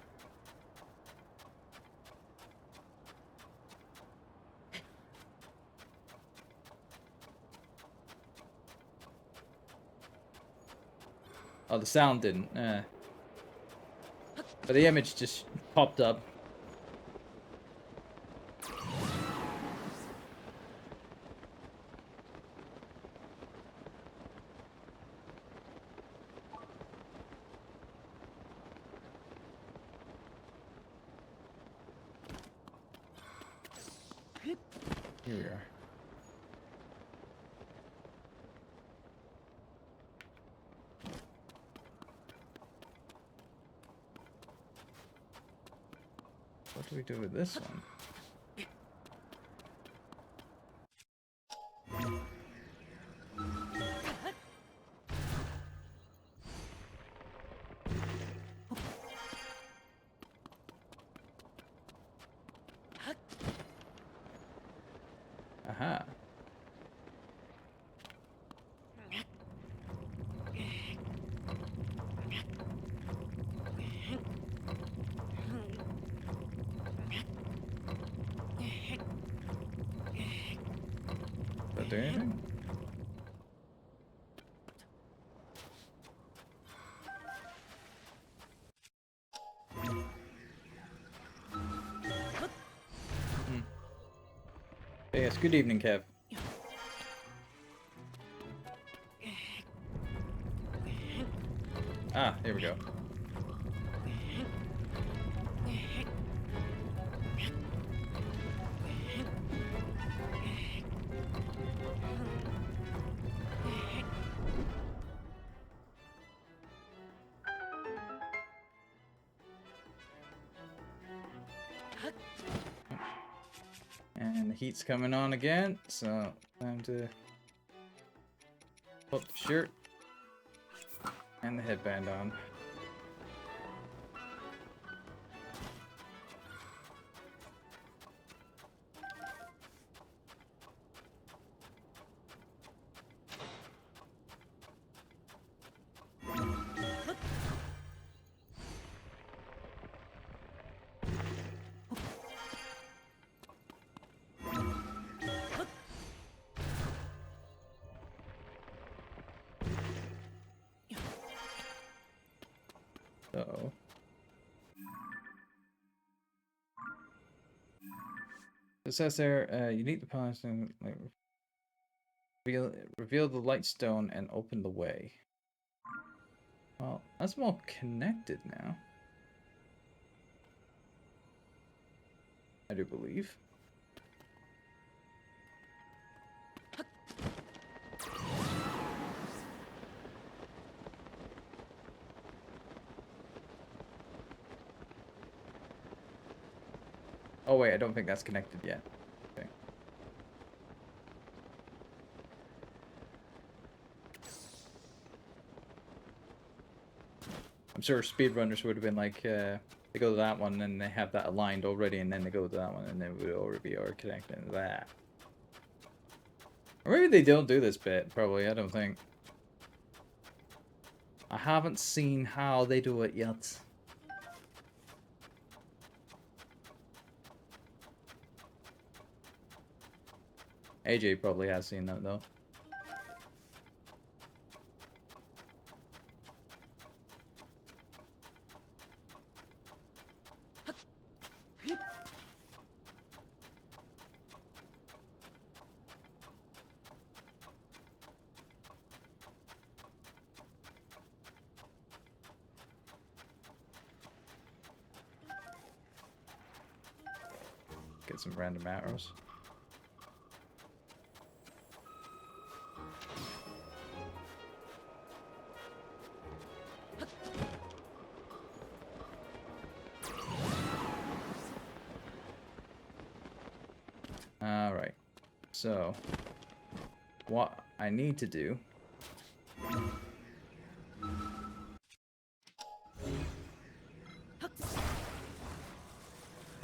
Oh, the sound didn't. But the image just popped up. Here we are. What do we do with this one? Aha. Does that do anything? Hey, yes, good evening, Kev. Ah, here we go. And the heat's coming on again, so time to put the shirt and the headband on. So. It says there, you need the palace and like, reveal the light stone and open the way. Well, that's more connected now. I do believe. Oh wait, I don't think that's connected yet. Okay. I'm sure speedrunners would have been like, they go to that one and they have that aligned already, and then they go to that one and then it would already be connected to that. Or maybe they don't do this bit, probably, I don't think. I haven't seen how they do it yet. AJ probably has seen that though. Get some random arrows. Alright, so what I need to do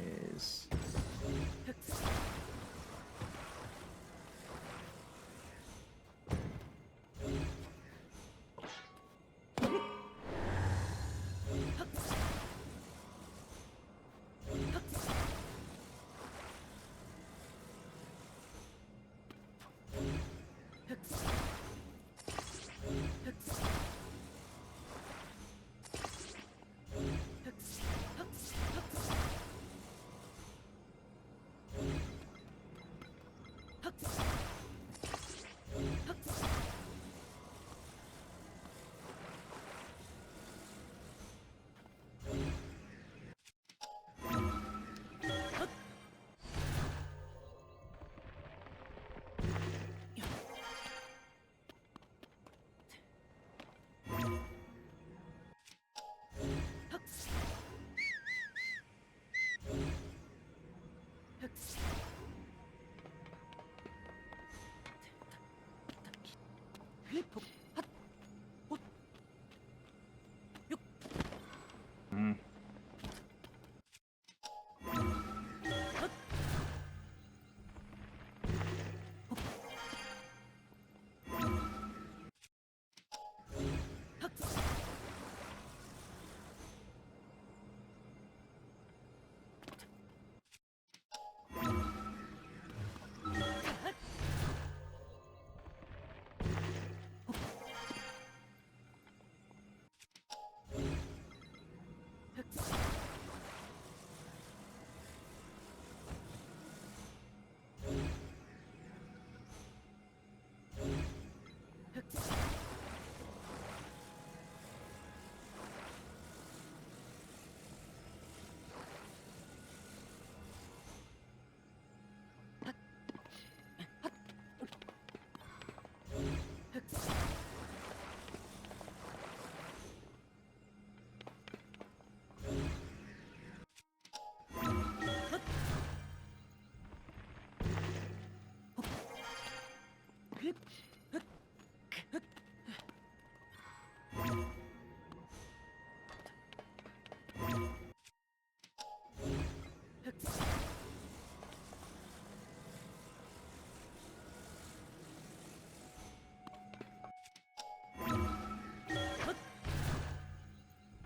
is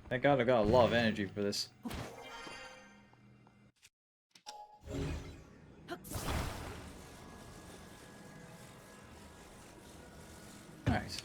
thank God I got a lot of energy for this. Alright.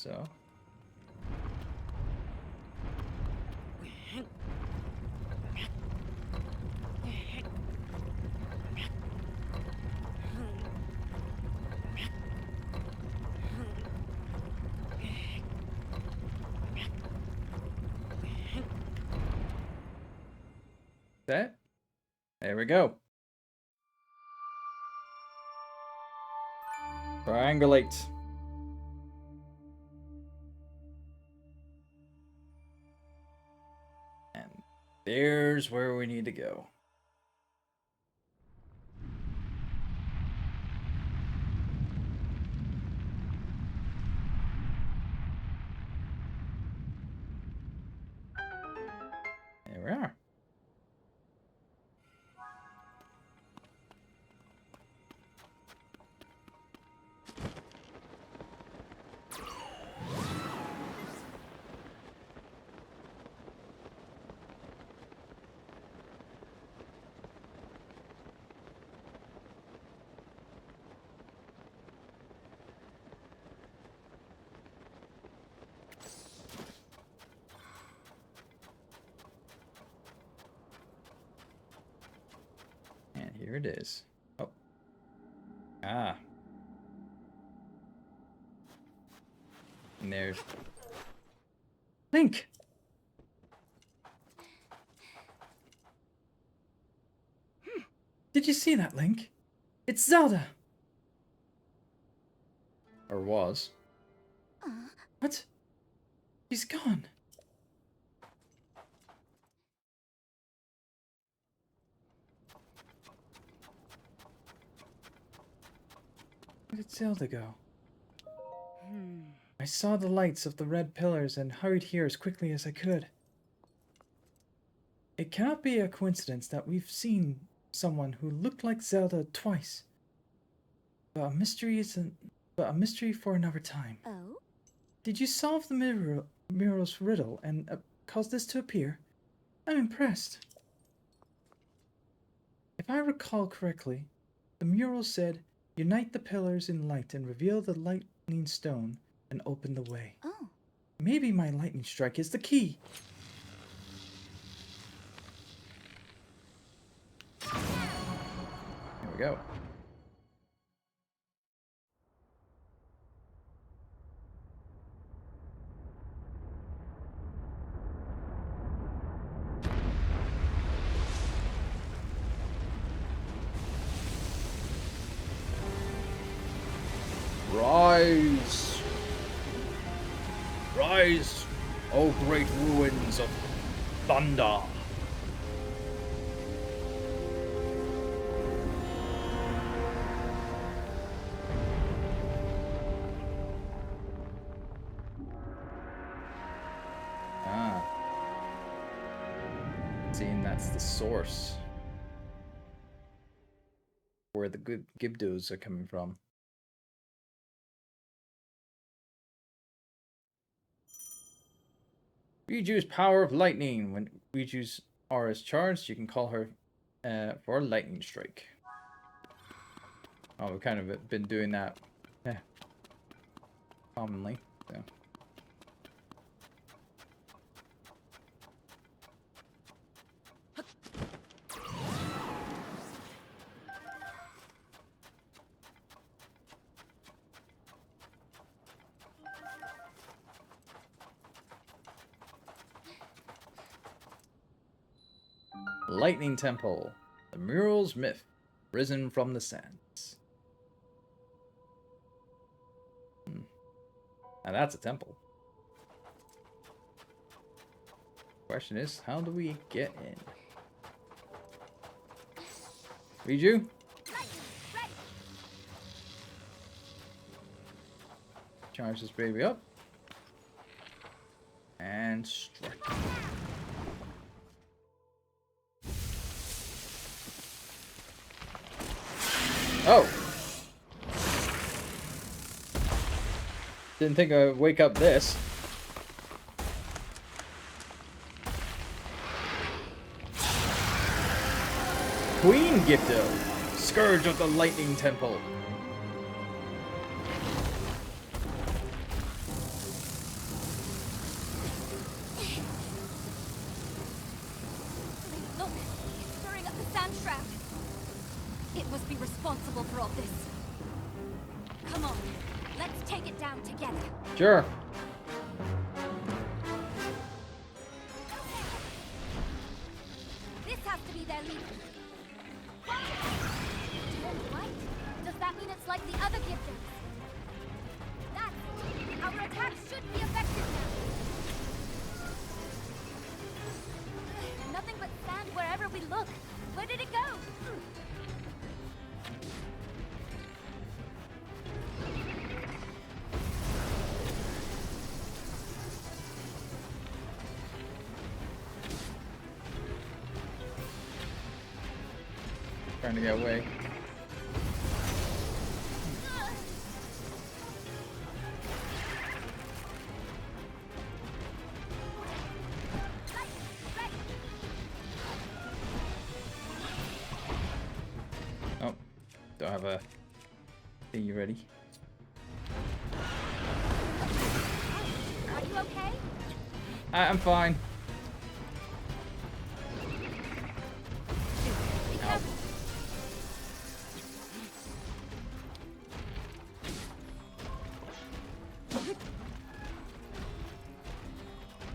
so. That. There we go. Triangulate. And there's where we need to go. There we are. Here it is. Oh. Ah. And there's Link. Did you see that, Link? It's Zelda. Or was. What? She's gone. Where did Zelda go? I saw the lights of the red pillars and hurried here as quickly as I could. It cannot be a coincidence that we've seen someone who looked like Zelda twice. But a mystery for another time. Oh? Did you solve the mural's riddle and cause this to appear? I'm impressed. If I recall correctly, the mural said, "Unite the pillars in light and reveal the lightning stone and open the way." Oh. Maybe my lightning strike is the key. Here we go. Rise! Rise, O great ruins of thunder! Ah. Seeing that's the source. Where the good Gibdos are coming from. Riju's power of lightning. When Riju's aura is charged, you can call her for a lightning strike. Oh, we've kind of been doing that commonly. So. Lightning Temple, the mural's myth, risen from the sands. Now that's a temple. Question is, how do we get in? Riju? Charge this baby up. And strike. Oh! Didn't think I'd wake up this. Queen Gibdo, Scourge of the Lightning Temple. It must be responsible for all this. Come on, let's take it down together. Sure. This has to be their leader. Turn right? Does that mean it's like the other Gibdos? Our attacks should be effective now. Nothing but sand wherever we look. Where did it go? Trying to get away. Oh, don't have a thingy ready. Are you okay? I'm fine. Be careful.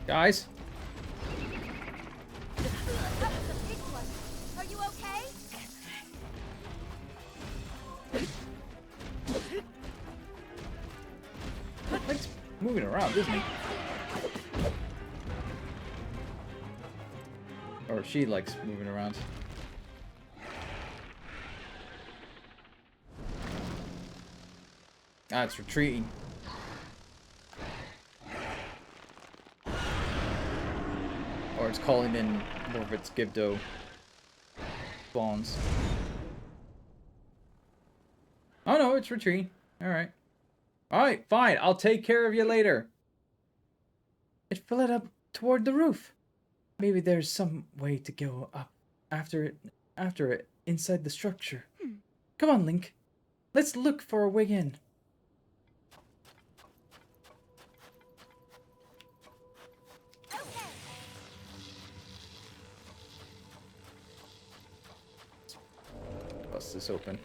Guys? That was a big one. Are you okay? Link's moving around, isn't he? Or she likes moving around. Ah, it's retreating. Or it's calling in more of its Gibdo spawns. Oh no, it's retreating. Alright. Alright, fine. I'll take care of you later. It fled up toward the roof. Maybe there's some way to go up after it inside the structure. Come on, Link. Let's look for a way in. Bust this open.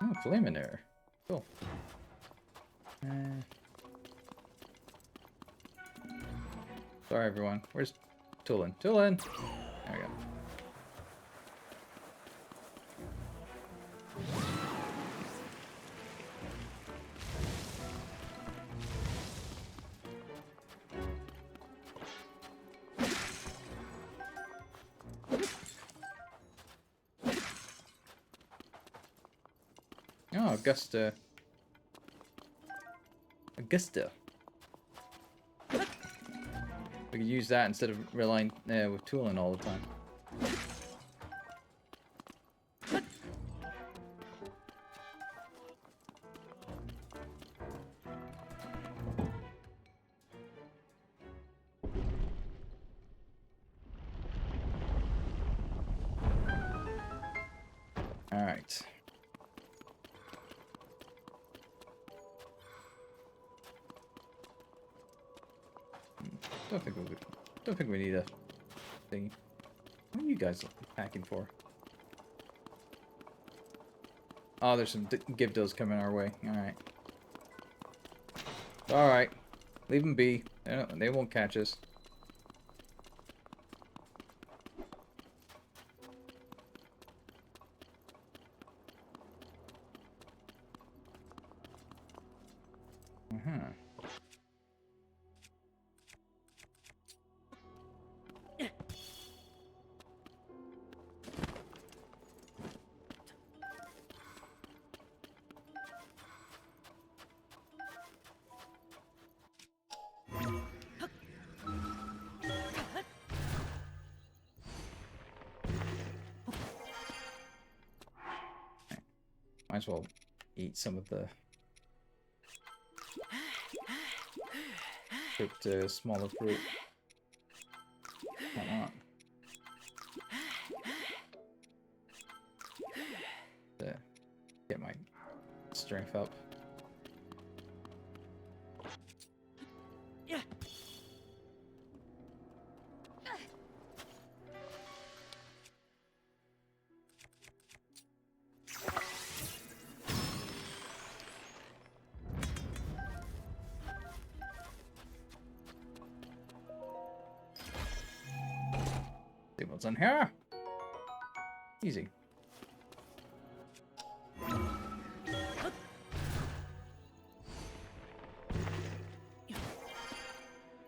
Oh, flaming air. Cool. Sorry, everyone. Where's Tulin? Tulin! There we go. Oh, Augusta. Augusta. We could use that instead of relying with Tulin all the time. All right. Don't think we need a thing. What are you guys packing for? Oh, there's some Gibdos coming our way. Alright. Alright. Leave them be. They won't catch us. Might as well eat some of the cooked smaller fruit. Come on. Get my strength up. See what's in here. Easy.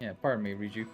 Yeah, pardon me, Riju.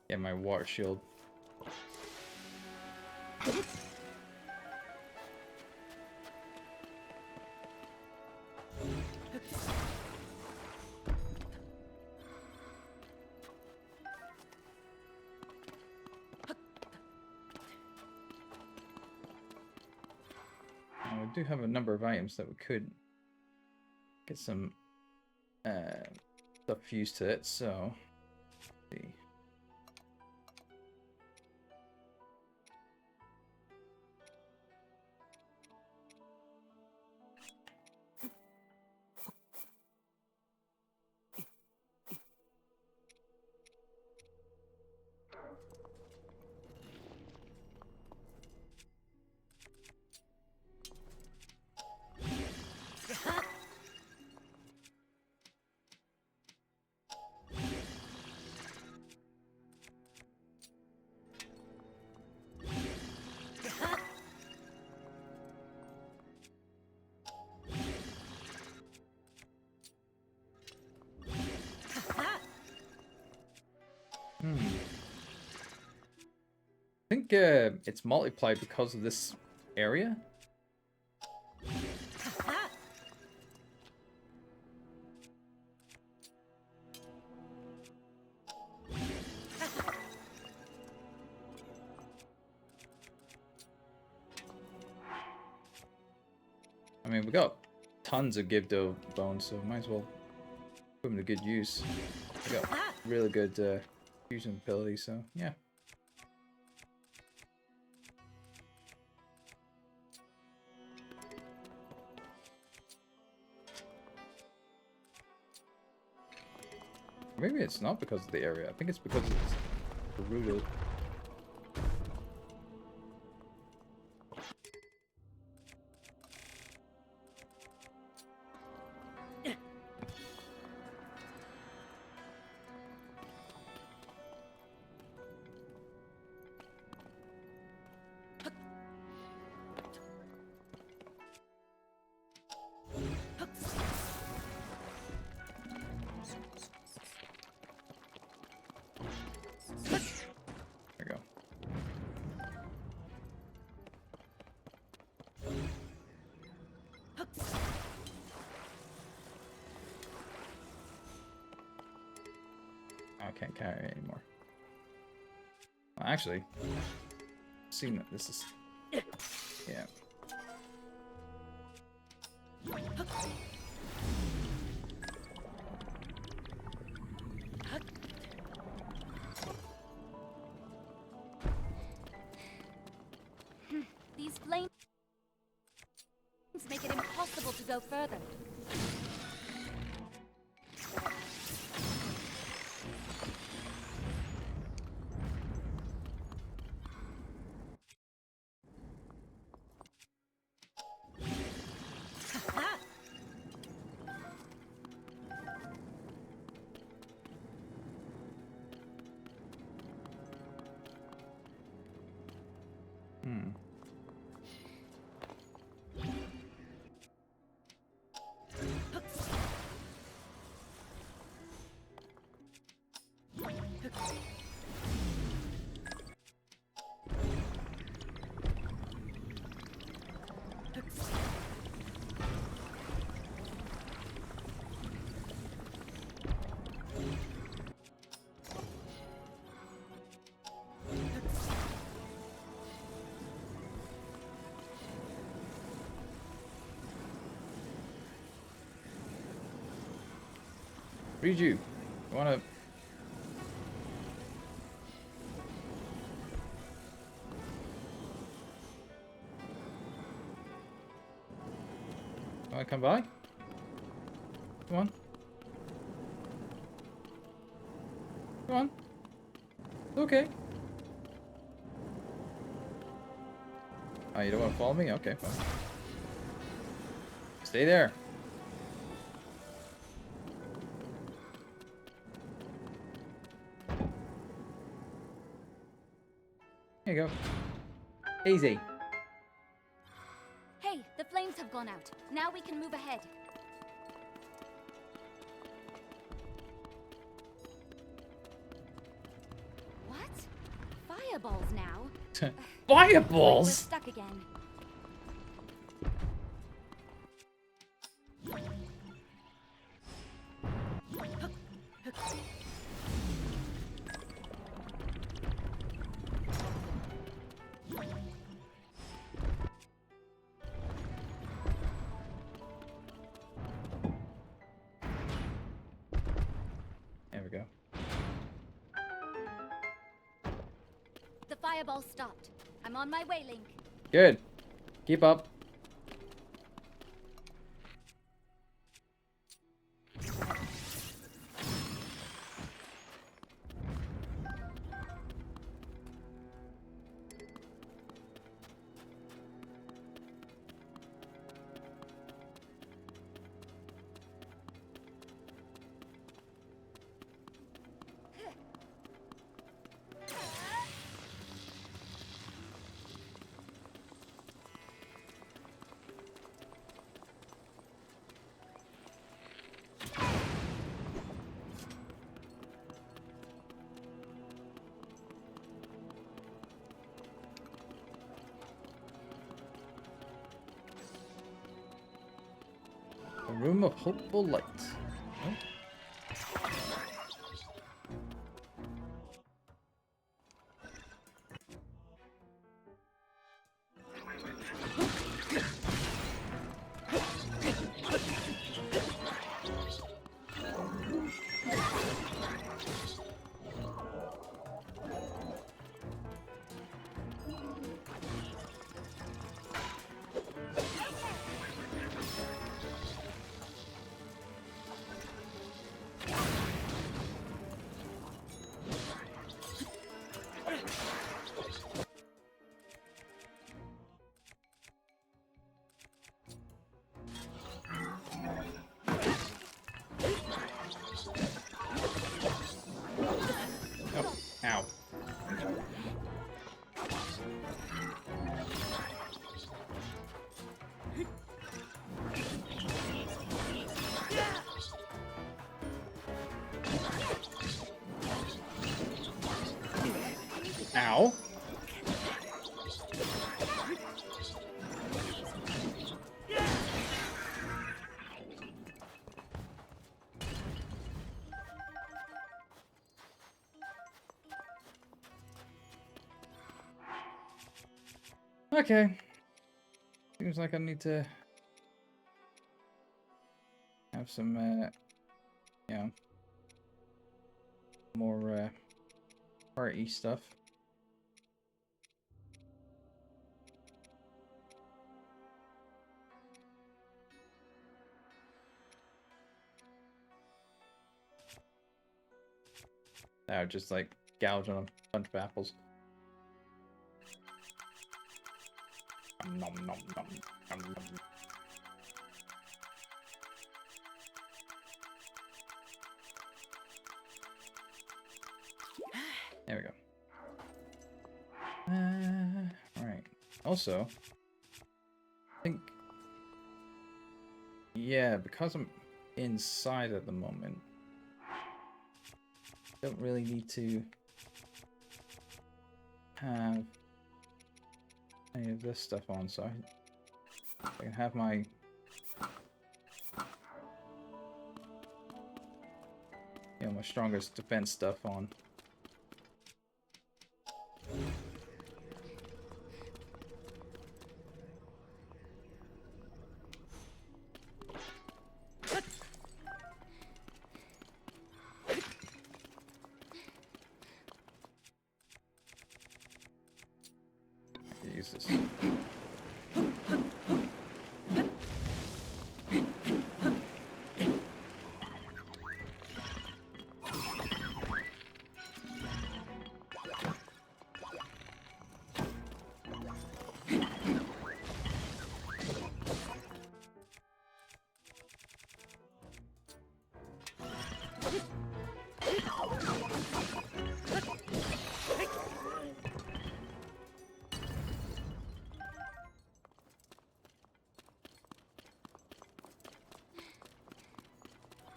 Get my water shield. Now, we do have a number of items that we could get some stuff fused to it, so let's see. I think it's multiplied because of this area. I mean, we got tons of Gibdo bones, so might as well put them to good use. We got really good fusion ability, so yeah. Maybe it's not because of the area. I think it's because it's Gerudo. I can't carry it anymore. Well, actually, seeing that this is, yeah. These flames make it impossible to go further. Riju, you wanna... Wanna come by? Come on. Come on. It's okay. Oh, you don't want to follow me? Okay, fine. Stay there. There you go. Easy. Hey, the flames have gone out. Now we can move ahead. What? Fireballs now? We're Fireballs! stuck again. There we go. The fireball stopped. I'm on my way, Link. Good. Keep up. A room of hopeful light. Oh. Ow. Ow. Okay. Seems like I need to have some, you know, more, party stuff. I would just, like, gouge on a bunch of apples. Nom, nom, nom, nom, nom. There we go. Alright. Also, I think... Yeah, because I'm inside at the moment, I don't really need to have any of this stuff on, so I can have my my strongest defense stuff on. use this.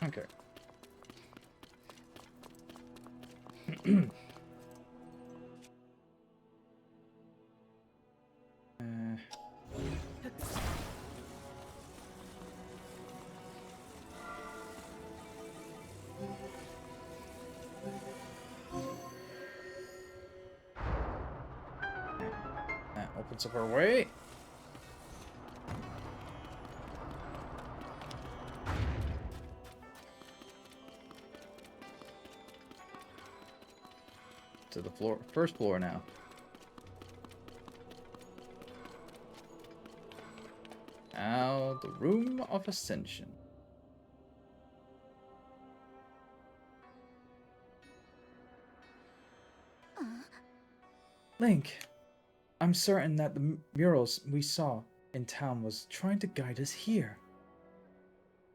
Okay. That opens up our way. To the floor, first floor now. Now, the room of ascension. Link, I'm certain that the murals we saw in town was trying to guide us here.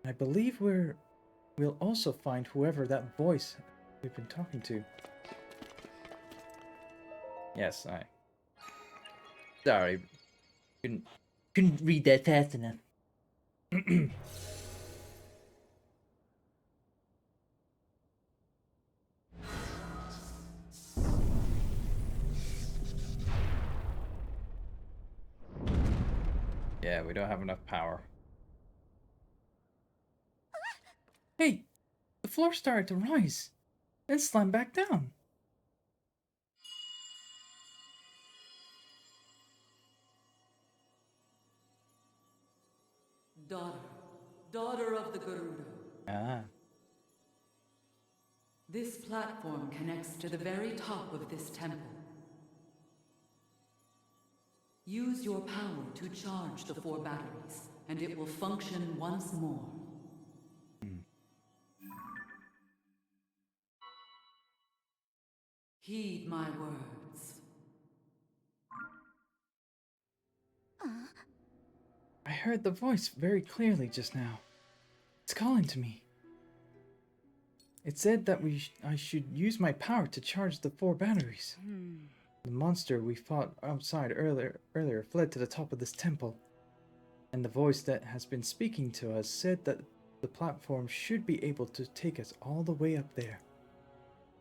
I believe we'll also find whoever that voice we've been talking to. Yes, sorry. Couldn't read that fast enough. Yeah, we don't have enough power. Hey, the floor started to rise, then slam back down. Daughter of the Gerudo. Ah. This platform connects to the very top of this temple. Use your power to charge the 4 batteries, and it will function once more. Heed my words. I heard the voice very clearly just now. It's calling to me. It said that I should use my power to charge the 4 batteries. The monster we fought outside earlier fled to the top of this temple. And the voice that has been speaking to us said that the platform should be able to take us all the way up there.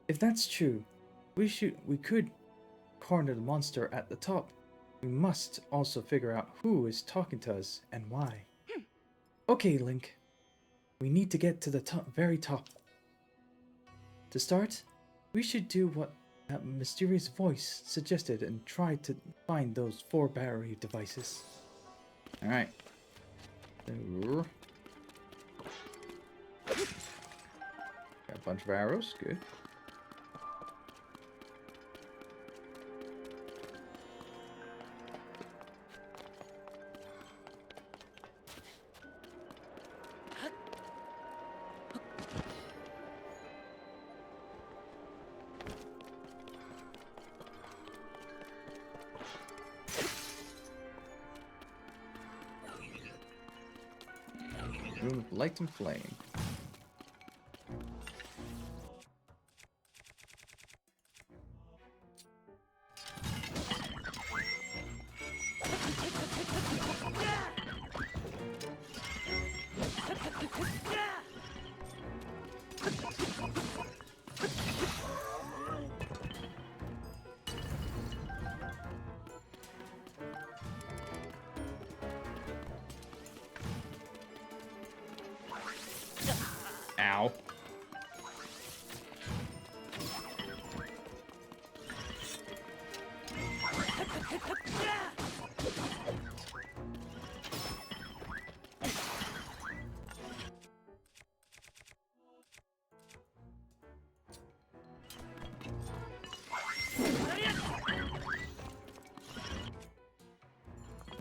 If that's true, we could corner the monster at the top. We must also figure out who is talking to us and why. Okay, Link. We need to get to the very top. To start, we should do what that mysterious voice suggested and try to find those 4 battery devices. Alright. Got a bunch of arrows, good. Room of light and flame. Ow.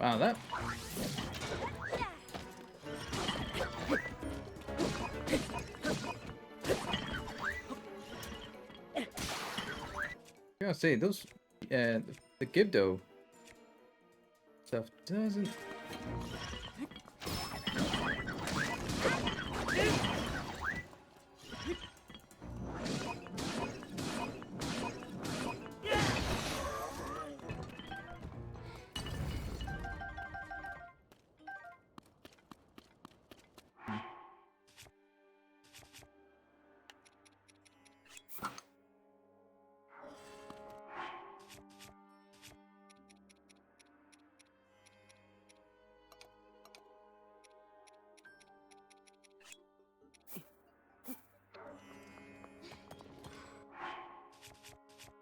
Wow, that. I gotta say, those, the Gibdo stuff doesn't.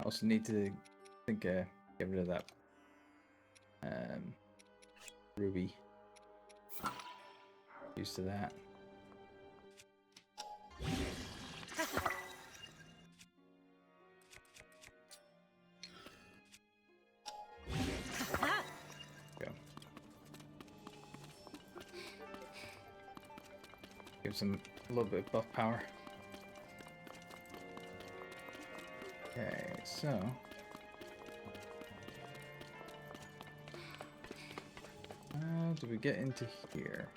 I also need to get rid of that ruby. Used to that. Go. Gives him a little bit of buff power. Okay, so how do we get into here?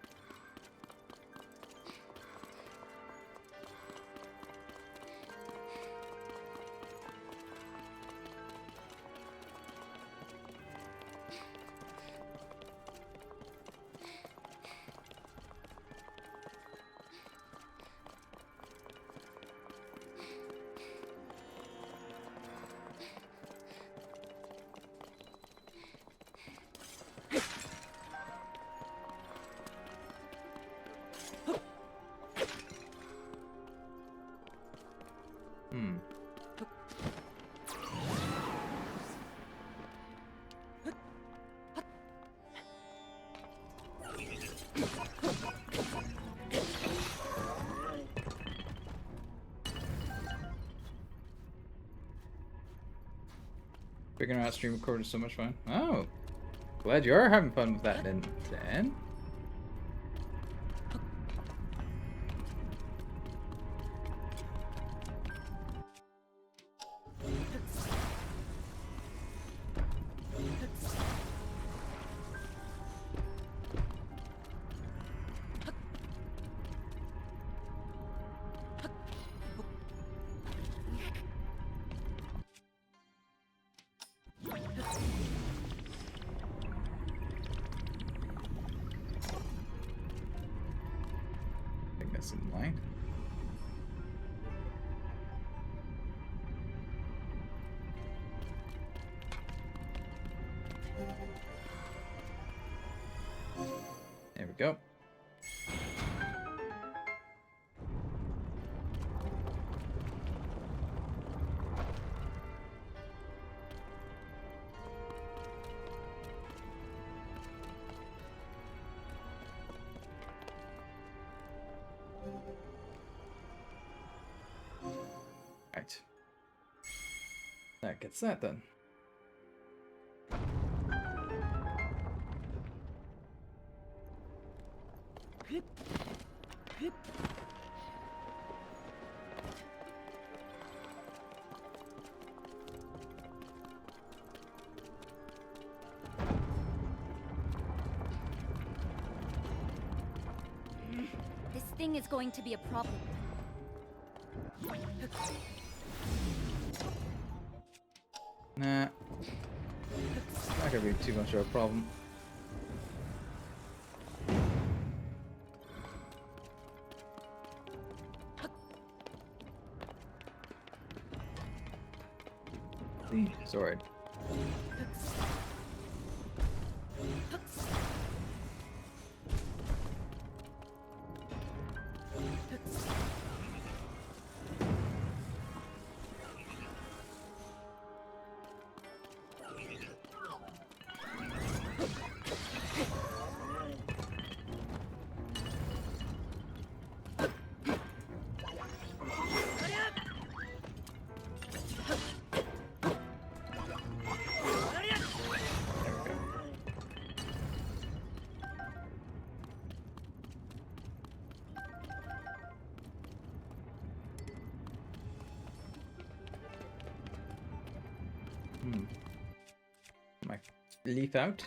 Figuring out stream record is so much fun. Oh, glad you are having fun with that then. I think that's in line. There we go. Right. That gets that done. This thing is going to be a problem. Nah. Not gonna be too much of a problem. The sword. my leaf out.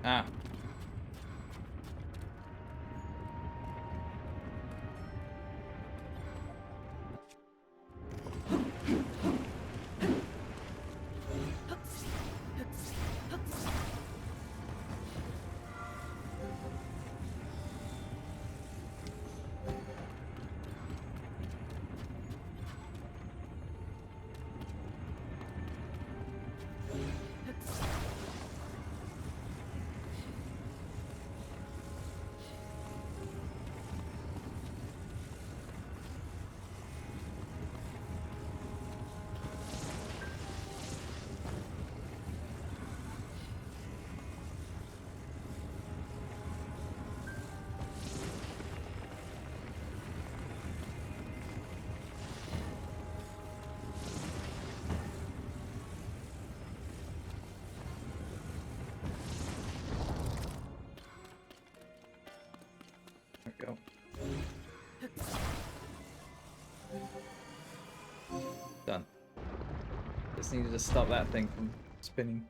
Ah. There we go. Done. Just needed to stop that thing from spinning.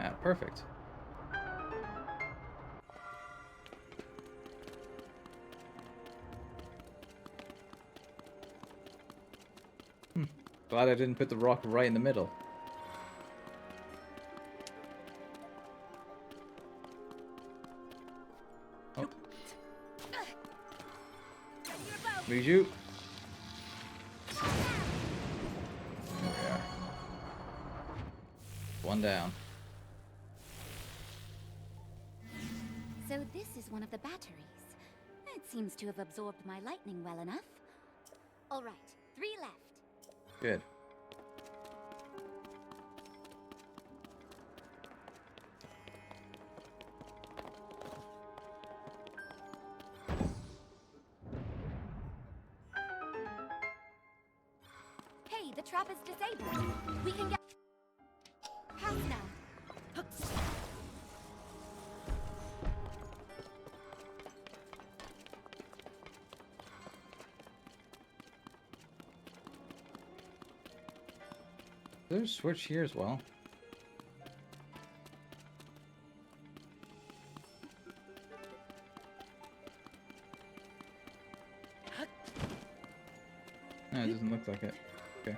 Ah, perfect. Glad I didn't put the rock right in the middle. Oh. Riju. There we are. One down. So this is one of the batteries. It seems to have absorbed my lightning well enough. All right, 3 left. Good. Hey, the trap is disabled. We can get past now. There's a switch here as well. No, it doesn't look like it. Okay.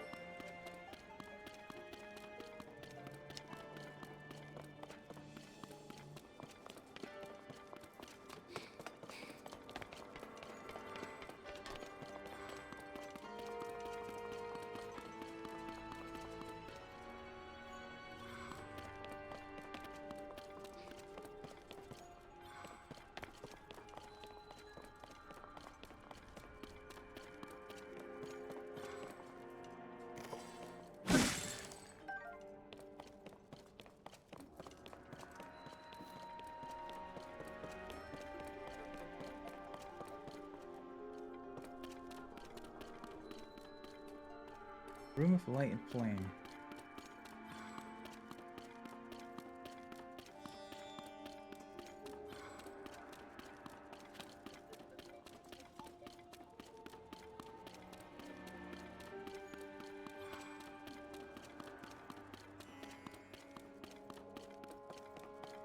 Room of light and flame.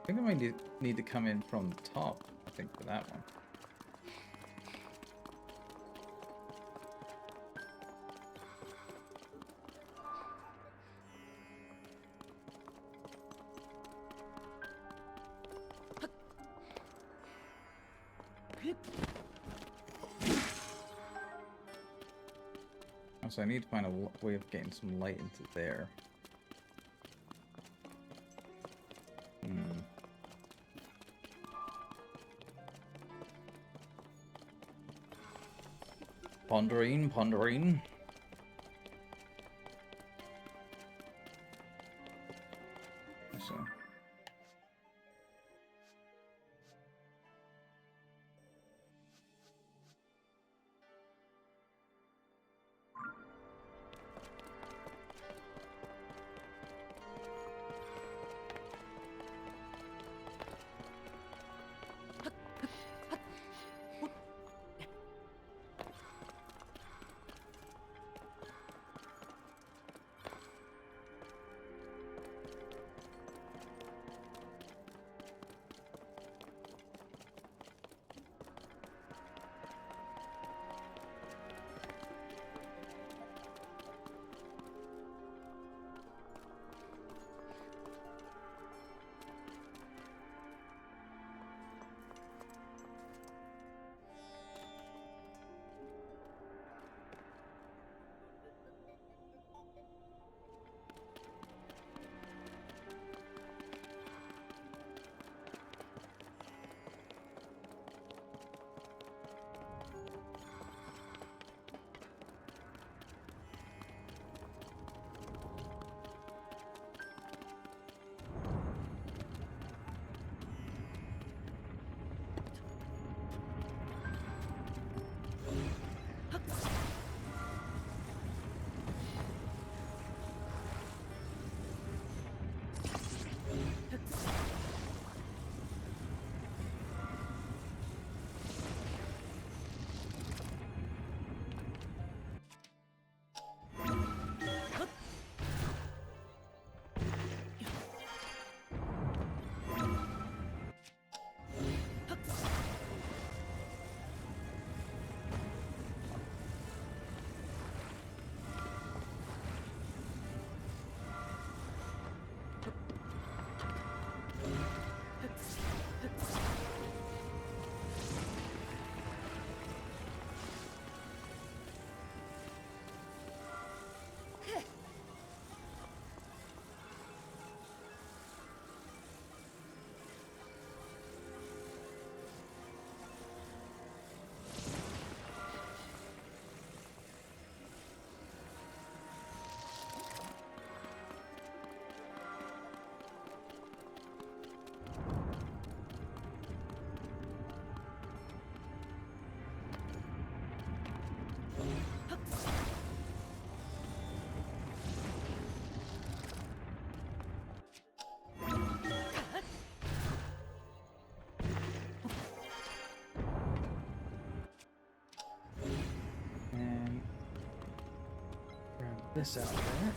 I think I might need to come in from the top, I think, for that one. So I need to find a way of getting some light into there. Pondering, pondering. So. This out there.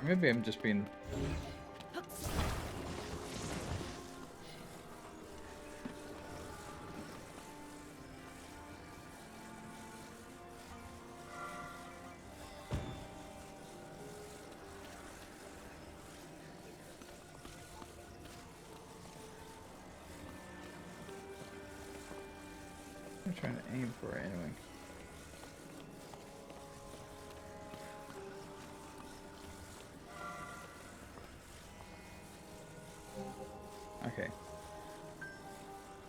Maybe I'm just being... trying to aim for it anyway. Okay.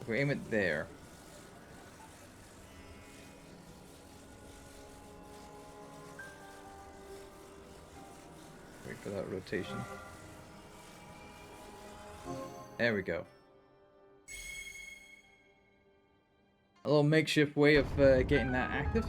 If we aim it there. Wait for that rotation. There we go. A little makeshift way of getting that active.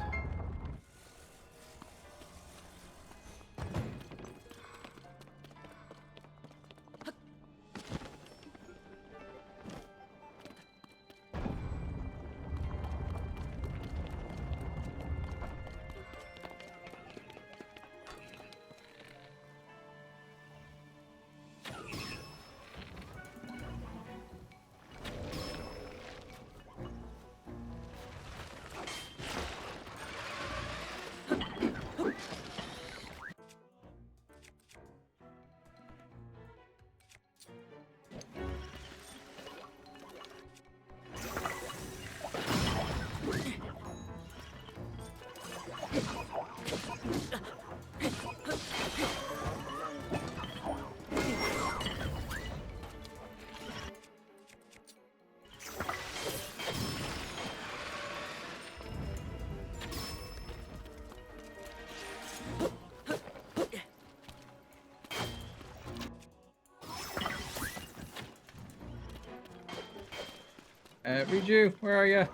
Riju, where are you?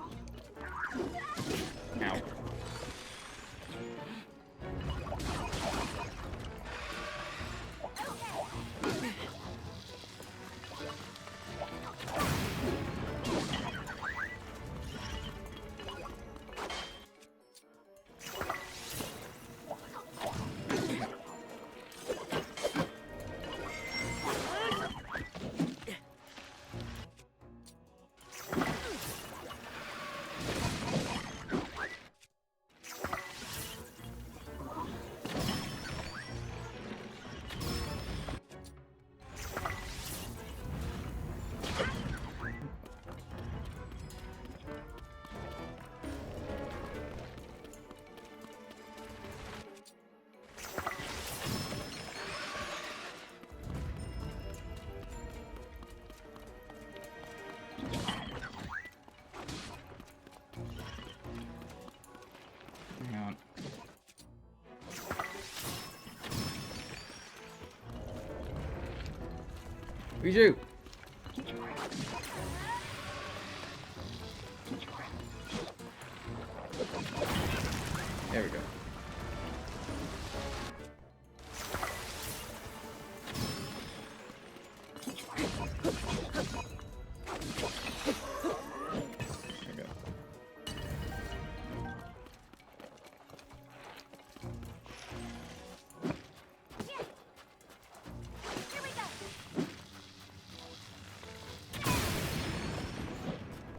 Ow. Hang on. Riju! There we go. There we go. Here we go.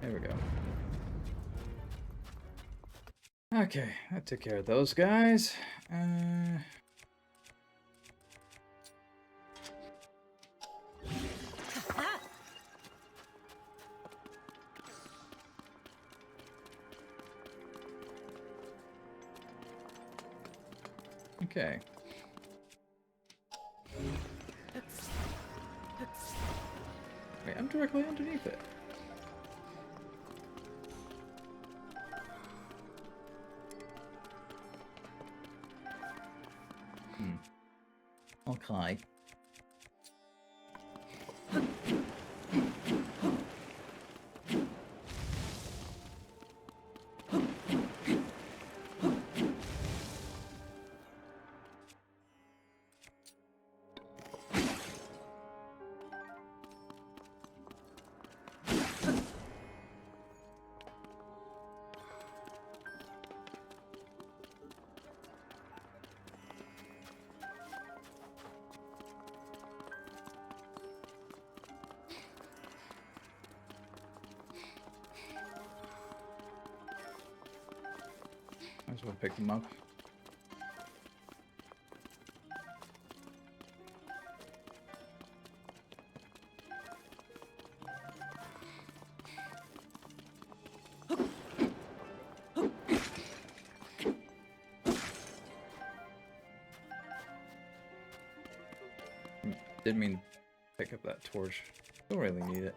There we go. Okay, that took care of those guys. Okay. Wait, I'm directly underneath it. Okay. Might as well pick them up. Didn't mean to pick up that torch. Don't really need it.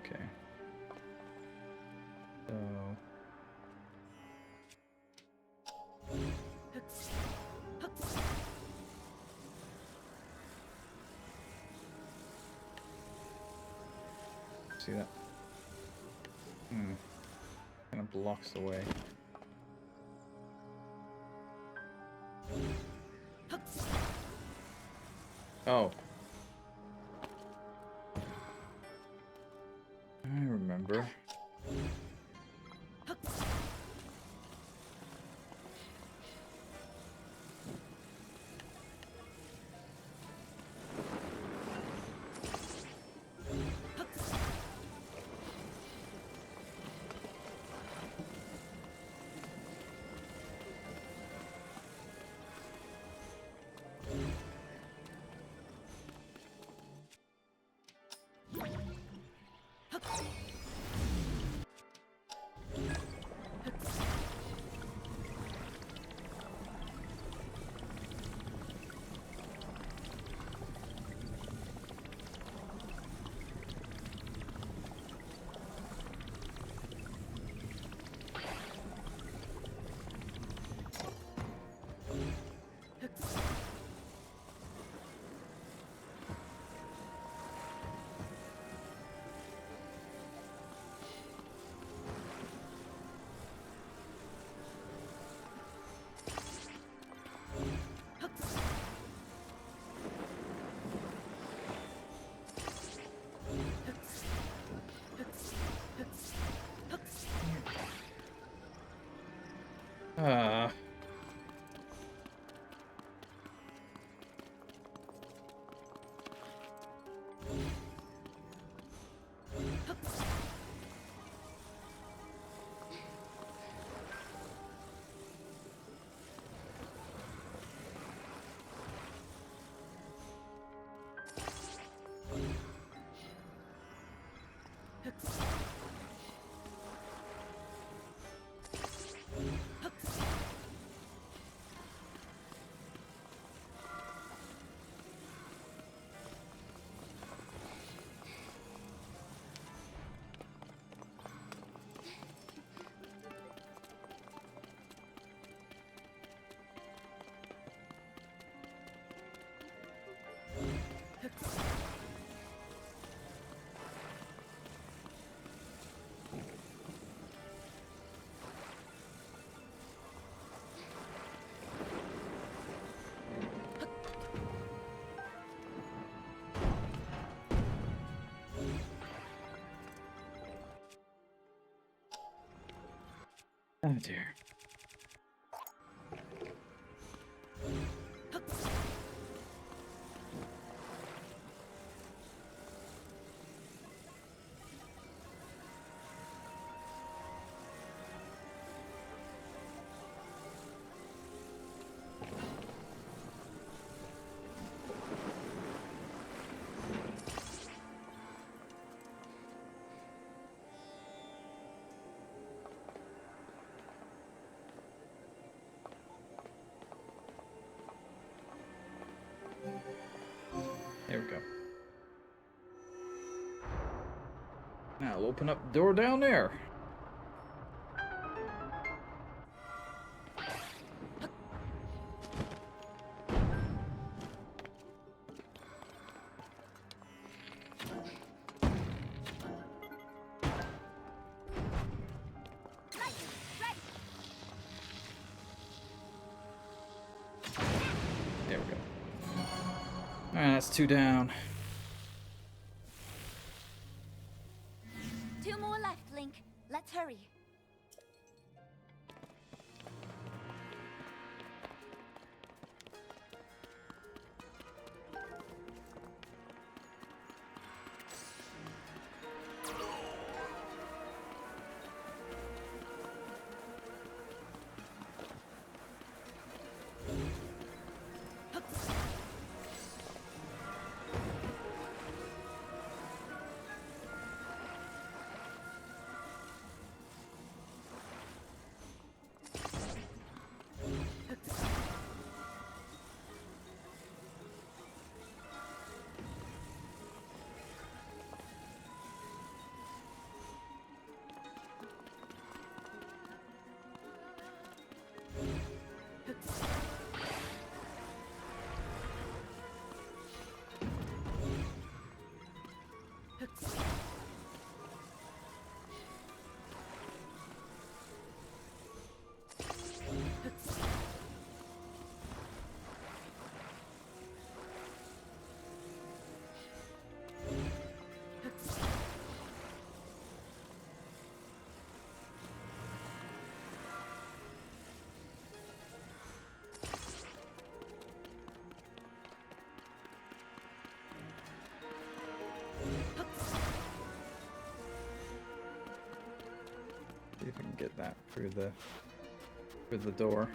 Okay. So... See that? Kind of blocks the way. Oh. I remember. Ah. Oh dear. There we go. Now we'll open up the door down there. Alright, that's 2 down. 2 more left, Link. Let's hurry. See if I can get that through the door.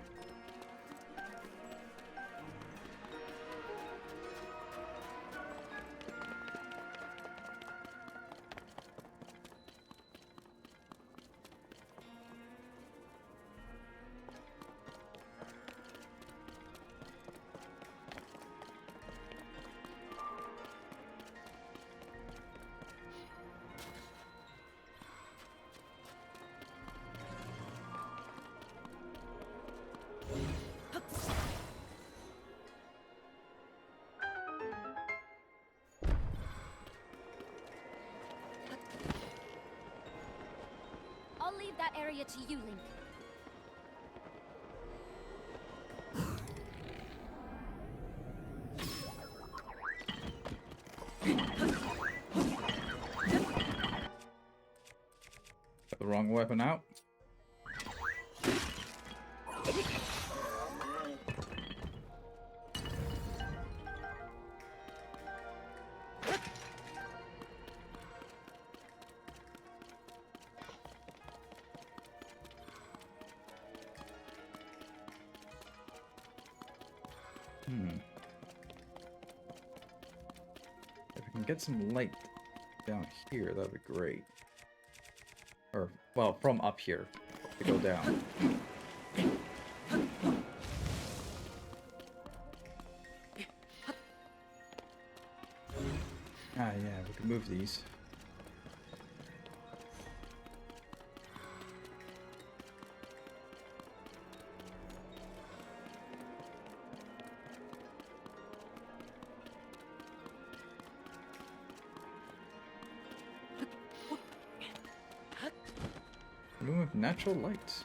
I'll leave that area to you, Link. Got the wrong weapon out. If I can get some light down here, that'd be great. Or, well, from up here to go down. Ah, yeah, we can move these. Room of natural light.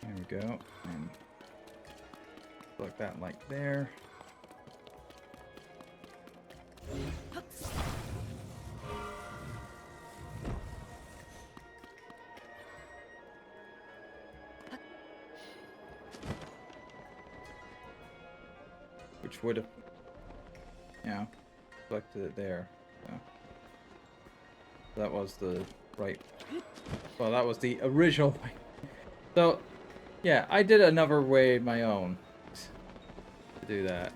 There we go. And plug that light there. Which would have, selected it there. So that was the right. Well, that was the original way. So, yeah, I did another way my own. to do that.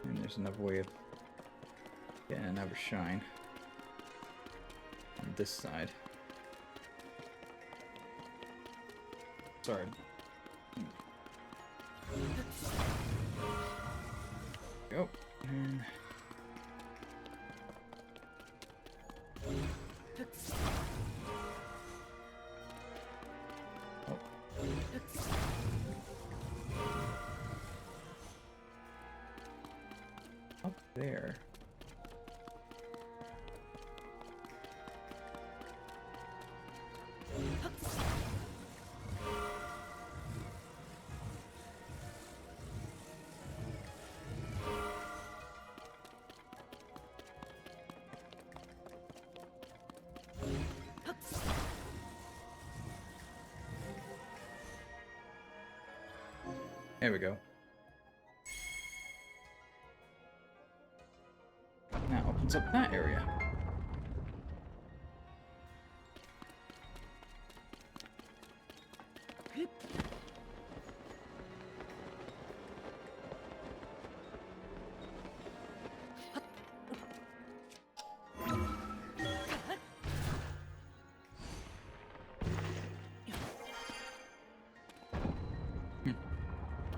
And there's another way of getting another shine on this side. Sorry. Go. And oh. Up there. There we go. Now opens up that area.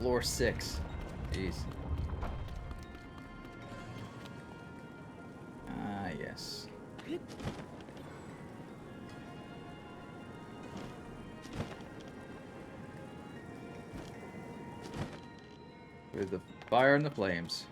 Floor 6. Jeez. Ah, yes. With the fire and the flames.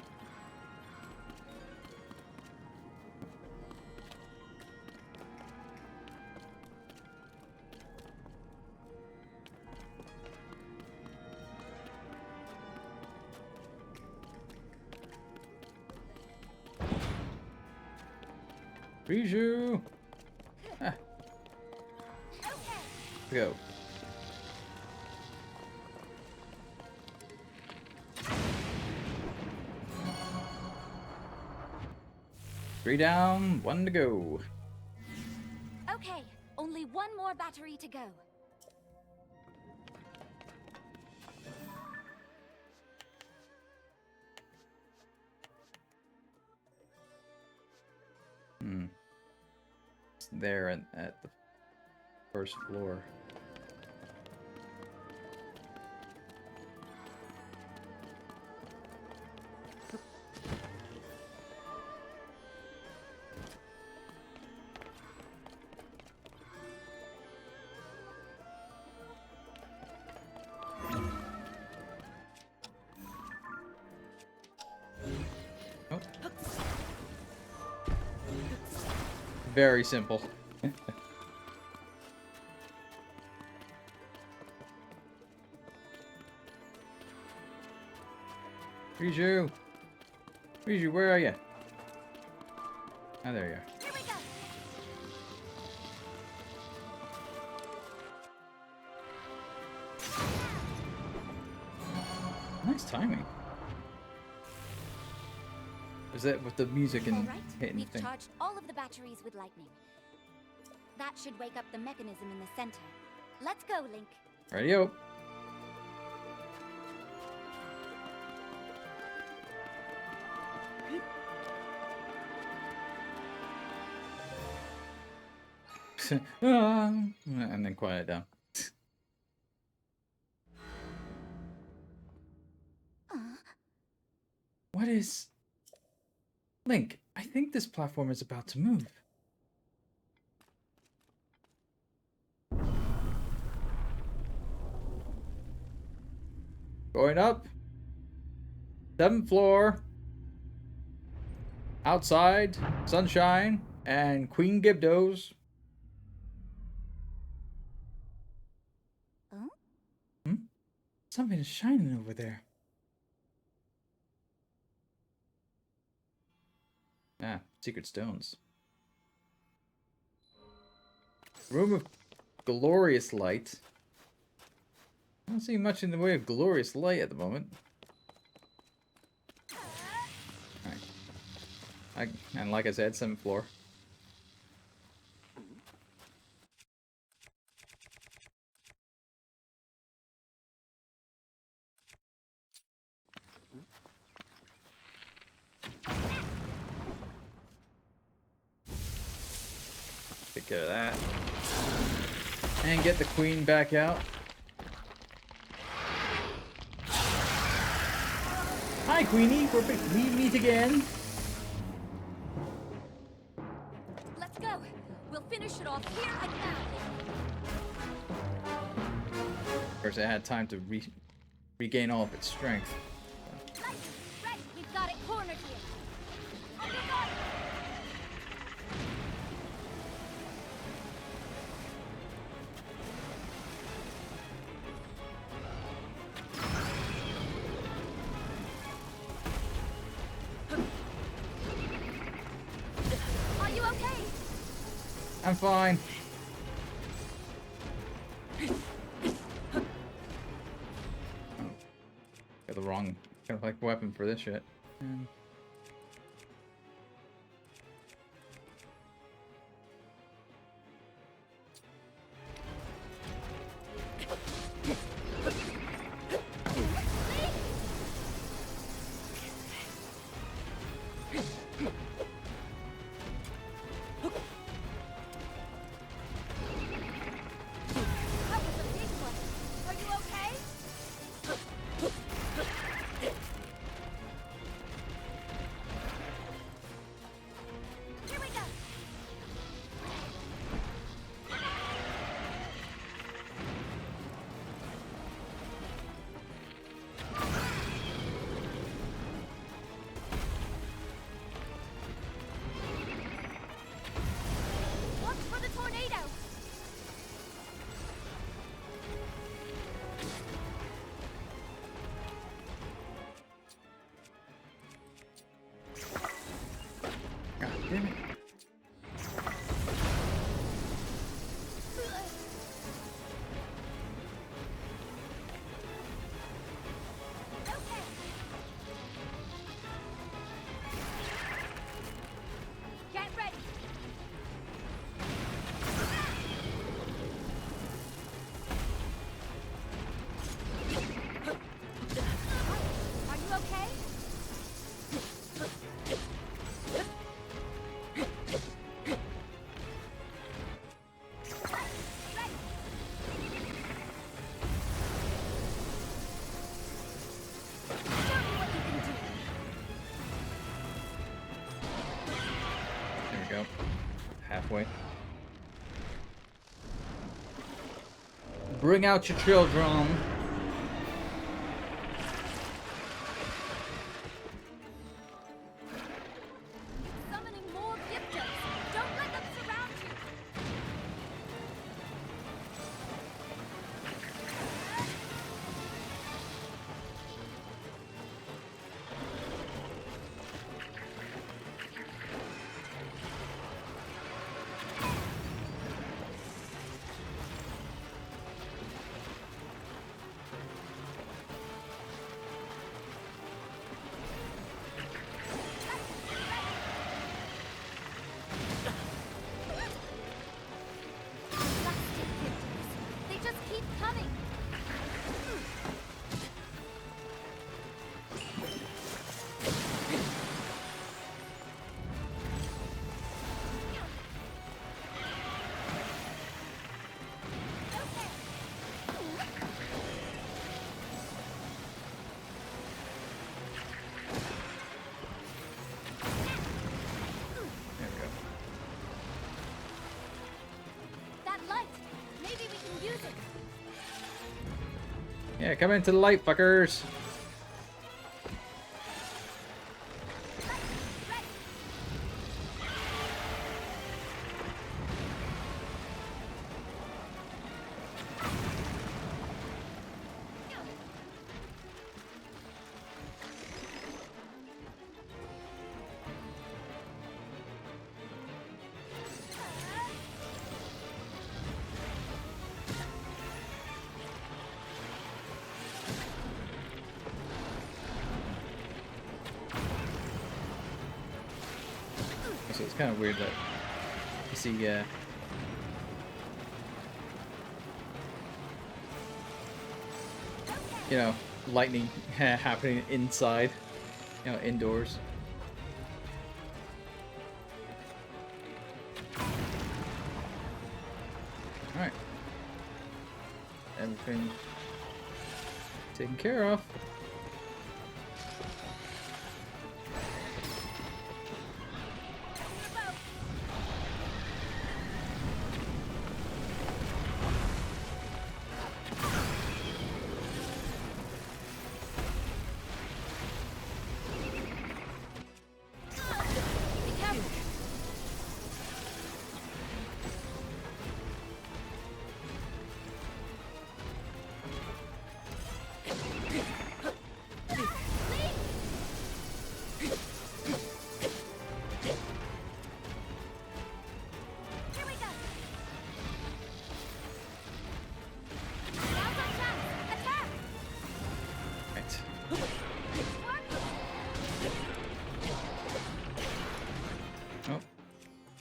Riju! Ah. Go. Three down, one to go. Okay, only one more battery to go. It's there at the first floor. Oh. Very simple. Riju! Riju, where are you? Oh, there you are. Here we go. Nice timing. Is that with the music and All right, hitting we've thing? charged all of the batteries with lightning. That should wake up the mechanism in the center. Let's go, Link. Radio. And then quiet down. What is... Link, I think this platform is about to move. Going up. 7th floor. Outside, sunshine, and Queen Gibdos. Oh? Hmm? Something is shining over there. Ah, secret stones. Room of glorious light. don't see much in the way of glorious light at the moment. Alright. And like I said, 7th floor. Take care of that. And get the queen back out. Hi, Queenie. We meet again. Let's go. We'll finish it off here and now. Of course, it had time to regain all of its strength. Light, ready. We've got it cornered here. On your guard. Are you okay? I'm fine. Got the wrong kind of like weapon for this shit. That was a big one. Are you okay? Here we go. Watch for the tornado. God damn it. Okay. Get ready. Are you okay? Ready. Show me what you can do. There we go. Halfway. Bring out your children. Summoning more Gibdos. Don't let them surround you. Plastic Gibdos. They just keep coming. There we go. That light. Maybe we can use it. Yeah, come into the light, fuckers. Ready. so it's kind of weird that you see, you know, lightning happening inside, you know, indoors. Alright. Everything taken care of. Oh,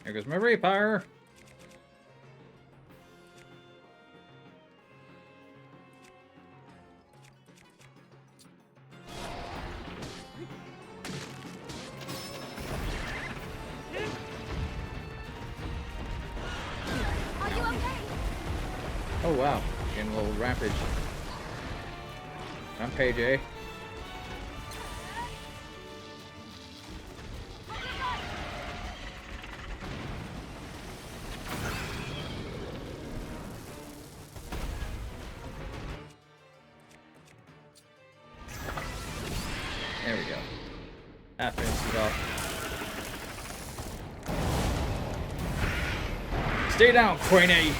there goes my Reaper. Are you okay? Oh wow, getting a little rampage. Rampage, eh? There we go. That finishes it off. Stay down, Queenie!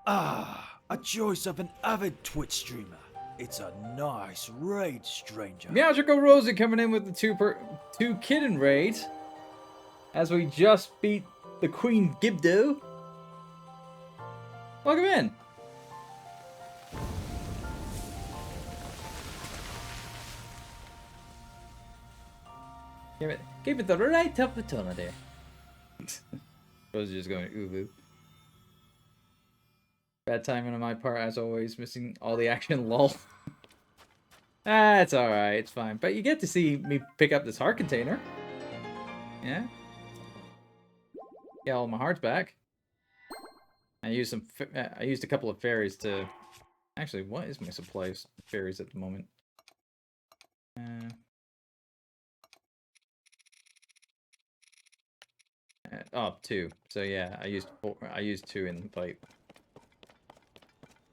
Ah, a choice of an avid Twitch streamer. It's a nice raid, stranger. Meowtrickle Rosie coming in with the two kitten raid. As we just beat the Queen Gibdo. Welcome in. Give it the right opportunity. Rosie's just going ooh. Bad timing on my part, as always, missing all the action, lol. Ah, it's alright, it's fine. But you get to see me pick up this heart container. Yeah? Get all my hearts back. I used I used a couple of fairies to... Actually, what is my supply of fairies at the moment? Oh, 2. So yeah, I used 2 in the fight.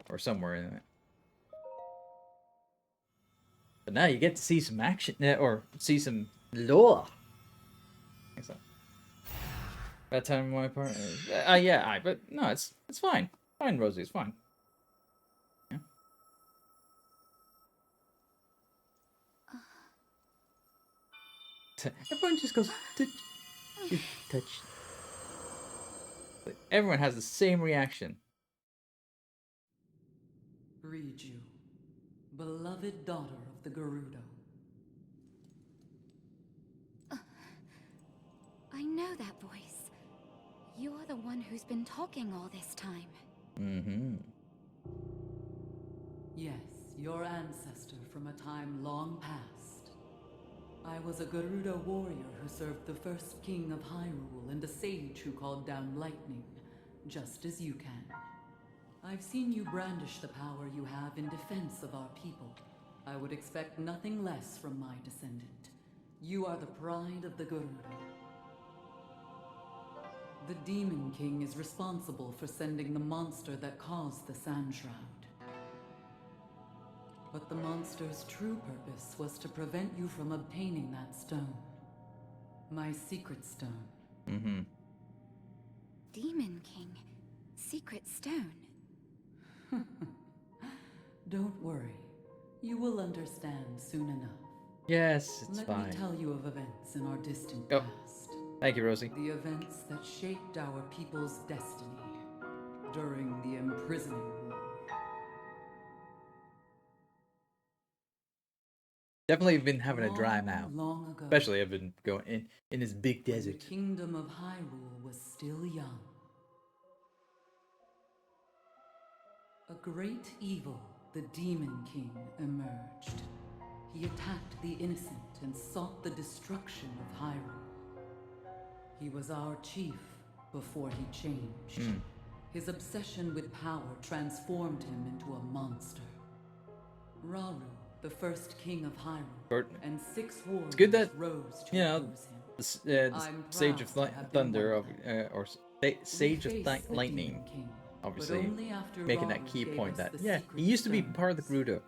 Or somewhere in it. But now you get to see some action, or see some lore. So. Bad time on my part. Yeah, but no, it's fine. Fine, Rosie, it's fine. Yeah. Everyone just goes touch. But everyone has the same reaction. Riju, beloved daughter of the Gerudo. I know that voice. You're the one who's been talking all this time. Mm-hmm. Yes, your ancestor from a time long past. I was a Gerudo warrior who served the first king of Hyrule and a sage who called down lightning, just as you can. I've seen you brandish the power you have in defense of our people. I would expect nothing less from my descendant. You are the pride of the Gerudo. The Demon King is responsible for sending the monster that caused the Sand Shroud. But the monster's true purpose was to prevent you from obtaining that stone. My secret stone. Mm-hmm. Demon King. Secret stone. Don't worry. You will understand soon enough. Yes, it's Let fine. me tell you of events in our distant Oh. past. Thank you, Rosie. The events that shaped our people's destiny during the imprisoning war. Definitely been having a dry mouth. Long ago, Especially I've been going in this big when the desert. kingdom of Hyrule was still young. A great evil, the Demon King, emerged. He attacked the innocent and sought the destruction of Hyrule. He was our chief before he changed. His obsession with power transformed him into a monster. Rauru, the first king of Hyrule, and 6 warriors good that, rose to you know, oppose him. The I'm Sage of proud to have been Thunder, one of them. or We Sage of faced the Lightning, Demon King, but obviously only after making that Rauru key gave point us that, the yeah, he secret used to be part of the stones. Gerudo.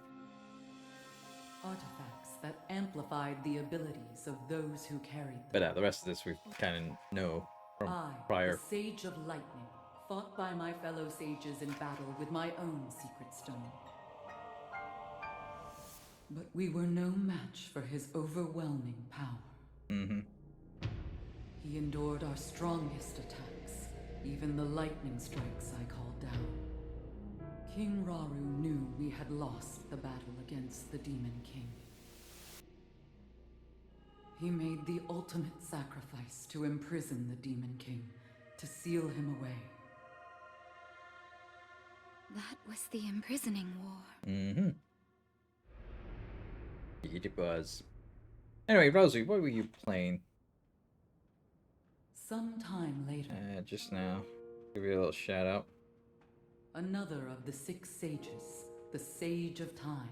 Artifacts that amplified the abilities of those who carried them. But the rest of this we kind of know from I, prior. the Sage of Lightning, fought by my fellow sages in battle with my own secret stone. But we were no match for his overwhelming power. He endured our strongest attacks, even the lightning strikes I called down. King Rauru knew we had lost the battle against the Demon King. He made the ultimate sacrifice to imprison the Demon King, to seal him away. That was the imprisoning war. It was. Anyway, Rosie, what were you playing Some time later, just now? Give you a little shout out. another of the 6 sages, the Sage of Time,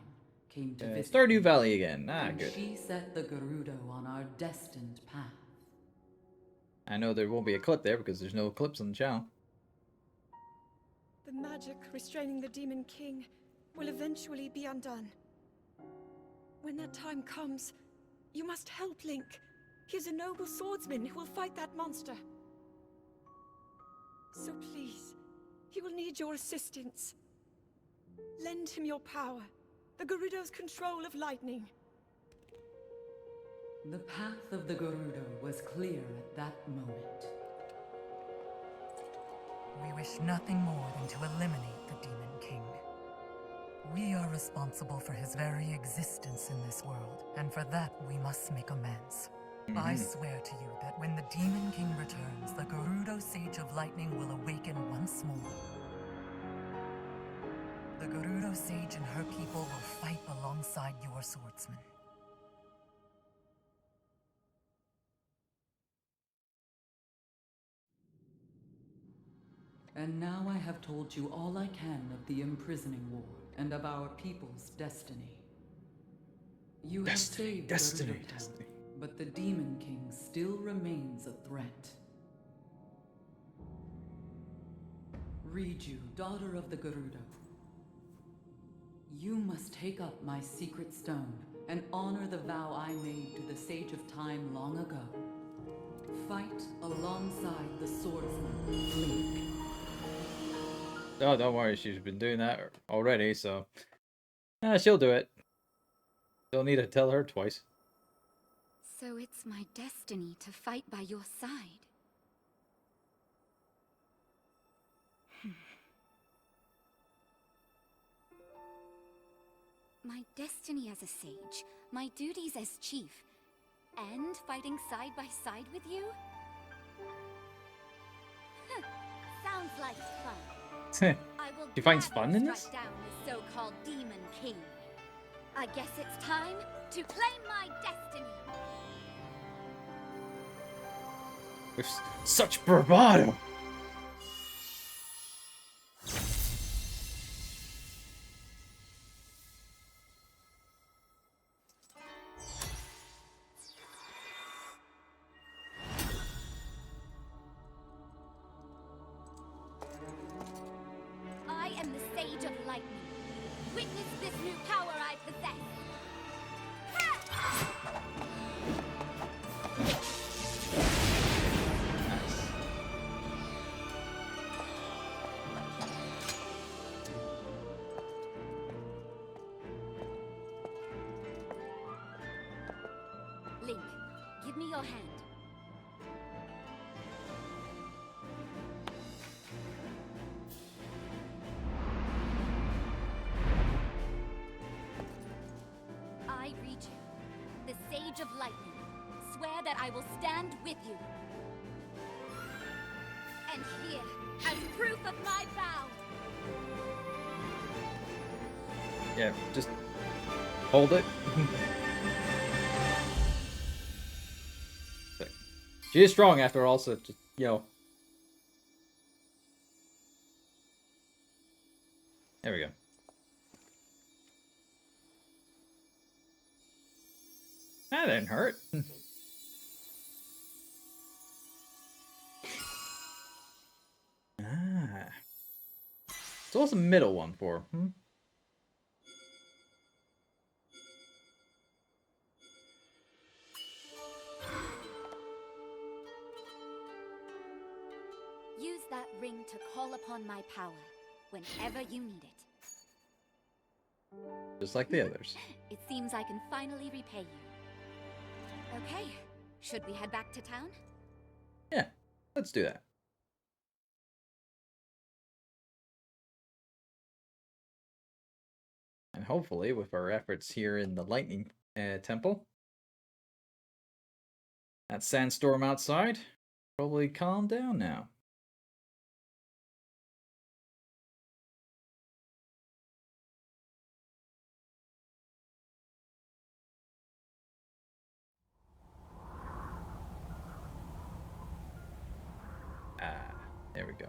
came to visit. Stardew Valley again. And Good. she set the Gerudo on our destined path. I know there won't be a clip there because there's no clips on the channel. The magic restraining the Demon King will eventually be undone. When that time comes, you must help Link. He is a noble swordsman who will fight that monster. So please, he will need your assistance. Lend him your power, the Gerudo's control of lightning. The path of the Gerudo was clear at that moment. We wish nothing more than to eliminate the Demon King. We are responsible for his very existence in this world, and for that we must make amends. I swear to you that when the Demon King returns, the Gerudo Sage of Lightning will awaken once more. The Gerudo Sage and her people will fight alongside your swordsman. And now I have told you all I can of the imprisoning war and of our people's destiny. You have saved Destiny. Gerudo Town, but the Demon King still remains a threat. Riju, daughter of the Gerudo, you must take up my secret stone and honor the vow I made to the Sage of Time long ago. Fight alongside the swordsman, Link. Oh, don't worry, she's been doing that already, so she'll do it. Don't need to tell her twice. So it's my destiny to fight by your side. My destiny as a sage, my duties as chief, and fighting side by side with you? Sounds like fun. I will She finds gladly fun in this? strike down the so-called Demon King. I guess it's time to claim my destiny. With such bravado. I am the Sage of Lightning. Witness this new power I possess. Link, give me your hand. I, Riju, Sage of Lightning, swear that I will stand with you. And here, as proof of my vow. Yeah, just hold it. She is strong after all, so just, you know. There we go. That didn't hurt. Ah. So what's the middle one for? Use that ring to call upon my power whenever you need it. Just like the others. It seems I can finally repay you. Okay, should we head back to town? Yeah, let's do that. And hopefully, with our efforts here in the Lightning Temple, that sandstorm outside probably calmed down now. Ah, there we go.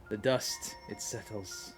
The dust, it settles.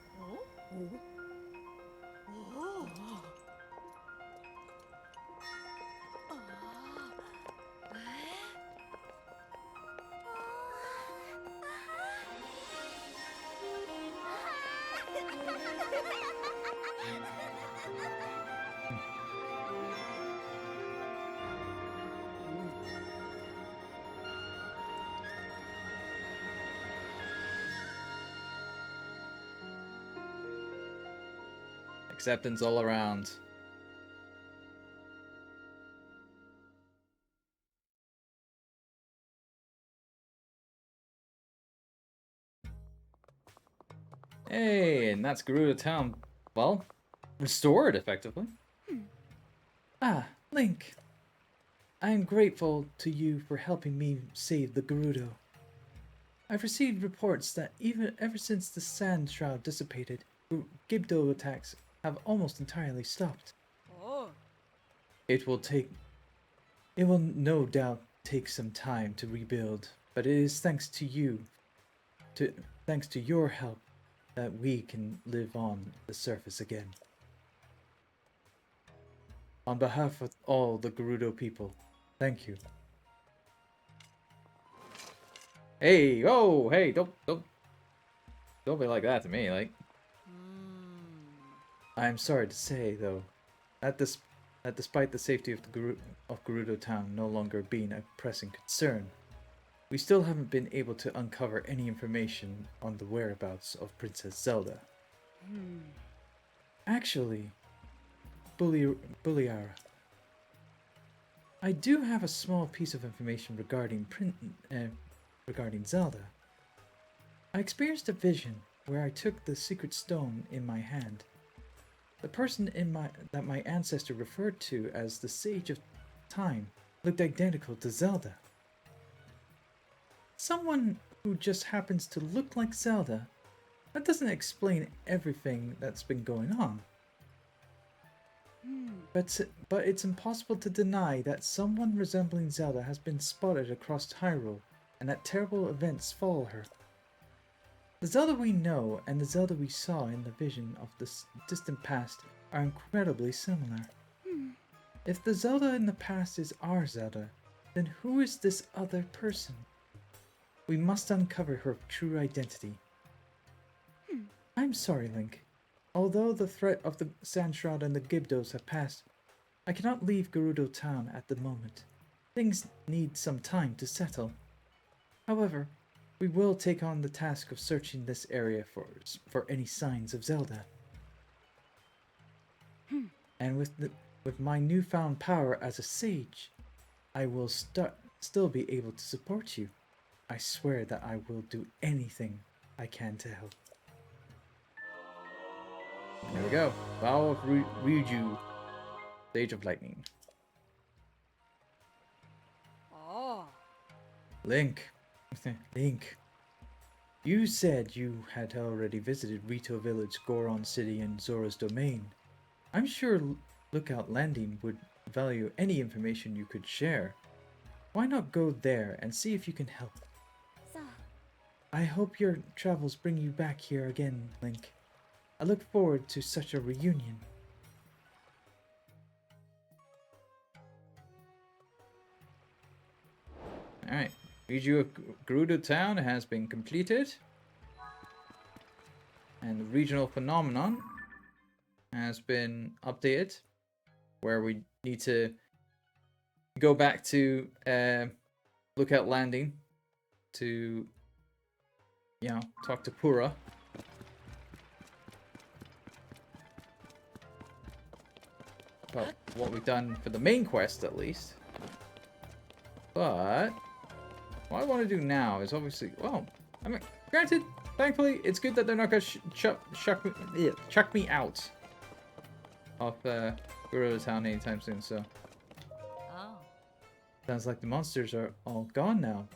Acceptance all around. Hey, and that's Gerudo Town, well, restored, effectively. Ah, Link. I am grateful to you for helping me save the Gerudo. I've received reports that ever since the sand shroud dissipated, Gibdo attacks have almost entirely stopped. Oh. It will no doubt take some time to rebuild, but it is thanks to your help that we can live on the surface again. On behalf of all the Gerudo people, thank you. Hey, oh, hey, don't be like that to me, like. I am sorry to say, though, that despite the safety of Gerudo Town no longer being a pressing concern, we still haven't been able to uncover any information on the whereabouts of Princess Zelda. Actually, Buliara, I do have a small piece of information regarding Zelda. I experienced a vision where I took the secret stone in my hand. The person that my ancestor referred to as the Sage of Time looked identical to Zelda. Someone who just happens to look like Zelda, that doesn't explain everything that's been going on. But it's impossible to deny that someone resembling Zelda has been spotted across Hyrule, and that terrible events follow her. The Zelda we know and the Zelda we saw in the vision of the distant past are incredibly similar. If the Zelda in the past is our Zelda, then who is this other person? We must uncover her true identity. I'm sorry, Link. Although the threat of the Sand Shroud and the Gibdos have passed, I cannot leave Gerudo Town at the moment. Things need some time to settle. However, we will take on the task of searching this area for any signs of Zelda. And with my newfound power as a sage, I will still be able to support you. I swear that I will do anything I can to help. There we go. Vow of Riju. Stage of Lightning. Oh. Link. Link. You said you had already visited Rito Village, Goron City, and Zora's Domain. I'm sure Lookout Landing would value any information you could share. Why not go there and see if you can help? So, I hope your travels bring you back here again, Link. I look forward to such a reunion. Alright, Riju of Gerudo Town has been completed. And the regional phenomenon has been updated. Where we need to go back to Lookout Landing to, you know, talk to Pura. About what we've done for the main quest, at least. But what I want to do now is obviously, well, I mean, granted, thankfully, it's good that they're not gonna chuck me out of Gerudo Town anytime soon. So oh. sounds like the monsters are all gone now,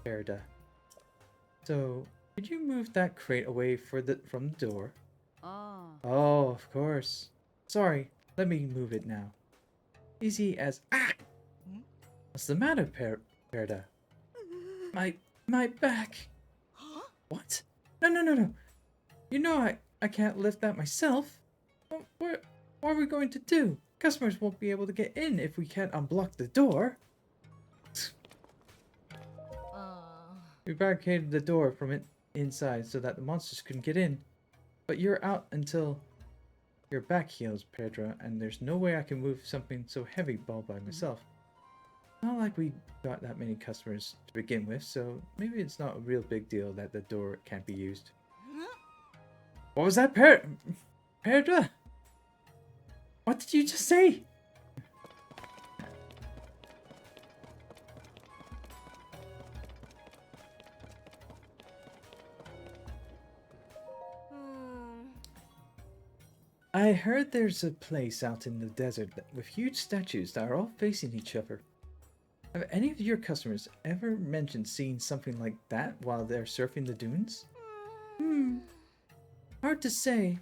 Perda. So could you move that crate away from the door? Oh. Oh, of course. Sorry, let me move it now. Easy as What's the matter, Perda? My back. Huh? What? No. You know I can't lift that myself. What are we going to do? Customers won't be able to get in if we can't unblock the door. We barricaded the door from inside so that the monsters couldn't get in. But you're out until your back heals, Pedra, and there's no way I can move something so heavy all by myself. Not like we got that many customers to begin with, so maybe it's not a real big deal that the door can't be used. What was that, Pedra? What did you just say? I heard there's a place out in the desert with huge statues that are all facing each other. Have any of your customers ever mentioned seeing something like that while they're surfing the dunes? Hard to say.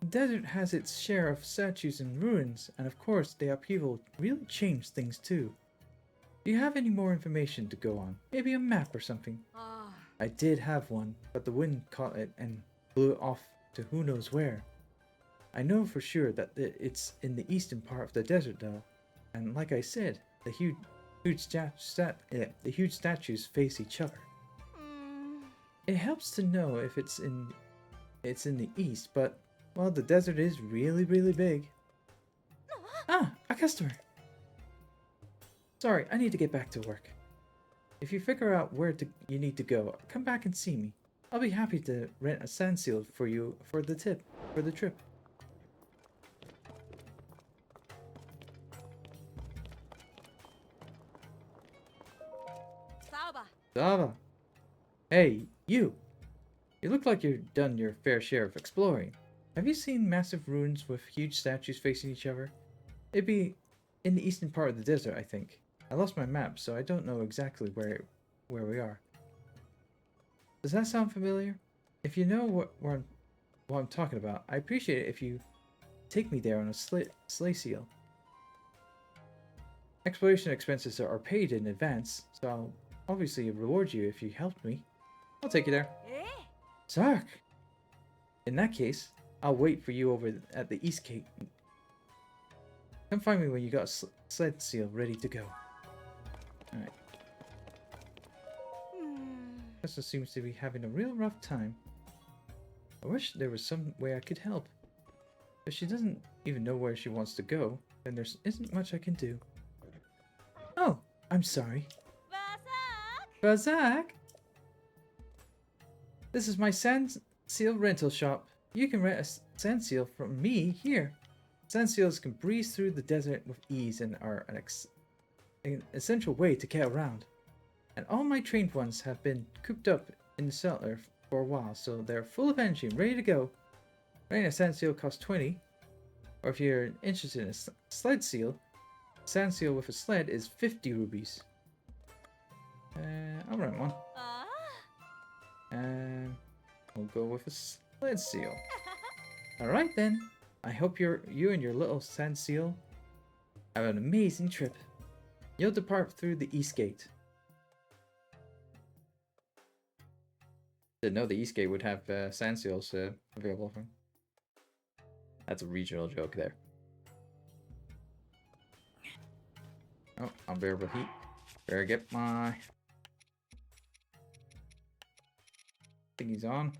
The desert has its share of statues and ruins, and of course the upheaval really changed things too. Do you have any more information to go on? Maybe a map or something? I did have one, but the wind caught it and blew it off to who knows where. I know for sure that it's in the eastern part of the desert though, and like I said, the huge statues face each other. It helps to know if it's in the east, but well, the desert is really big. Ah, a customer. Sorry, I need to get back to work. If you figure out where you need to go, come back and see me. I'll be happy to rent a sand seal for you for the trip. Zava. Hey, you. You look like you've done your fair share of exploring. Have you seen massive ruins with huge statues facing each other? It'd be in the eastern part of the desert, I think. I lost my map, so I don't know exactly where we are. Does that sound familiar? If you know what I'm talking about, I appreciate it if you take me there on a sleigh seal. Exploration expenses are paid in advance, so I'll obviously reward you if you helped me. I'll take you there. Zark! In that case, I'll wait for you over at the East Gate. Come find me when you got a sled seal ready to go. Alright. Tessa seems to be having a real rough time. I wish there was some way I could help. If she doesn't even know where she wants to go, then there isn't much I can do. Oh, I'm sorry. Razak! This is my sand seal rental shop. You can rent a sand seal from me here. Sand seals can breeze through the desert with ease and are an essential way to get around. And all my trained ones have been cooped up in the cellar for a while, so they're full of energy and ready to go. Renting a sand seal costs 20. Or if you're interested in a sled seal, sand seal with a sled is 50 rubies. I'll rent one. We'll go with a sled seal. Alright then. I hope you and your little sand seal have an amazing trip. You'll depart through the east gate. Didn't know the east gate would have sand seals available for him. That's a regional joke there. Oh, unbearable heat. Better get my thingies on.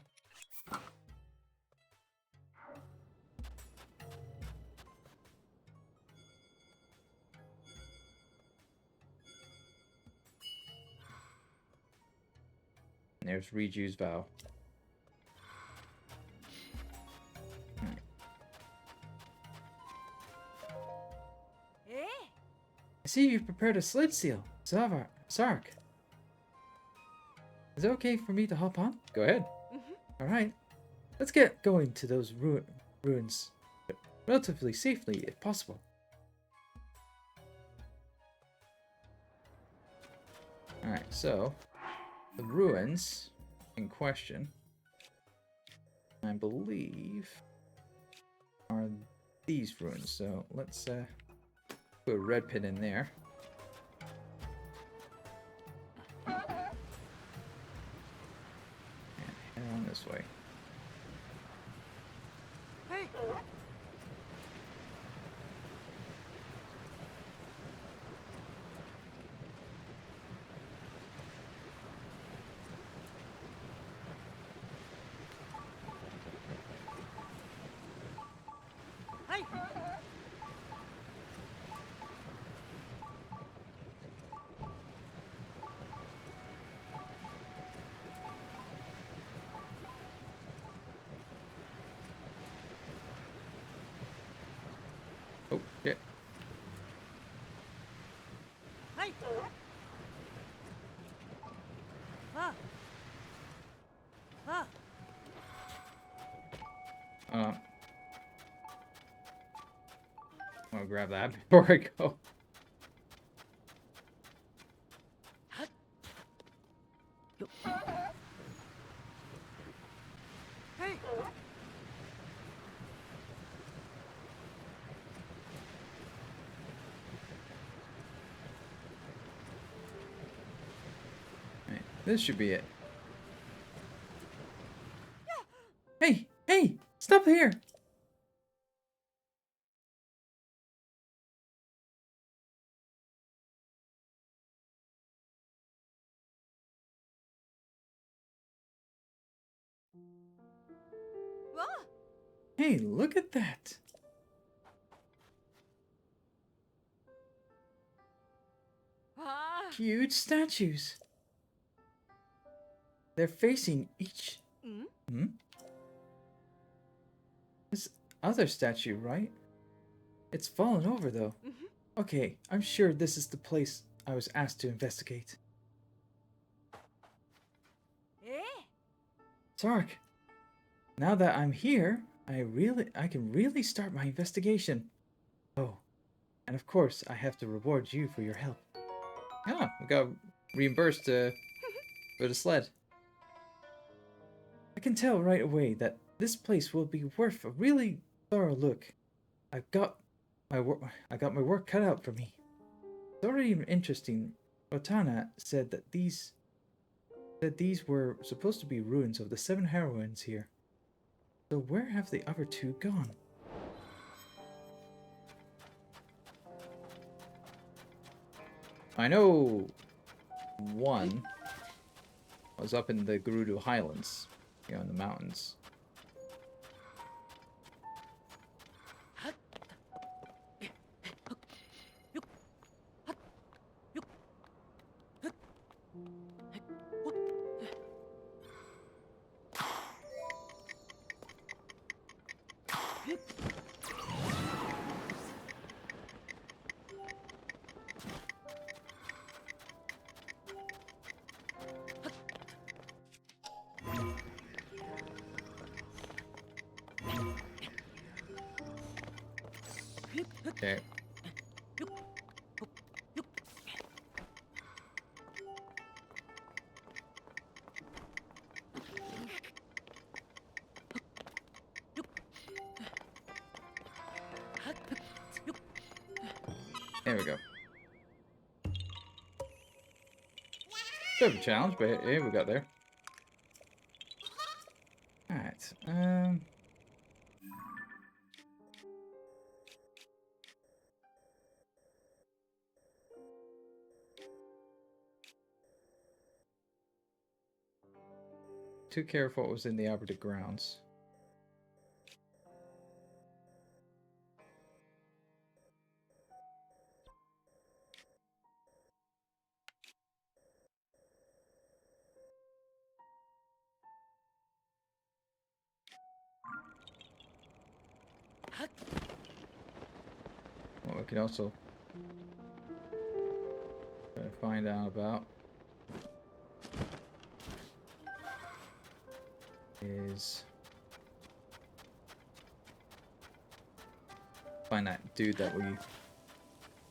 And there's Riju's vow. I see you've prepared a sled seal, Sark. Is it okay for me to hop on? Go ahead. Alright. Let's get going to those ruins relatively safely, if possible. Alright, so the ruins in question, I believe, are these ruins. So let's put a red pin in there. And head on this way. Hey! Oh, yeah. Hey! Ah! Ah! I'll grab that before I go. Hey! Right, this should be it. Hey! Hey! Stop here! Ah! Hey, look at that! Ah! Huge statues! They're facing each... Hmm? This other statue, right? It's fallen over, though. Okay, I'm sure this is the place I was asked to investigate. Eh? Sark, now that I'm here, I can really start my investigation. Oh, and of course, I have to reward you for your help. Ah, we got reimbursed for the sled. I can tell right away that this place will be worth a really thorough look. I got my work cut out for me. It's already interesting. Otana said that these were supposed to be ruins of the 7 heroines here. So where have the other 2 gone? I know one was up in the Gerudo Highlands, you know, in the mountains. Okay. There we go. Bit of a challenge, but hey, we got there. Alright, too careful what was in the operative grounds. What we can also try to find out about is find that dude that we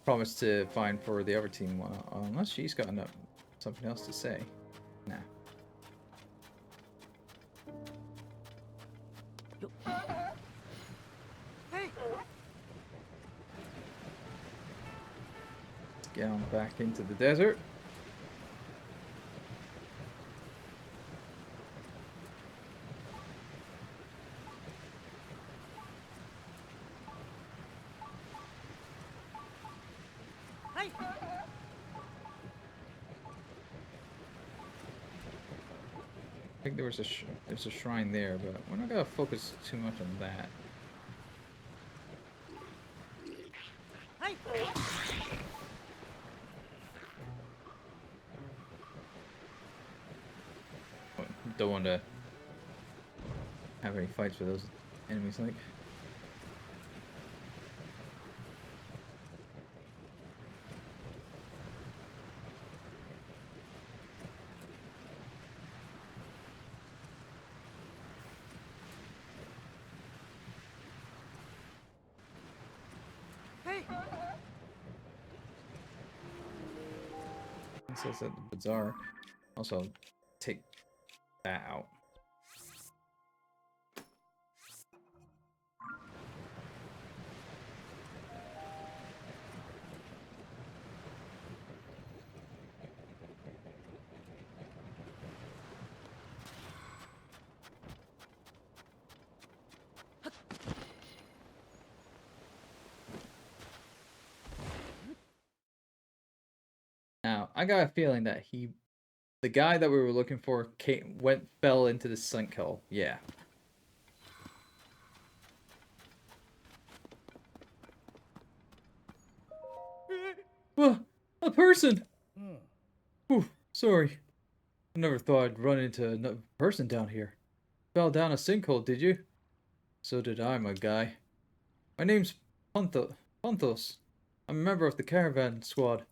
promised to find for the other team one. Unless she's got something else to say. Nah. Let's get on back into the desert. I think there's a shrine there, but we're not gonna focus too much on that. Don't want to have any fights with those enemies, like. It says that the bazaar. Also, take that out. Now, I got a feeling that the guy that we were looking for fell into the sinkhole. Yeah. Well, a person! Ooh, sorry. I never thought I'd run into another person down here. Fell down a sinkhole, did you? So did I, my guy. My name's Ponthos. I'm a member of the caravan squad.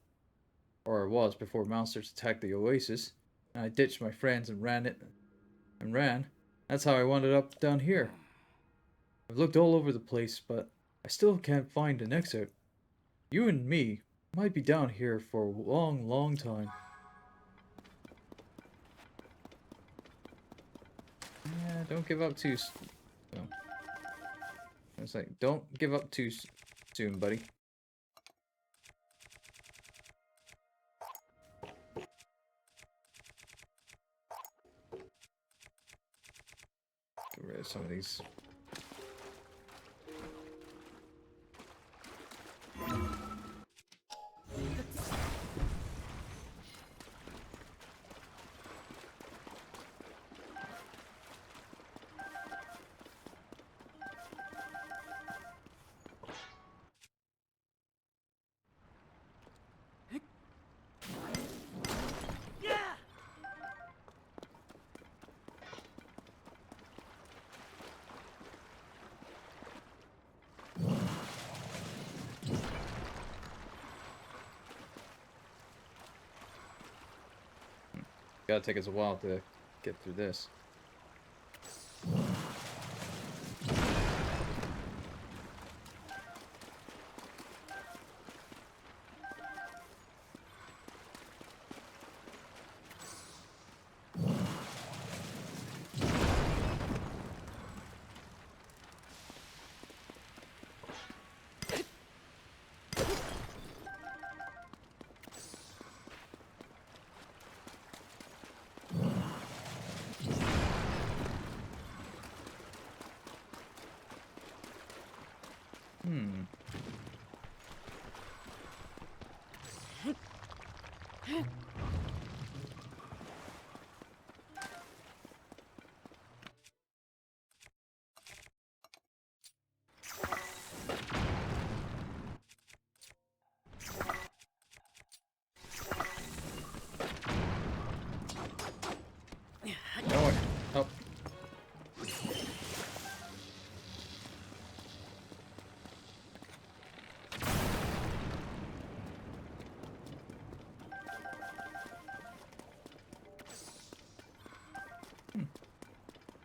Or I was before monsters attacked the oasis. And I ditched my friends and ran. That's how I wound up down here. I've looked all over the place, but I still can't find an exit. You and me might be down here for a long, long time. Yeah, don't give up too no. It's like, don't give up too soon, buddy. Get rid of some of these. Gotta take us a while to get through this. Hmm. No one. Oh.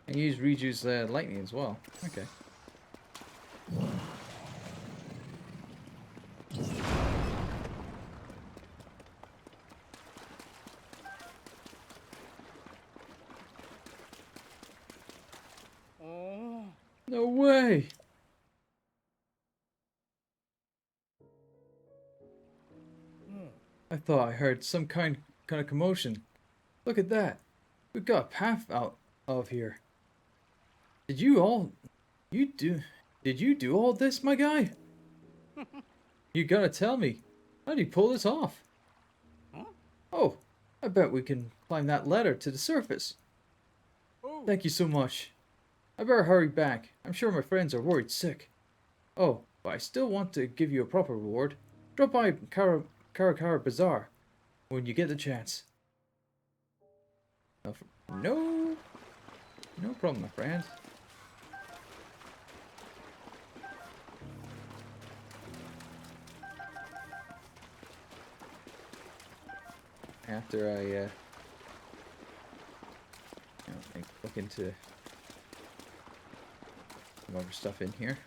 And use Riju's lightning as well. Okay. No way! I thought I heard some kind of commotion. Look at that. We've got a path out of here. Did you do all this, my guy? You gotta tell me. How did you pull this off? Oh, I bet we can climb that ladder to the surface. Thank you so much. I better hurry back. I'm sure my friends are worried sick. Oh, but I still want to give you a proper reward. Drop by Karakara Bazaar when you get the chance. No problem, my friend. After I look into some other stuff in here.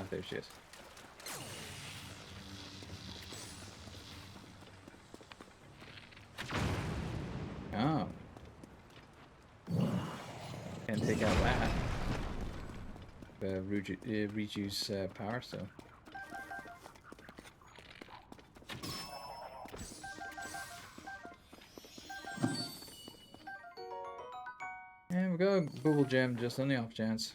There she is. Oh. Can't take out that. Riju's power, so. And we got a bubble gem just on the off chance.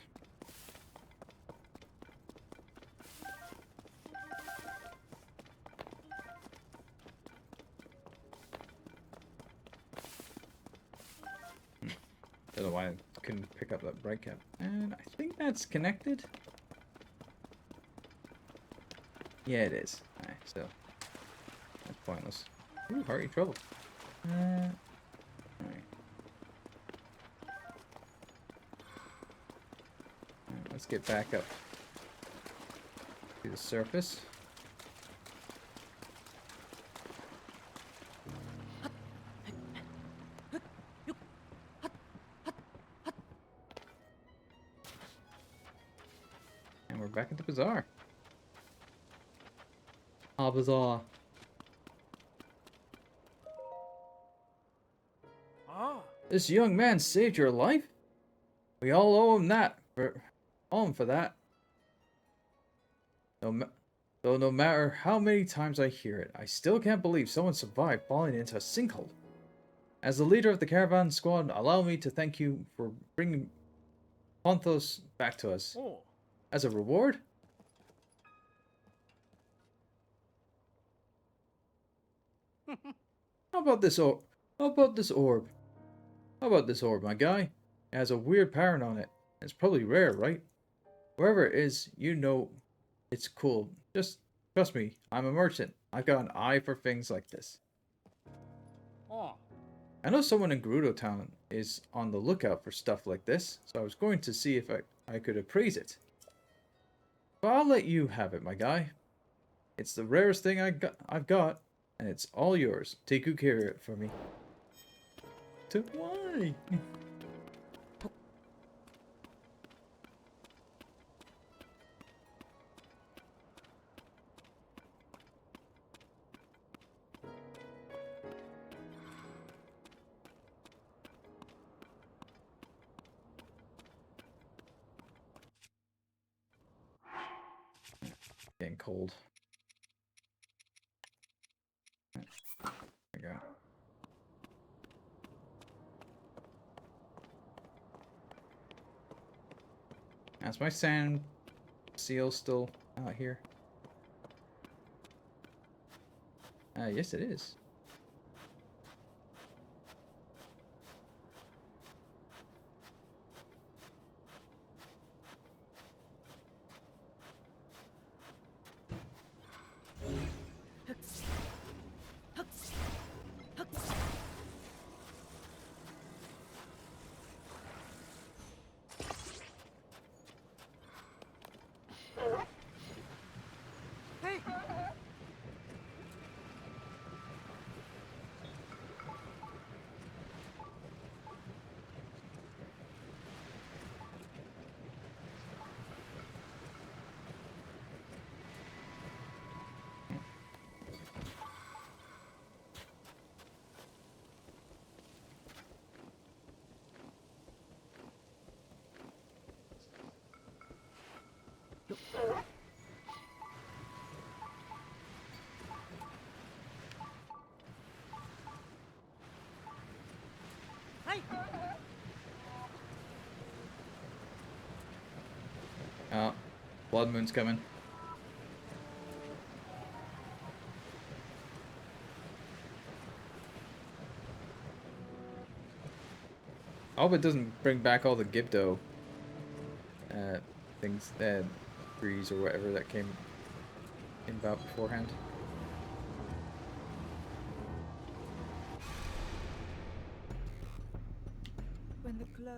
Don't know why I couldn't pick up that bright cap. And I think that's connected. Yeah, it is. Alright, so that's pointless. Ooh, hurry, trouble. Alright. Let's get back up to the surface. And we're back at the bazaar. Ah, bazaar. This young man saved your life? We all owe him for that. Though no matter how many times I hear it, I still can't believe someone survived falling into a sinkhole. As the leader of the caravan squad, allow me to thank you for bringing Ponthos back to us. As a reward? How about this orb? How about this orb? How about this orb, my guy? It has a weird pattern on it. It's probably rare, right? Wherever it is, you know it's cool. Just trust me, I'm a merchant. I've got an eye for things like this. I know someone in Gerudo Town is on the lookout for stuff like this, so I was going to see if I could appraise it. But I'll let you have it, my guy. It's the rarest thing I've got, and it's all yours. Take good care of it for me. Why? Getting cold. There we go. Is my sand seal still out here? Yes, it is. Oh, blood moon's coming. I hope it doesn't bring back all the Gibdo things, trees or whatever that came about beforehand. When the glow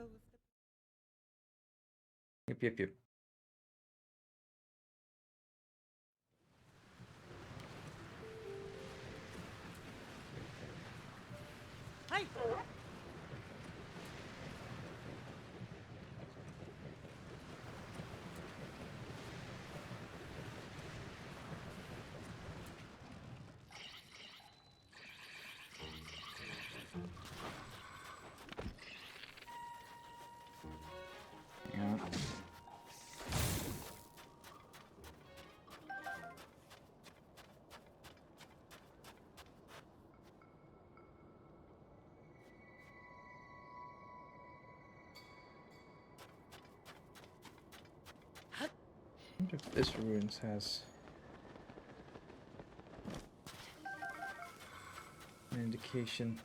of the Yep. Yeah. I wonder if this ruins has an indication.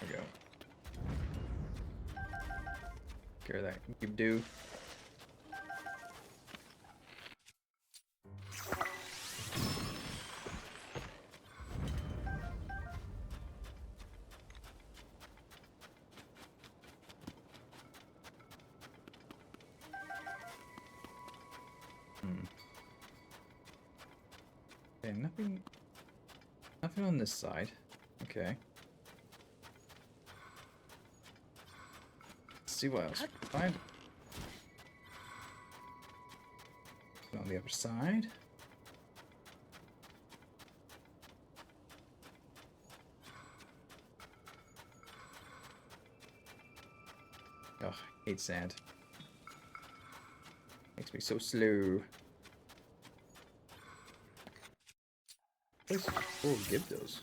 There we go. Care that Gibdo. Okay, nothing on this side. Okay. Let's see what else we can find. On the other side. Oh, I hate sand. Makes me so slow. This is full of Gibdos.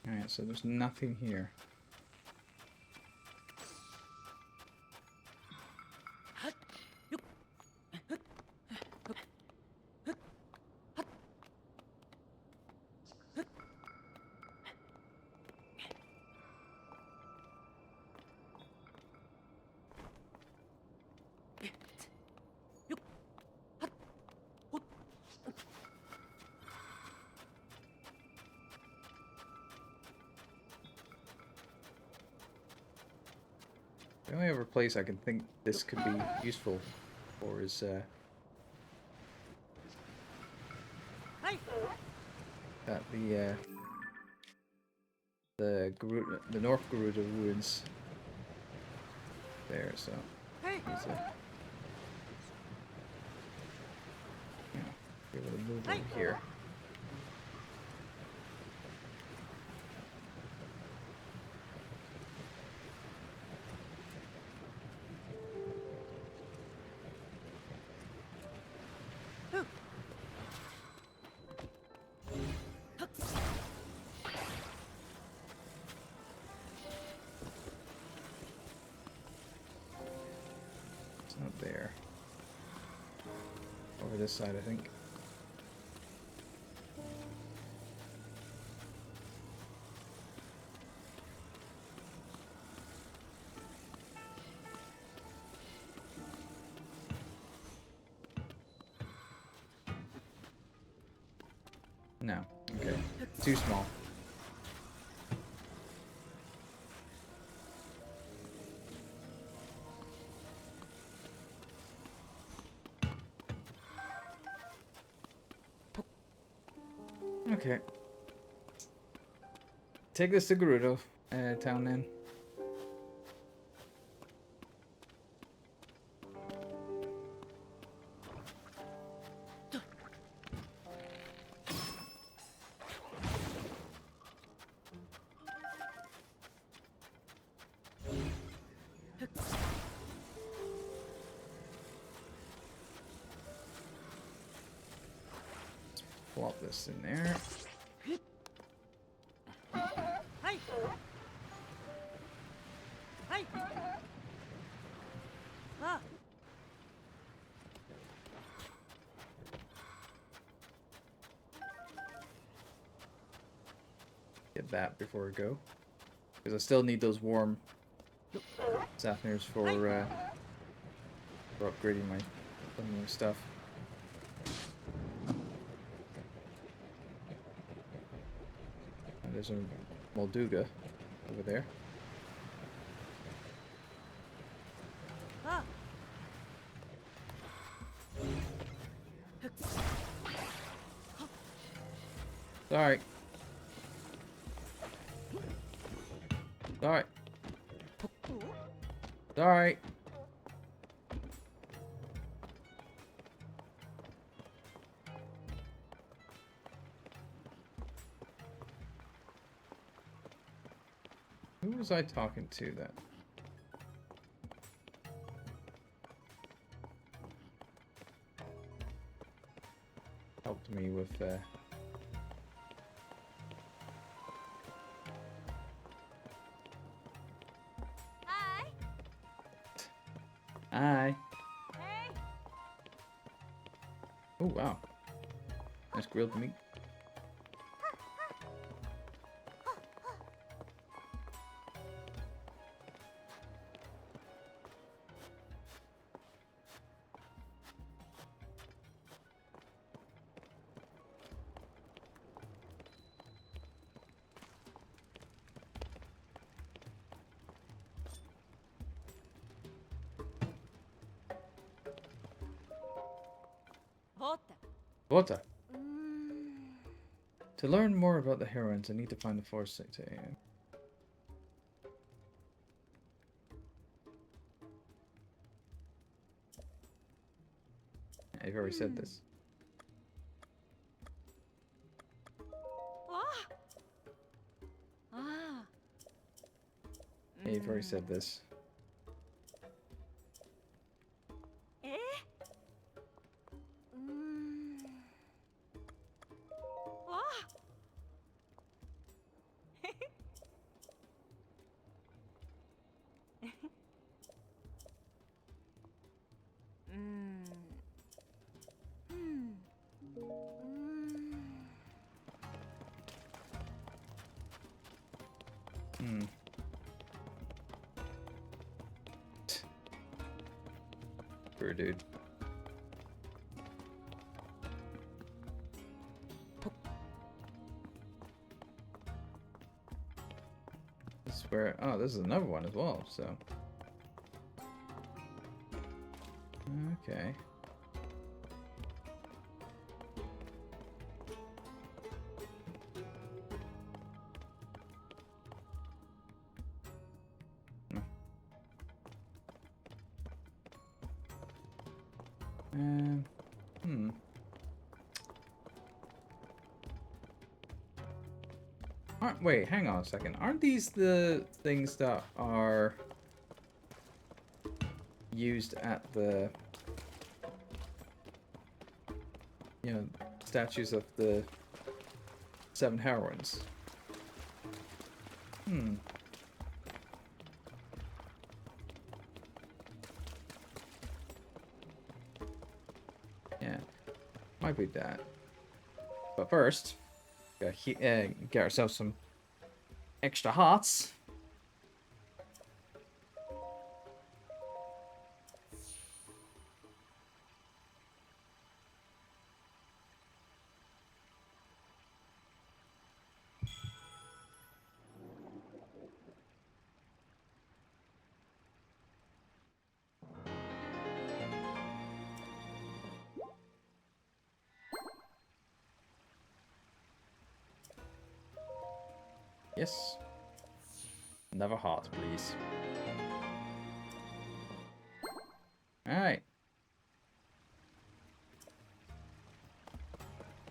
Alright, so there's nothing here. only other place I can think this could be useful for is at the North Gerudo ruins there. So use be able to move over here. It's not there. Over this side, I think. No. Okay. Too small. Okay. Take this to Gerudo town then. Plop this in there. Get that before we go, because I still need those warm Sapnirs for upgrading my stuff. And there's a Molduga over there. Sorry. Sorry. Sorry. Who was I talking to that? Helped me with Hi. Hey. Oh wow. Nice grilled meat. Vota. To learn more about the heroines, I need to find the forest sector. I've already said this. Yeah, you've already said this. Sure, dude. This is where... Oh, this is another one as well, so... Okay. Hmm. Wait, hang on a second. Aren't these the things that are used at the, you know, statues of the 7 heroines? Hmm. Yeah, might be that. But first, gotta get ourselves some extra hearts. Yes. Another heart, please. Alright.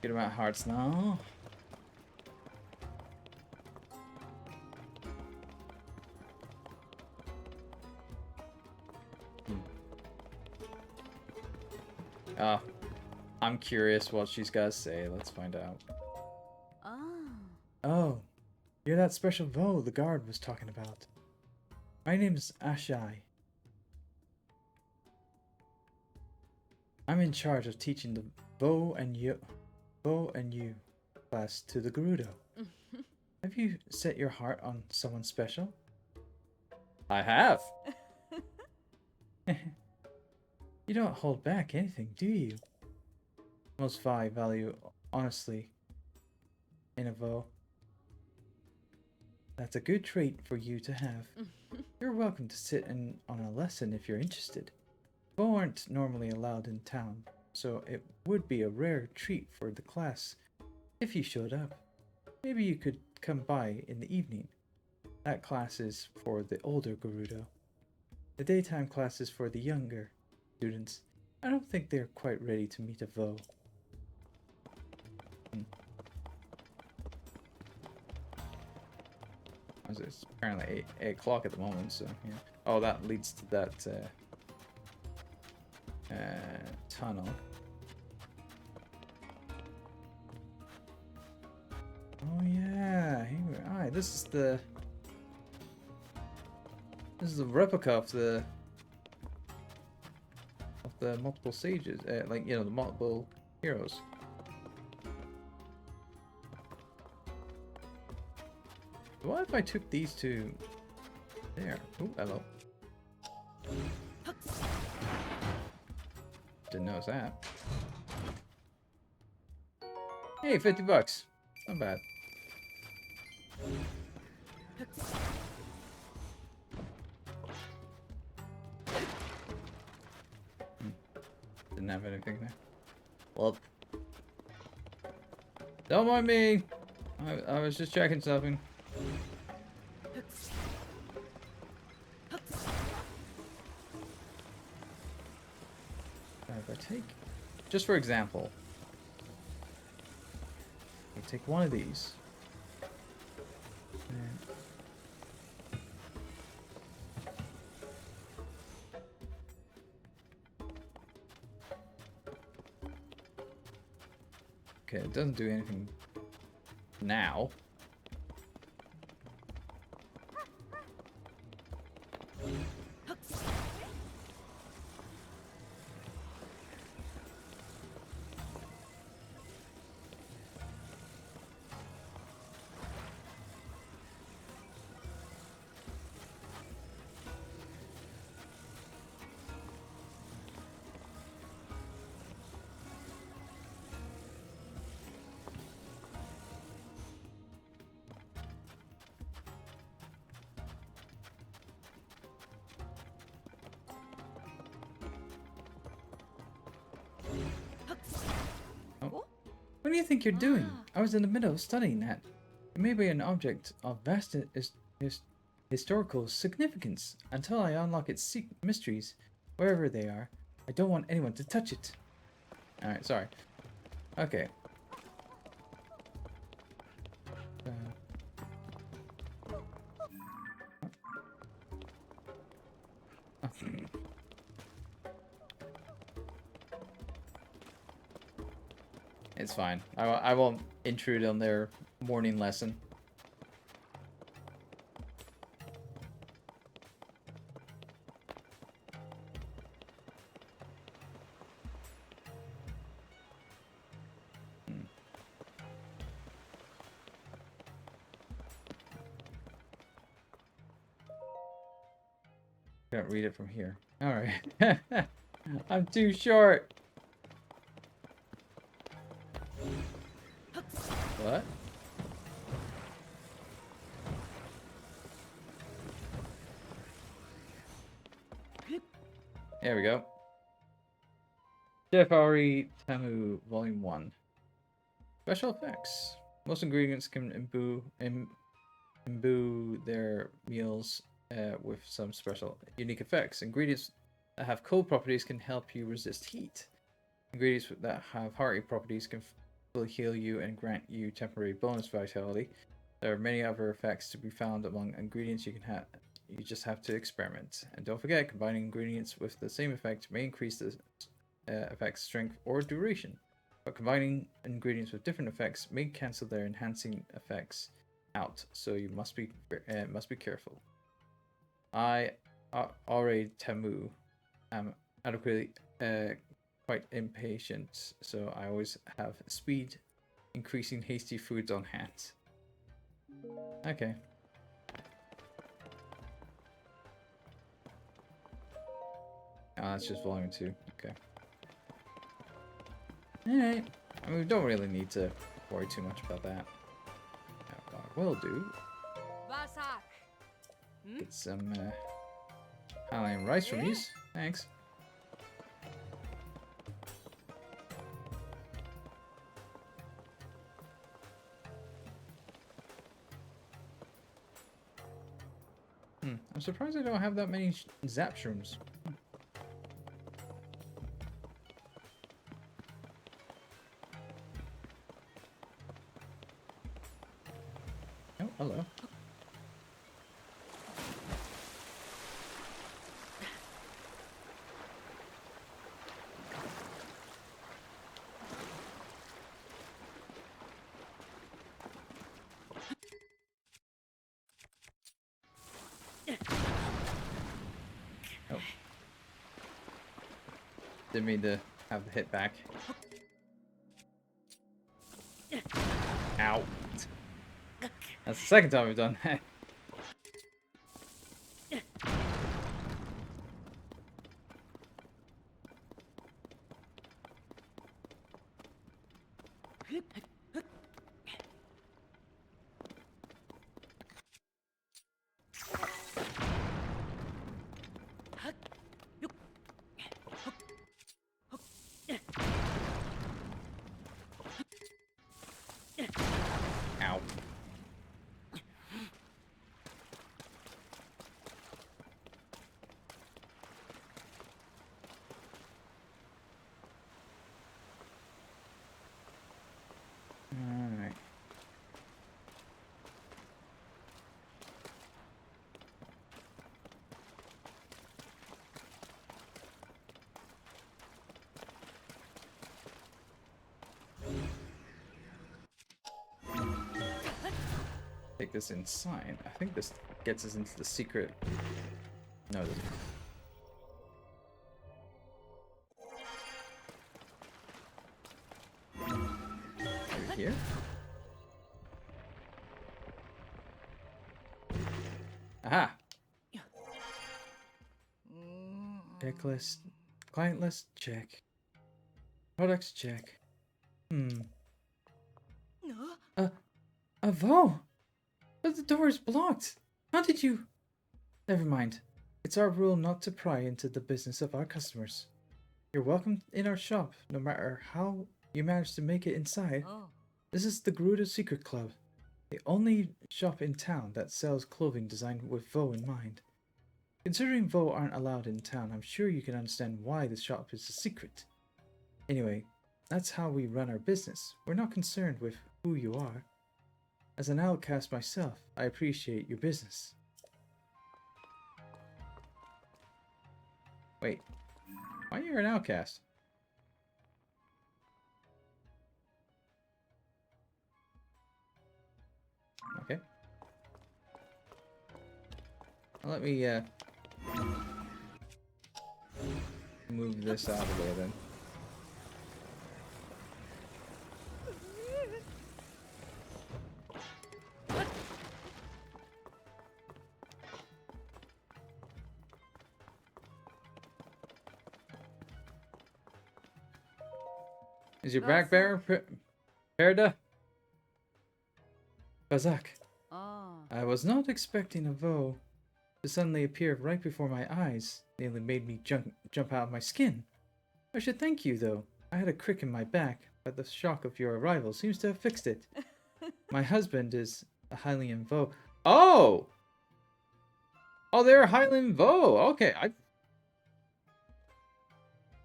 Good amount of hearts now. Ah, I'm curious what she's got to say. Let's find out. Oh. Oh, you're that special Vo the guard was talking about. My name's Ashai. I'm in charge of teaching the Vo and you class to the Gerudo. Have you set your heart on someone special? I have. You don't hold back anything, do you? Most Vi value honestly in a Vo. That's a good trait for you to have. You're welcome to sit in on a lesson if you're interested. Vo aren't normally allowed in town, so it would be a rare treat for the class if you showed up. Maybe you could come by in the evening. That class is for the older Gerudo. The daytime class is for the younger students. I don't think they're quite ready to meet a Vo. It's apparently 8 o'clock at the moment, so yeah. Oh, that leads to that tunnel. Oh yeah, here we are. This is the replica of the multiple sages, like, you know, the multiple heroes. What if I took these two there? Oh, hello. Didn't notice that. Hey, $50. Not bad. Didn't have anything there. Well, don't mind me. I was just checking something. If I take, just for example, I take one of these. And okay, it doesn't do anything now. Oh. What do you think you're doing? Ah. I was in the middle of studying that. It may be an object of vast historical significance. Until I unlock its mysteries, wherever they are, I don't want anyone to touch it. Alright, sorry. Okay. It's fine. I won't intrude on their morning lesson. Can't read it from here. Alright. I'm too short. What? There we go. Jeffari Tamu Volume 1. Special effects. Most ingredients can imbue their meals with some special unique effects. Ingredients that have cold properties can help you resist heat. Ingredients that have hearty properties can fully heal you and grant you temporary bonus vitality. There are many other effects to be found among ingredients you can have. You just have to experiment. And don't forget, combining ingredients with the same effect may increase the effect's strength or duration. But combining ingredients with different effects may cancel their enhancing effects out. So you must be careful. I already Tamu am adequately quite impatient, so I always have speed increasing hasty foods on hand. Okay. Oh, that's just volume 2. Okay. Alright. I mean, we don't really need to worry too much about that. What I will do. Get some Himalayan rice from these. Thanks. I'm surprised I don't have that many zap shrooms. Oh, hello. Oh. Didn't mean to have the hit back. Ow. That's the second time we've done that. Ow. Alright. Take this inside. I think this gets us into the secret. No, it doesn't. Over here? Aha! Checklist. Client list, check. Products, check. Avo! But the door is blocked! How did you... Never mind. It's our rule not to pry into the business of our customers. You're welcome in our shop, no matter how you manage to make it inside. Oh. This is the Gerudo Secret Club, the only shop in town that sells clothing designed with Vo in mind. Considering Vo aren't allowed in town, I'm sure you can understand why the shop is a secret. Anyway, that's how we run our business. We're not concerned with who you are. As an outcast myself, I appreciate your business. Wait, why you're an outcast? Okay. Well, let me move this out of the way then. Is your back bearer Perda? Bazak. Oh. I was not expecting a Vo to suddenly appear right before my eyes. Nearly made me jump out of my skin. I should thank you, though. I had a crick in my back, but the shock of your arrival seems to have fixed it. My husband is a Hylian Vo. Oh! Oh, they're a Hylian Vo. Okay,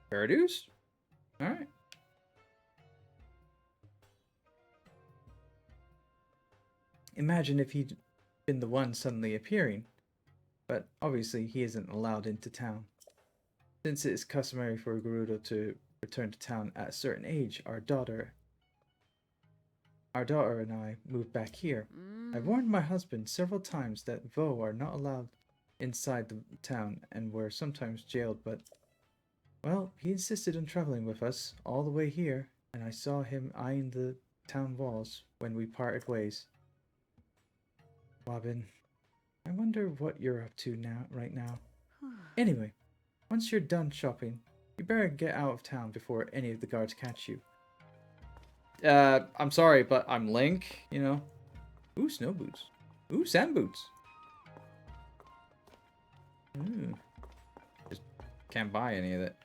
Paradise? Alright. Imagine if he'd been the one suddenly appearing. But obviously he isn't allowed into town. Since it is customary for a Gerudo to return to town at a certain age, our daughter and I moved back here. I've warned my husband several times that Vo are not allowed inside the town and were sometimes jailed, but, well, he insisted on traveling with us all the way here, and I saw him eyeing the town walls when we parted ways. Robin, I wonder what you're up to right now. Anyway, once you're done shopping, you better get out of town before any of the guards catch you. I'm sorry, but I'm Link, you know. Ooh, snow boots. Ooh, sand boots. Ooh. Just can't buy any of it.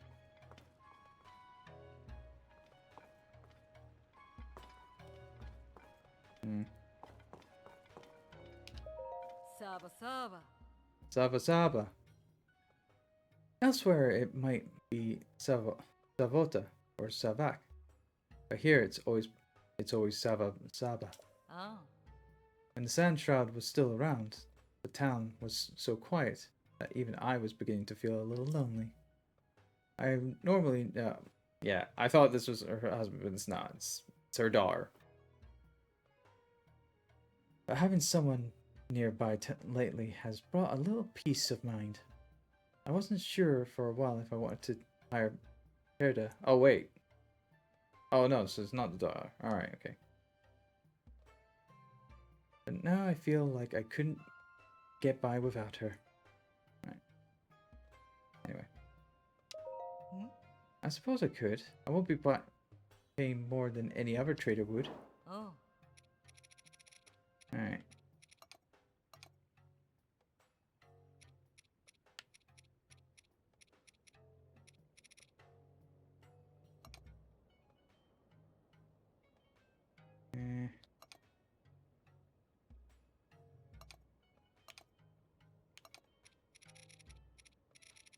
Saba Saba. Saba Saba. Elsewhere, it might be Savota or Savak, but here it's always Saba Saba. Oh. When the Sand Shroud was still around, the town was so quiet that even I was beginning to feel a little lonely. I normally, yeah, I thought this was her husband, but it's not. It's her daughter. But having someone nearby lately has brought a little peace of mind. I wasn't sure for a while if I wanted to hire Perda. Oh, wait. Oh, no, so it's not the daughter. Alright, okay. But now I feel like I couldn't get by without her. Alright. Anyway. I suppose I could. I won't be paying more than any other trader would. Oh. Alright.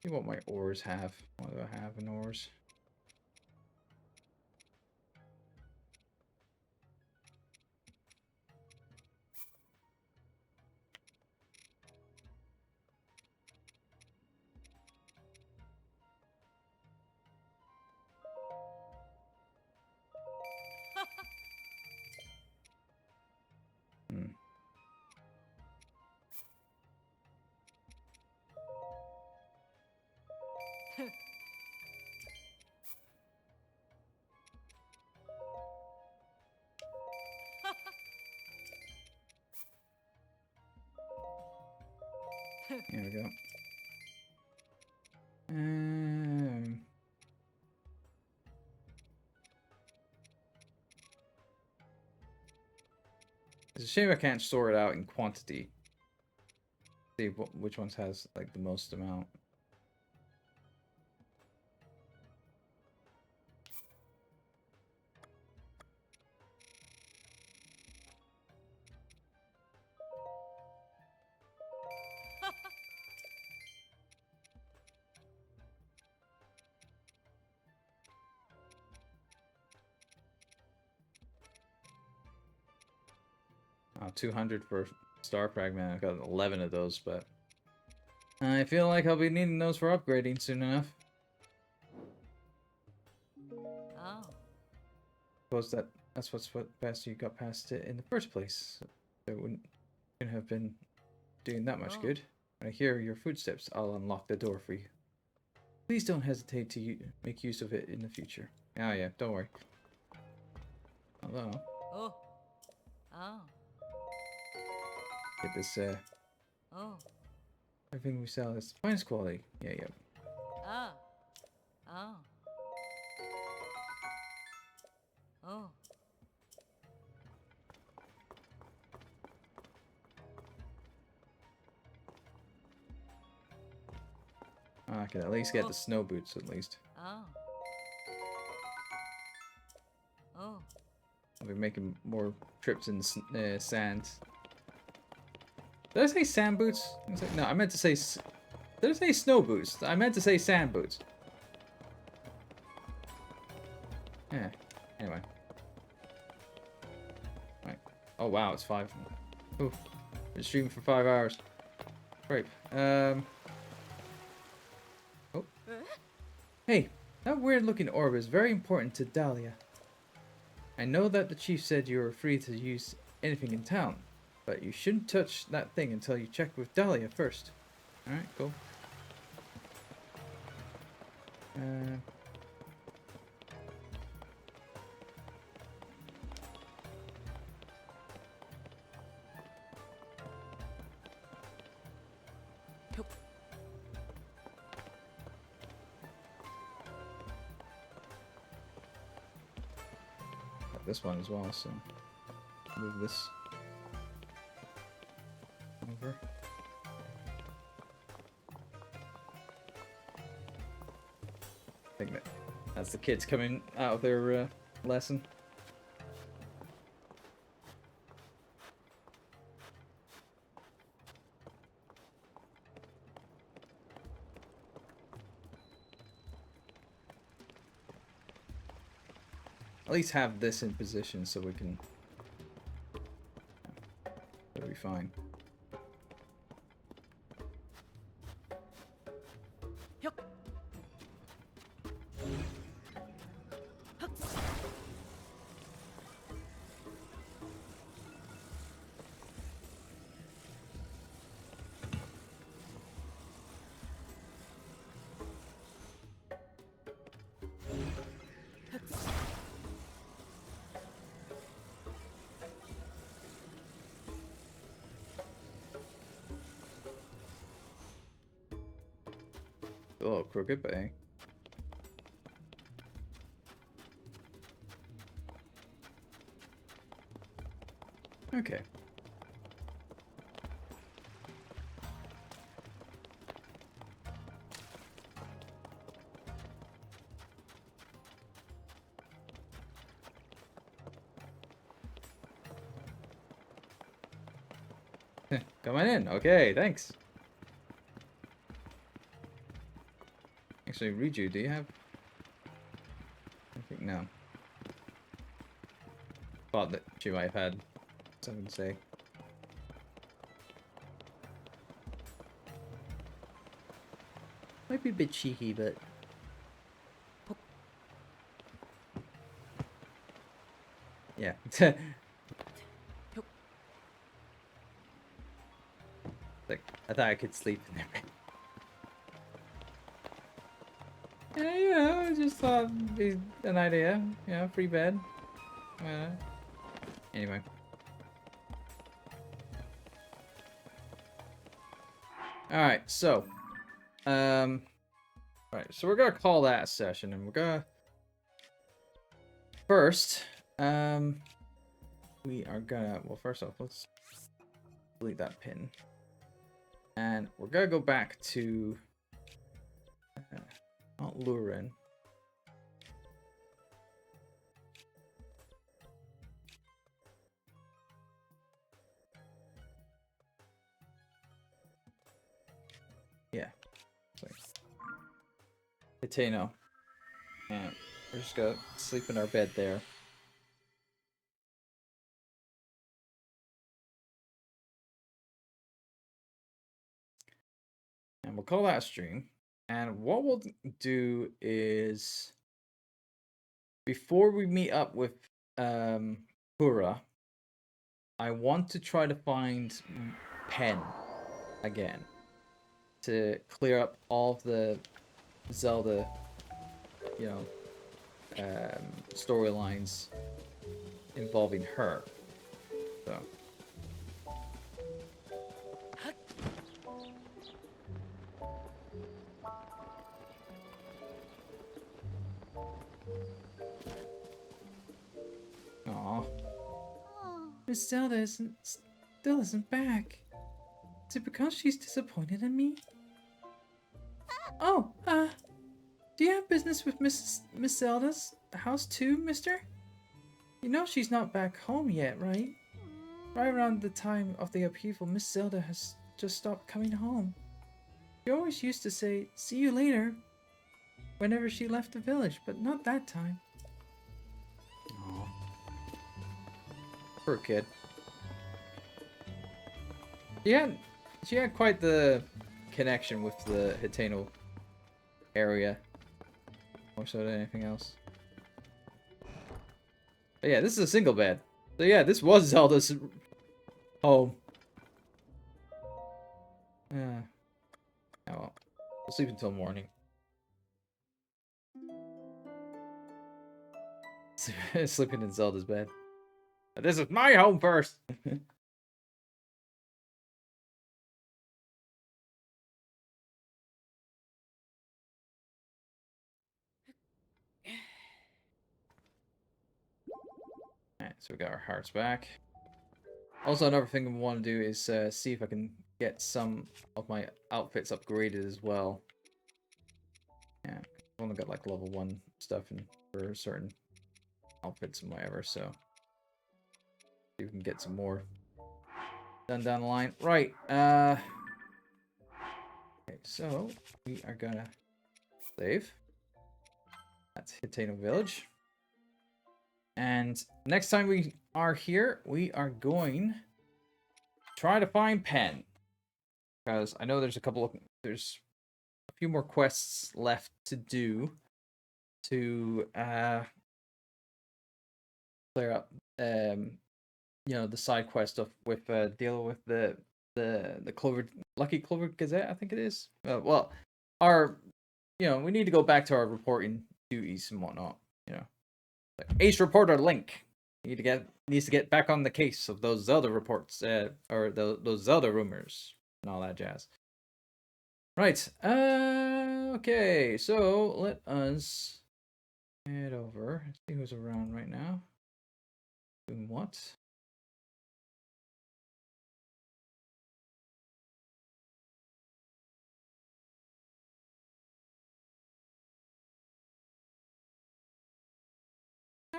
See what my ores have. What do I have in ores? There we go. It's a shame I can't store it out in quantity. See which ones has like the most amount. 200 for star fragment. I've got 11 of those, but I feel like I'll be needing those for upgrading soon enough. Oh. Suppose that's what's best you got past it in the first place. So it wouldn't have been doing that much good. When I hear your footsteps, I'll unlock the door for you. Please don't hesitate to make use of it in the future. Oh yeah, don't worry. Hello. Oh. Oh. Get this, Oh. everything we sell is the finest quality. Yeah, yeah. Ah. Oh. Oh. I can at least get the snow boots, at least. Oh. Oh. I'll be making more trips in the sands. Did I say sand boots? No, I meant to say... Did I say snow boots? I meant to say sand boots. Yeah, anyway. Right. Oh wow, it's 5. Ooh, been streaming for 5 hours. Great. Oh. Hey, that weird looking orb is very important to Dahlia. I know that the chief said you were free to use anything in town, but you shouldn't touch that thing until you check with Dahlia first. Alright, cool. This one as well, so move this over. I think that's the kids coming out of their lesson. At least have this in position so we can... It'll be fine. Oh, crooked bay. Okay. Come on in. Okay, thanks. Actually, Riju, do you have... I think no. Thought that she might have had something to say. Might be a bit cheeky, but... Yeah. Like, I thought I could sleep in there. Yeah, you know, I just thought it'd be an idea. You know, free bed. Anyway. Alright, so. Right, so we're gonna call that a session, and we're gonna... First, we are gonna... Well, first off, let's delete that pin. And we're gonna go back to... Not Lurin. Yeah. Hiteno. And we're just gonna sleep in our bed there. we'll call that a stream. And what we'll do is, before we meet up with Pura, I want to try to find Pen again to clear up all of the Zelda, storylines involving her. So. Aw. Miss Zelda still isn't back. Is it because she's disappointed in me? Oh, do you have business with Miss Zelda's house too, mister? You know she's not back home yet, right? Right around the time of the upheaval, Miss Zelda has just stopped coming home. She always used to say, "See you later," whenever she left the village, but not that time. Aww. Poor kid. She had quite the connection with the Hitano area, more so than anything else. But yeah, this is a single bed. So yeah, this was Zelda's home. Oh well, we'll sleep until morning. Sleeping in Zelda's bed. But this is my home first. Alright, so we got our hearts back. Also, another thing I want to do is see if I can get some of my outfits upgraded as well. Yeah, I've only got like level 1 stuff for certain outfits and whatever, so see if we can get some more done down the line. Right, okay, so we are gonna save. That's Hitano Village. And next time we are here, we are going to try to find Pen. Because I know there's a few more quests left to do to clear up the side quest stuff with dealing with the Lucky Clover Gazette, I think it is. Well, we need to go back to our reporting duties and whatnot, Ace Reporter Link needs to get back on the case of those Zelda reports, or those Zelda rumors and all that jazz. Right. Okay. So let us head over. See who's around right now. Doing what?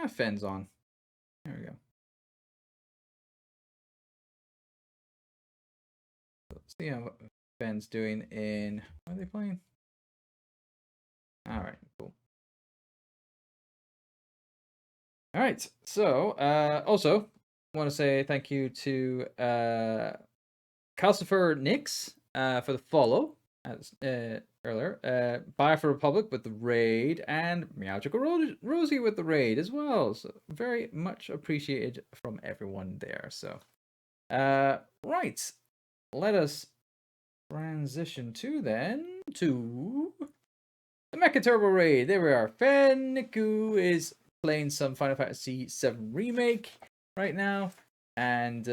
Fens on. There we go. Let's see how Fens doing in. What are they playing? All right, cool. All right, so also want to say thank you to Calcifer Nix for the follow as earlier. Bye for Republic with the raid, and Meowjical Rosie with the raid as well. So very much appreciated from everyone there. So right, let us transition to the Mecha Turbo raid. There we are. Fenniku is playing some Final Fantasy VII Remake right now, and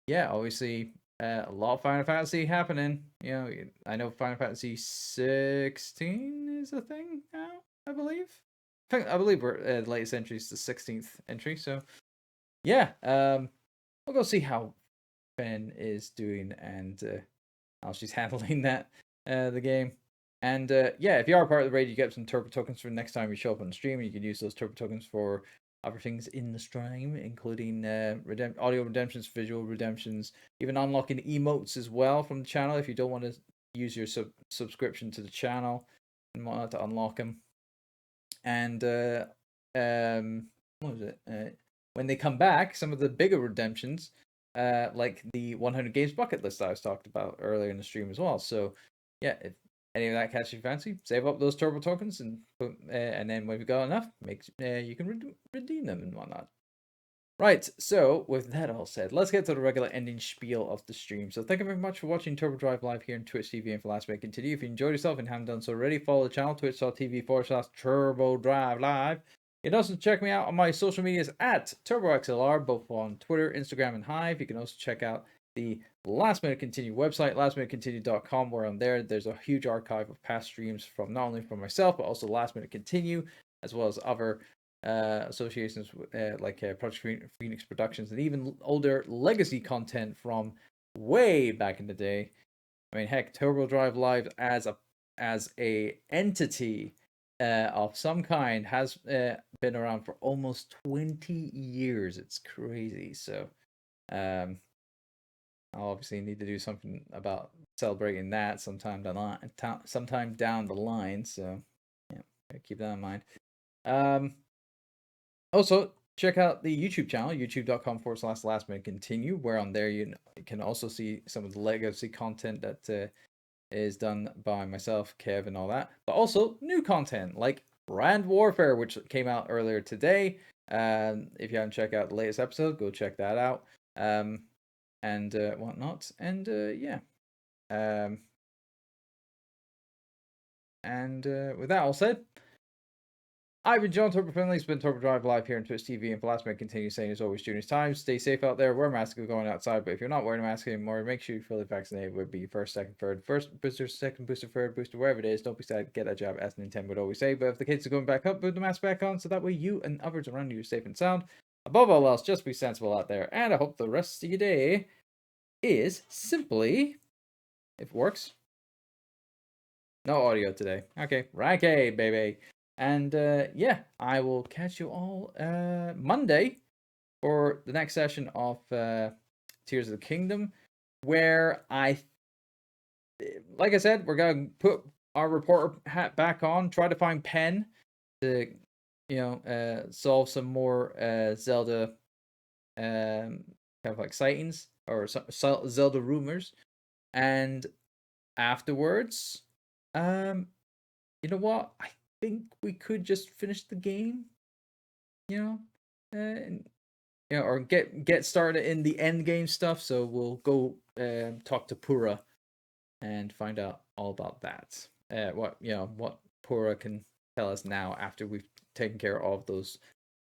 yeah, obviously a lot of Final Fantasy happening. I know Final Fantasy 16 is a thing now, I believe. I believe we're the latest entry is the 16th entry. So yeah, we'll go see how Fen is doing and how she's handling that the game. And yeah, if you are part of the raid, you get some turbo tokens for next time you show up on the stream. You can use those turbo tokens for other things in the stream, including audio redemptions, visual redemptions, even unlocking emotes as well from the channel if you don't want to use your subscription to the channel and whatnot to unlock them. And what was it? When they come back, some of the bigger redemptions, like the 100 games bucket list I was talked about earlier in the stream as well. So yeah, if any of that catches your fancy, save up those turbo tokens and then when you've got enough, you can redeem them and whatnot. Right, so with that all said, let's get to the regular ending spiel of the stream. So thank you very much for watching Turbo Drive live here on Twitch TV and for Last Minute Continue. If you enjoyed yourself and haven't done so already, follow the channel, twitch.tv/Turbo Drive Live. You can also check me out on my social medias at TurboXLR, both on Twitter, Instagram, and Hive. You can also check out the Last Minute Continue website, lastminutecontinue.com, where on there's a huge archive of past streams from not only from myself, but also Last Minute Continue, as well as other associations like Project Phoenix Productions, and even older legacy content from way back in the day. I mean, heck, Turbo Drive Live as a entity of some kind has been around for almost 20 years. It's crazy. So I'll obviously need to do something about celebrating that sometime down the line. So yeah, keep that in mind. Also, check out the YouTube channel, youtube.com/Last Minute Continue, where on there you can also see some of the legacy content that is done by myself, Kev, and all that. But also new content like Brand Warfare, which came out earlier today. If you haven't checked out the latest episode, go check that out. And whatnot. And yeah. And with that all said, I've been John Turbo Finley. It's been Turbo Drive Live here on Twitch TV, and for Last Minute Continue saying as always, during this time, stay safe out there, wear a mask if going outside, but if you're not wearing a mask anymore, make sure you're fully vaccinated, would be first, second, third, first booster, second booster, third booster, wherever it is, don't be sad, get a jab, as Nintendo would always say, but if the kids are going back up, put the mask back on, so that way you and others around you are safe and sound. Above all else, just be sensible out there, and I hope the rest of your day is simply, if it works, no audio today. Okay, Ranky, baby. And yeah, I will catch you all Monday for the next session of Tears of the Kingdom, where like I said, we're going to put our reporter hat back on, try to find Pen to, solve some more Zelda kind of like sightings or Zelda rumors. And afterwards, you know what? I think we could just finish the game, or get started in the end game stuff. So we'll go talk to Pura and find out all about that. What Pura can tell us now after we've taken care of those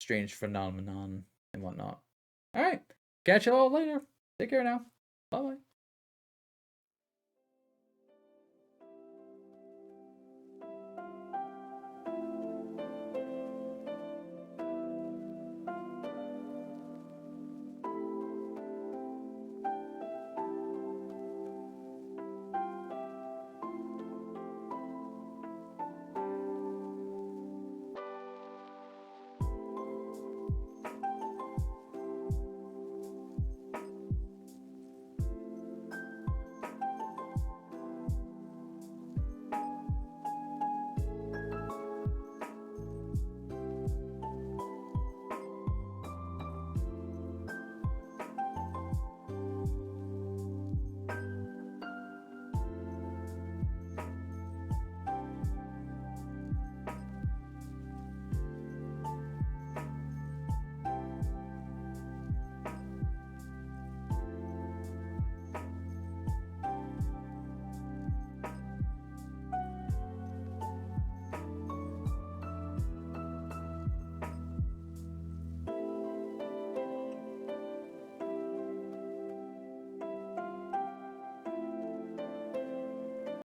strange phenomenon and whatnot. All right, catch you all later. Take care now. Bye bye.